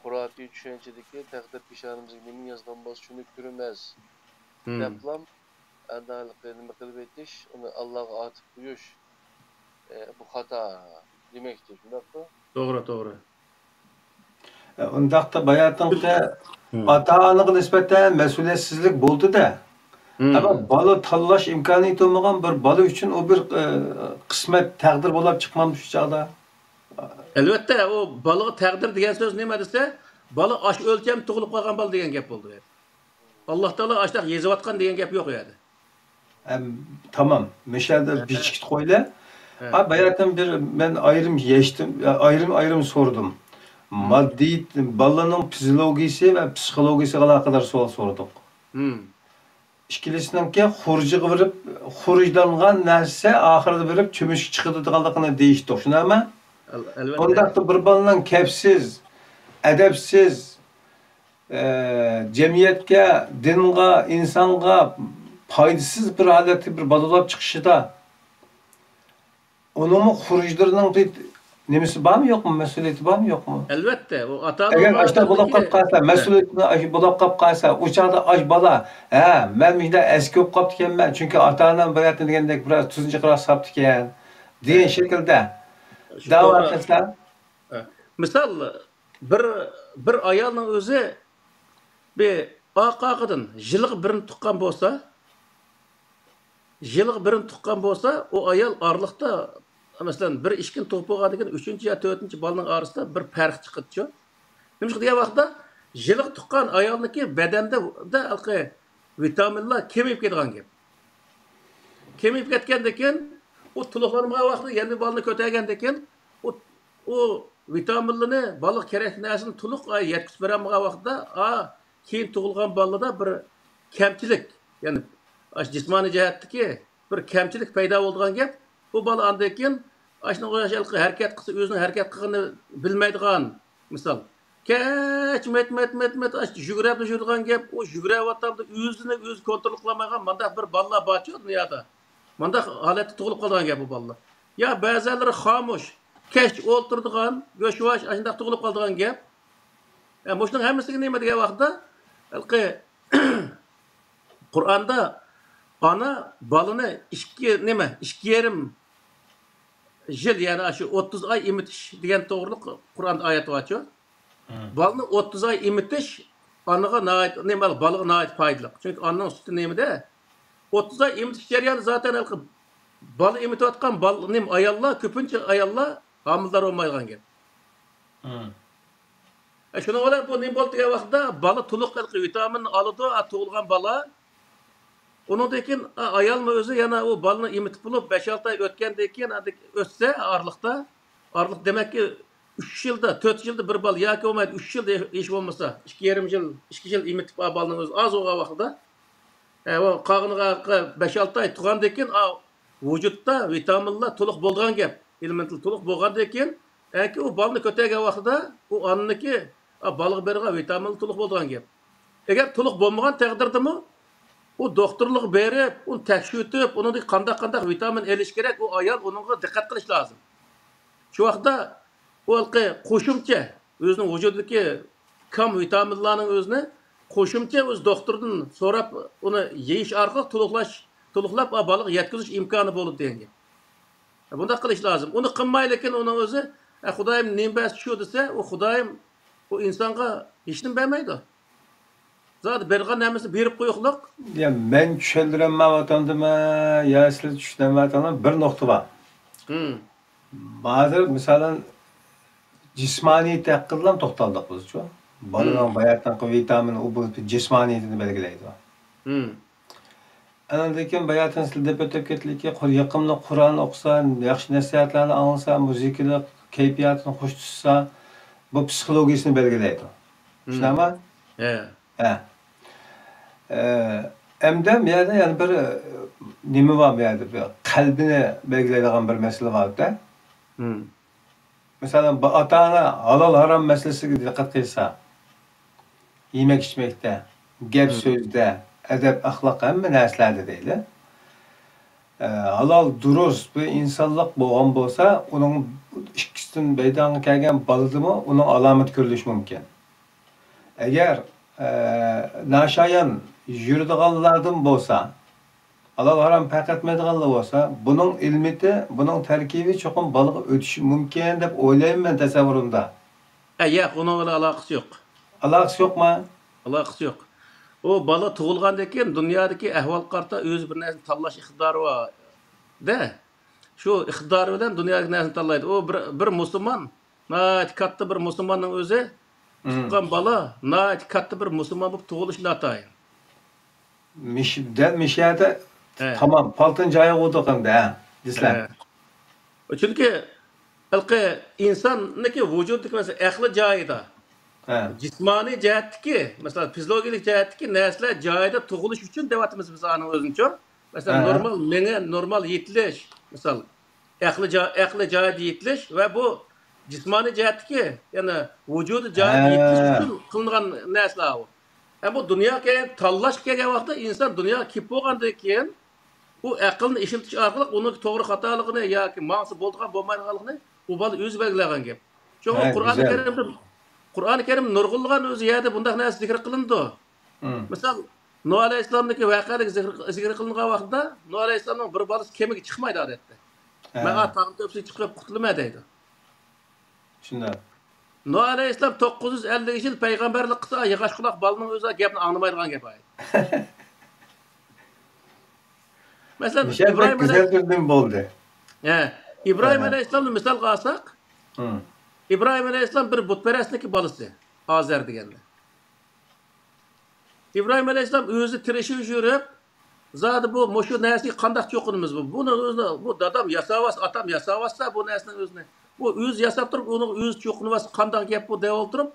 [SPEAKER 3] Kur'at'i düşüncedeki takdir pişanımızı nemi yazgan boz şunu görmez. Deplam adalıklı nime kılıp etiş, onu Allah'a atıp buyuş. Bu hata demektir.
[SPEAKER 2] Doğru.
[SPEAKER 1] Ondaqda bayatınqda ata-onaga nisbatan mas'uliyetsizlik bo'ldi da. Ama bola tanlash imkoniyati bo'lmagan bir bola uchun o bir qismat taqdir bo'lib chiqmamış shu chaqda.
[SPEAKER 2] Elbette o balığı takdir degan söz nima desa, balık aş ölçem tug'ilib qolgan bola degan gap bo'ldi. Allah Taala aştaq yezivatgan degan gap yo'q edi.
[SPEAKER 1] Tamam. Meşada bir çift qo'yla. Bayatım bir ben ayrım sordum. Maddi balaning fiziologiyasi va psixologiyasiga aloqador savol so'radik. İkilisininki xurjiga berib, xurjdangan narsa oxirida berib cho'mish chiqadi deganligini deyishdi. Shunami? Ondaqda bir balaning kepsiz, adabsiz, jamiyatga, dinga, insonga foydasiz bir holatda bir bolalab chiqishida uning xurjlarining nimasi bormi yo'qmi, mas'uliyati bormi yo'qmi?
[SPEAKER 2] Albatta, o ata
[SPEAKER 1] agar ashta bo'lib qolib qolsa, mas'uliyatini bo'lib qolib qolsa, o chaqda ash bola, men menda eski bo'lib qolibdi ekanman, chunki ota-onam bo'layotgan degandek biroz tuzinchi qilib hisobdi ekan, degan shaklda da'vo qilsa,
[SPEAKER 2] misol bir ayolning o'zi bir oqoqidan yiliq birini tuqqan bo'lsa, o ayol orliqda masalan bir ishkin tug'ib bo'lgandan keyin 3-chi yo 4-chi bolaning orasida bir farq chiqadi-ku. Nima degan vaqtda yiliq tuqqan ayolniki badanda vitaminlar kemayib ketgan gap. Kemayib ketgandan keyin o to'liqlanmagan vaqtda yana bolani ko'targandan keyin o vitaminlarni baliq kerak narsani to'liq yetkazib beramagan vaqtda keyin tug'ilgan bolada bir kamchilik, ya'ni jismoniy jihatdagi bir kamchilik paydo bo'lgan gap. Bu bola andan keyin ashunaqancha harakat qilsa, o'zini harakat qilganini bilmaydigan, misol, kech met yugurib yurgan gap, o yugurayotganda o'zini o'zi kontrol qilmagan manda bir bolalar bor-ku dunyoda. Manda holatda tug'ilib qolgan gap bu bolalar. Ya ba'zilari xomush, kech o'ltirdigan, go'shvosh ashunday tug'ilib qolgan gap. Mushuning hammasiga nima degan vaqtda, Qur'onda ana balını 2,5 yıl yani şu 30 ay emitish degan to'g'riliq Qur'onda oyat bor-ku. Balını 30 ay emitish anaga balaga nayet faydalı. Çünkü ananın sütü nemede 30 ay emitish jarayoni zaten bal emitayotgan ayollar ko'pincha ayollar homildor bo'lmaydigan gap. Şuna olar bu nima bo'ldi degan vaqtda bola to'liq vitamin oladi, tug'ilgan bola. Ondan keyin ayolmi o'zi yana o balını emitib bo'lib 5-6 ay o'tgandan keyin o'tsa arliq demakki 3 yilda, 4 yilda bir bal yoki bo'lmaydi 3 yilda hech bo'lmasa 2,5 yil, 2 yil emitib balning o'zi az bo'lgan vaqtda o qog'iniga 5-6 ay turgandan keyin vücutda vitaminlar to'liq bo'lgan gap, elementlar to'liq bo'lgandan keyin o balni ko'targan vaqtida o anniki balık bergan vitamin to'liq bo'lgan gap. Agar to'liq bo'lmagan taqdirdami o doktorluk berip, onu tekşürtüp, onun qanday vitamin elish kerak, o ayol onunla dikkat qilish lazım. Şu vaqtda o qo'shimcha o'zining vujudidagi kam vitaminlarning o'zini qo'shimcha o'z doktordan so'rab, uni yeyish orqali to'liqlab baliq yetkazish imkoni bo'ladi degan gap. Bunday qilish lazım. Uni qilmay lekin uning o'zi Xudoyim nimbasi shu desa, o Xudoyim o insonga hech nima bermaydi. Zaten bergan namasi berib qo'yuqliq.
[SPEAKER 1] Ya men tushuntirmayotgandimi, ya sizlar tushunmayotgandimi bir nuqta bor. Ba'zi masalan jismoniy taqdirlar to'xtaldik biz-ku. Bolaning bayatdan vitamin u bu jismoniyligini belgilaydi. Andan keyin bayatdan sizlar deb o'tib ketdikki, yaqimli Qur'on o'qisa, yaxshi nasihatlarni anglasa, musiqalar kayfiyatini xush tutsa, bu psixologiyasini belgilaydi. Tushunami? Emden yani bir nima var yani bir kalbini belgilaydigan bir mesele var da. Mesela ata-ana halal haram meselesiga dikkat qilsa, yemek içmekte, gap so'zda, adab, axloq hamma narsalarda deydi. Halal durust bir insonlik bo'lgan bo'lsa, uning ikkisidan beydonga kelgan boladimi, uning alomat ko'rilishi mumkin. Agar nashayan yuradiganlardan bo'lsa, halal haram farq etmaydiganlar bo'lsa, buning ilmiti, buning tarkibi cho'qim baliq o'tishi mumkin deb o'ylayman tasavvurimda.
[SPEAKER 2] Yo'q, uning aloqasi yo'q.
[SPEAKER 1] Aloqasi yo'qmi?
[SPEAKER 2] Aloqasi yo'q. O bola tug'ilgandan keyin dunyodagi ahvol qarta o'zi bir narsani tanlash iqtidori bor. Da. Shu iqtidori bilan dunyodagi narsani tanlaydi. O bir musulmon, katta bir musulmonning o'zi tuqqan bola, katta bir musulmon bo'lib tug'ilishi notayin.
[SPEAKER 1] Mishada tamam, paltın joyi o'diqanda, deslar.
[SPEAKER 2] Chunki insonniki vujudidagi mesela aqli joyida. Jismoniy jihatdagi, mesela fiziologik jihatdagi narsalar joyida tug'ilish uchun deyapmiz biz ani o'zincha. Mesela normal yetilish, mesela aqli joyida yetilish va bu jismoniy jihatdagi, ya'ni vujudi joyida yetilish uchun qilingan narsalar bu. Bu dunyoga tanlash kelgan vaqtda inson dunyoga kelib bo'lgandan keyin bu aqlni ishiltish orqali uning to'g'ri xatoligini yoki ma'nosi bo'lgan bo'lmaydiganligini u bola o'zi belgilagan gap. Chunki Qur'oni Karim nurg'ulg'an o'zi yerda bunday narsa zikr qilindi. Misol Nuh alayhissalomniki voqealik zikr qilingan vaqtda Nuh alayhissalomning bir bolasi kemaga chiqmaydi odatda. Men tag'in to'psiga chiqib qutulmaydi deydi.
[SPEAKER 1] Shunday.
[SPEAKER 2] Nuh alayhissalom 950 yil payg'ambarlik qilsa, yig'ash quloq bolaning o'zi gapni anglamaydigan gap aydi. Mesela
[SPEAKER 1] İbrahim güzel bir bo'ldi.
[SPEAKER 2] İbrahim alayhissalomni misolga olsak, İbrahim alayhissalom bir butparastniki bolasi, Azar deganlar. İbrahim alayhissalom o'zi tirishib yurib, zodi bu mushu narsaga qanday cho'qinimiz bu? Buni o'zi bu dadam yasavas, atam yasavassa bu narsaning o'zini. Bu o'zi yasab turib, uni o'zi cho'qinvas qanday gap bu deb o'tirib,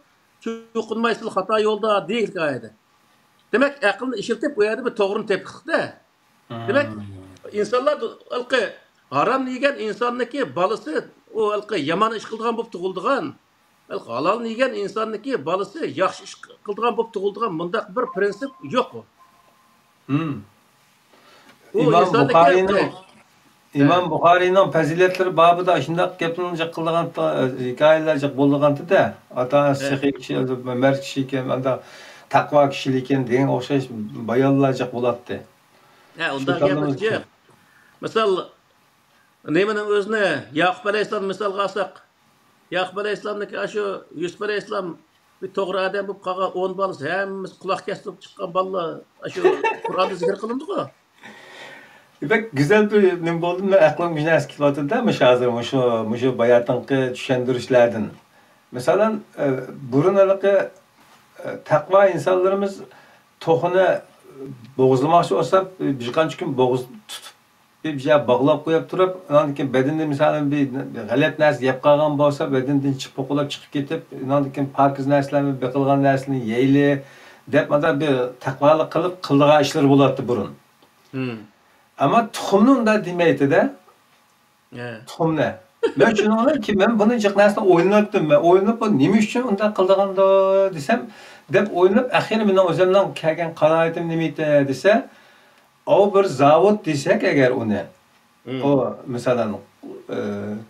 [SPEAKER 2] cho'qinmaysiz xato yo'lda deyil qo'yadi. Demak, aqlni ishiltib bu yerda bir to'g'rini tepqiqda. Demak, insonlar haram yegan insonniki bolasi o yomon ish qilgan bo'lib tug'ildigan. Halol yegan insonniki bolasi yaxshi ish qilgan bo'lib tug'ildigan bundaq bir prinsip yo'q u.
[SPEAKER 1] İmam Buxariyning fazilatlari babida shunday gaplarni qilgan hikoyalar bo'lganda, ota-onasi saxiy kishi, mard kishi ekan, unda taqvo kishilik ekan degan o'xshash bayonlar bo'ladi.
[SPEAKER 2] Undan gapimiz yo'q. Misol nimaning o'zini Yaqub alayhissalom misolga olsak, Yaqub alayhissalomniki shu Yusuf alayhissalom bir to'g'ri odam bo'lib qolgan 10 bolasi hammasi quloq kesilib chiqqan bolalar shu Qur'onda zikr qilindi-ku.
[SPEAKER 1] Bak güzel bir ne oldu mu aklım bir narsa kelyapti da hazır şu bayatınki düşündürüşlerden. Mesela burun alıkı takva insanlarımız tohuna boğuzlamakçı olsa bir kaç gün boğuz tutup bir şey bağlap koyup durup ondan bedende mesela bir galet narsa yap kalgan olsa bedenden çıkıp olup çıkıp gidip ondan parkız narsalarını bekılgan narsalarını yeyli depmada bir takvalık kılıp kıldığa işler bulattı burun. Ama tuxumni da demaydi de. Tuxumni. Men shuni ki men buni jiqnasini o'ynabdim. Men o'ynab bu nima uchun unda qildiganda desam, deb o'ynab axir men o'zimdan kelgan qanoatim nima edi desa, o bir zavod desak agar uni. O masalan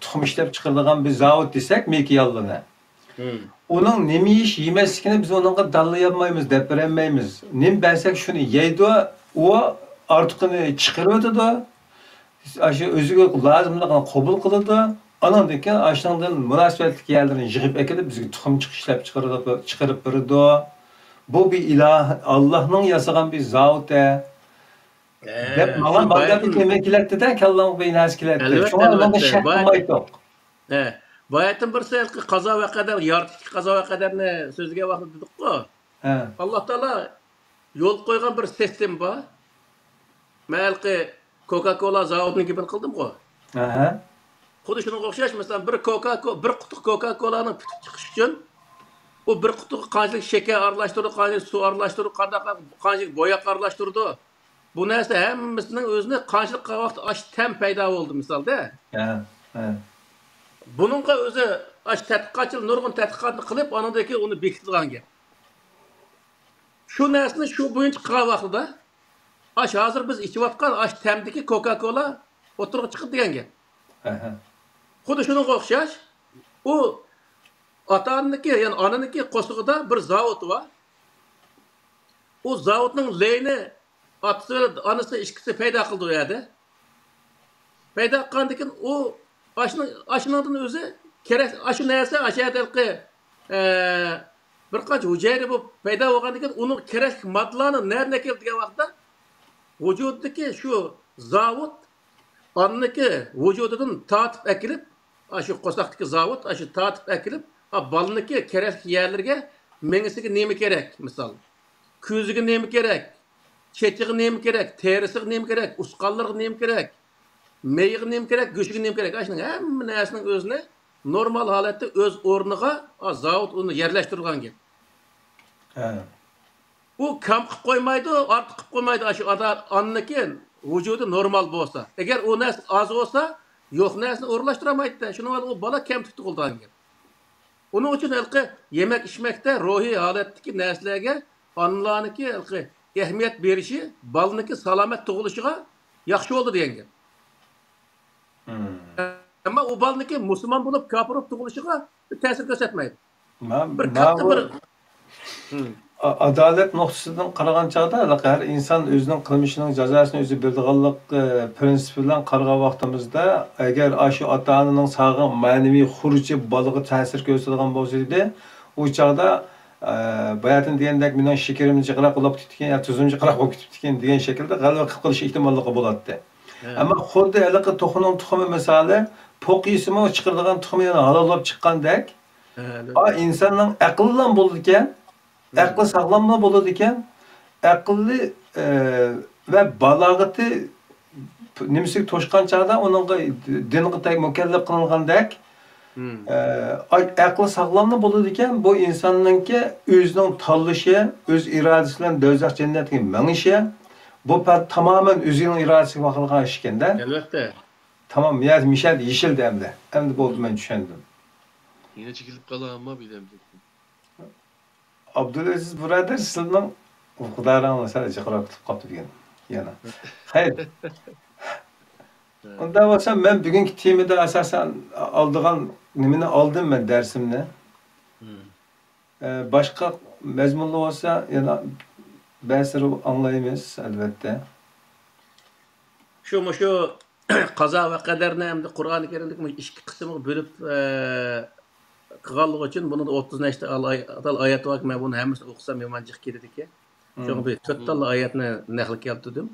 [SPEAKER 1] tuxum ishlab chiqaradigan bir zavod desak, Mekiyallini. Onun nima ish yemasligini biz onunla dallayolmaymiz, deb berolmaymiz. Nim bersak shuni yeydi, o artıqını chiqarib o'tadi. Aşı o'ziga lozimligini qabul qiladi. Anandan keyin ashundan munosabatli yerlarni yig'ib ekilib bizga tuxum ishlab chiqarib beradi. Bu bir iloh, Allohning yasagan bir zavod. Deb mana baldagi kemaklarda kallam bir narsa keladi. Shunga menga shak qilmaydi.
[SPEAKER 2] Bayatın bir sayılkı kaza ve kader, yaratıcı kaza ve kaderine sözüge vakti dedik-ku. Allah Teala yol koygan bir sistem var. Məlki Coca-Cola zavodunu gibi kıldım-ku. Xuddi şuna o'xshash, mesela bir quti Coca-Cola'nın pütüp çıkış için o bir quti qanchalik şeker aralashtirdi, qanchalik suv aralashtirdi, qanchalik boyaq aralashtirdi. Bu narsa hammasining o'zini qanchalik vaqt tem paydo bo'ldi misolda. Bununla o'zi tadqiqotchilar nurg'un tadqiqotni qilib, anadagi uni bekitilgan gap. Shu narsani shu bo'yicha qilgan vaqtida hazır biz içiyotgan temdeki Coca-Cola oturup çıkıp degan gap. Xuddi shunga o'xshash, u ota-onaniki, ya'ni onaniki qo'shig'ida bir zavod var. O zavodning leyni onasi ishkisi paydo qildi u yerda. Paydo qilgandan keyin u ashundan o'zi kerak shu narsa ashadalqi bir qancha hujayra bo'lib paydo bo'lgandan keyin uni kerak moddalarni nerdan keldi degan vaqtda vücuddaki şu zavut annaki vücududan tatip ekilip şu qo'saqdagi zavut şu tatip ekilip balniki kerak yerlerge menisiga nemi kerak misal ko'ziga nemi kerak chetiga nemi kerak terisiga nemi kerak usqonlarga nemi kerak meyiga nemi kerak go'shiga nemi kerak shuning hamma narsaning o'zini normal holatda o'z o'rniga zavut uni yerlashtirgan gap. Bu kam qilib qo'ymaydi, ortiq qilib qo'ymaydi. Shu annaki vücudu normal bo'lsa. Agar u narsa oz bo'lsa, yo'q narsani o'rlashtirolmaydi. Shuni u bola kam tutib qolgan gap. Uning uchun yemek ichmakda ruhiy holatdagi narsalarga onlarniki ahamiyat berishi, balniki salomat tug'ilishiga yaxshi bo'ldi degan gap. Ammo u balniki musulmon bo'lib kofir bo'lib tug'ilishiga ta'sir ko'rsatmaydi. Bir katta bir
[SPEAKER 1] adalet noktasından qaragan çağda her insan özünün qilmishining jazosini o'zi beradiganlik prinsipi bilan qaragan vaqtimizda agar shu ota-onaning sog'lom ma'naviy xuruji bolaga ta'sir ko'rsatadigan bo'lsa edi, u chaqda bayatın degandek mening shekarimni jiqraq qilib ketgan yoki tuzimni jiqraq bo'lib ketgan degan shaklda g'alaba qilib qilish ehtimolligi bo'ladi. Ammo xuddi haliqi to'xuning tuxumi misoli po'qisimi chiqaradigan tuxumi yana halollab chiqqandek, insonning aqli bilan bo'ldi ekan. Aklı sağlamla boladı iken, akıllı ve balağıtı nimsik toşkan çağda onun dinqitay mükellef kılınğandek aklı sağlamla boladı iken bu insanınki özünün tanlışı, öz iradesi bilen dözək cennetine menişi bu tamamen özünün iradesi bakılgan iş iken de.
[SPEAKER 2] Elbette.
[SPEAKER 1] Tamam, yani Michel yeşildi hem de. Hem de oldu ben düşündüm.
[SPEAKER 3] Yine çekilip kalan ama bilemiyorum.
[SPEAKER 1] Abdülaziz Burader sizning Xudolarni sal jiqroq kutib qolibdi degan yana. Hayır. Unda bo'lsa men bugungi temada asosan oldigan nimani oldim men darsimni. Boshqa mazmunlar bo'lsa yana ba'zir anglaymiz albatta.
[SPEAKER 2] Şu qazo va qadarni hamda Qur'oni Karimdagi ikki qismga bo'lib qilganligi uchun buni 30 nechta oyat bor. Men buni hammasini o'qisam yomonchiq keladi ekan. Şoň bir 4 talla ayetni naql keltirdim.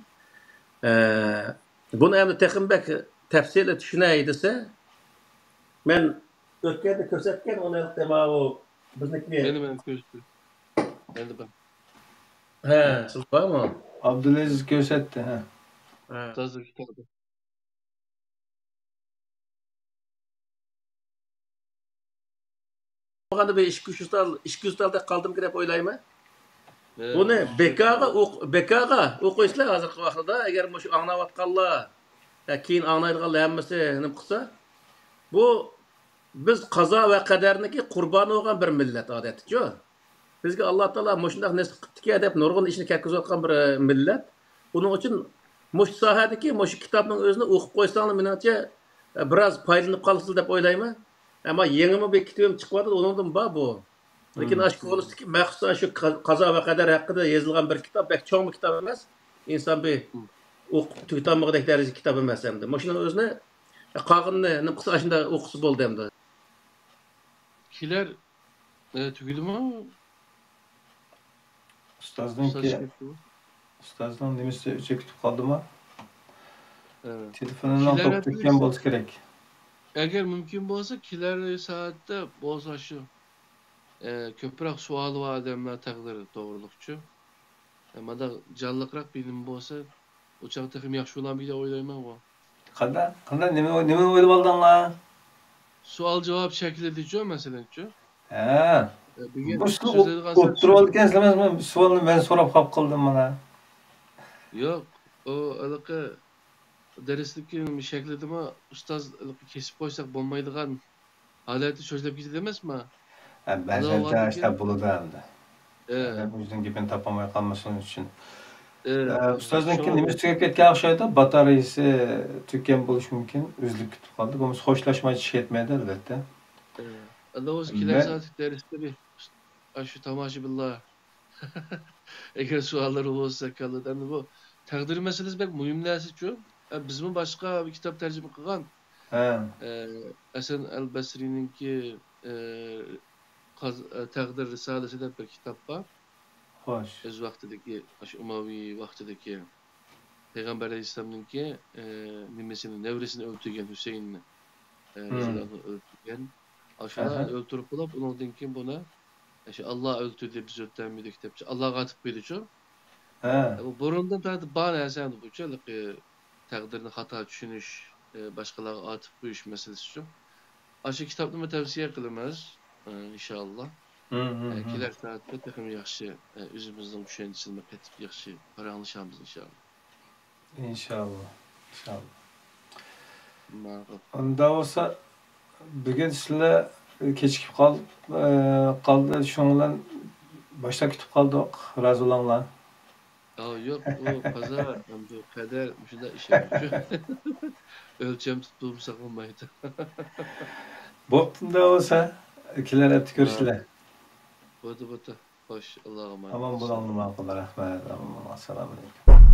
[SPEAKER 2] Bunu endi texinbek tafsili tushunay desa, men o'tganda ko'rsatgan uni dema o bizniki.
[SPEAKER 3] Benim ko'rsatdim. Endi ben.
[SPEAKER 2] Ha, siz bormi?
[SPEAKER 1] Abdulaziz ko'rsatdi, ha.
[SPEAKER 3] Tazir kitabı.
[SPEAKER 2] Buganda bir 200 dalda qaldım deb o'ylayman. Buni bekaga o'qiysizlar hozirgi vaqtda agar shu anglayotganlar keyin anglaydiganlar hammasi nima qilsa, bu biz qazo va qadarniki qurboni bo'lgan bir millat odatda-ku. Bizga Alloh taolo shunday nasib qilibdi deb nurg'un ishni ketkizayotgan bir millat. Buning uchun mush sohadagi mush kitobning o'zini o'qib qo'ysanglar, menimcha biroz foydalanib qolasiz deb o'ylayman. Ama yeni bir kitabım çıkmadı, onundan bak bu. Lakin aşk konusundaki məxsusən şu qaza və qədər haqqında yazılған bir kitap, bək çoğun bir kitap emas. İnsan bir tutamıqdək dərəcə kitab emas həmdə. Maşının özünə qağınını, nıqısı aşında oxusu boldu həmdə.
[SPEAKER 3] Kiler tüküdü mü?
[SPEAKER 1] Ustazdan demişse çekip kaldı mı?
[SPEAKER 3] Evet.
[SPEAKER 1] Telefonundan toptuktan bolsa gerek.
[SPEAKER 3] Eğer mümkün olsa kiler saatte bolsa şu köprak sualı var adamlar takdiri doğrulukçu. Ama da canlıkrak benim olsa uçak takım yaxşı olan bir de oylayman o.
[SPEAKER 1] Kanda neme oylap aldın la?
[SPEAKER 3] Sual cevap şekli diyeceğim mesela şu.
[SPEAKER 1] He. Bu oturup alırken istemez mi? Sualını ben sorup kap kıldım bana.
[SPEAKER 3] Yok. O alaka derslikin şekli de mi ustaz kesip koysak bulmaydıgan haleti çözülüp gitti demez mi?
[SPEAKER 1] Ben zaten işte buludu hem de. Bu yüzden gibi tapamaya kalmasının için. Ustazdaki nimiz tükep ketken akşayda bataryası tükken buluş mümkün. Üzlük tutup kaldık. Ama hoşlaşma hiç etmedi elbette.
[SPEAKER 3] Allah kiler zaten derste bir aşı tamaşı billah. Eğer sualları olursa kalıdan bu takdir meselesi pek mühim dersi şu. Bizim başka bir kitap tercüme kılgan. Hasan el-Basri'ninki takdir risalesi de bir kitap var.
[SPEAKER 1] Hoş.
[SPEAKER 3] Öz vaktideki, Umavi vaktideki Peygamber Aleyhisselam'ınki nimesini, nevresini öldürgen Hüseyin'ini öldürgen. Aşağıda öldürüp bulup ondan kim buna Allah öldürdü biz ötten bir kitapçı. Allah katıp bir şu. Bu burundan tadı bana yasan bu çelik takdirini hata düşünüş, başkalarına atıp bu iş meselesi şu. Aşı kitapını tavsiye kılamaz inşallah. Kiler saatte takım yaxşı, üzümüzden düşüncesini katip yaxşı paranlaşamız inşallah.
[SPEAKER 1] İnşallah.
[SPEAKER 3] Mağlup.
[SPEAKER 1] Onda olsa bugün sizler keçikip kaldı şundan başta kütüp kaldık razı olanlar.
[SPEAKER 3] Yok o pazar kader şunda iş yapıyor. Ölçem tuttuğum sakınmaydı.
[SPEAKER 1] Boktunda olsa ikiler hep görüşler.
[SPEAKER 3] Bota. Hoş Allah'a emanet.
[SPEAKER 1] Aman bulalım Allah rahmet. Selamun aleyküm.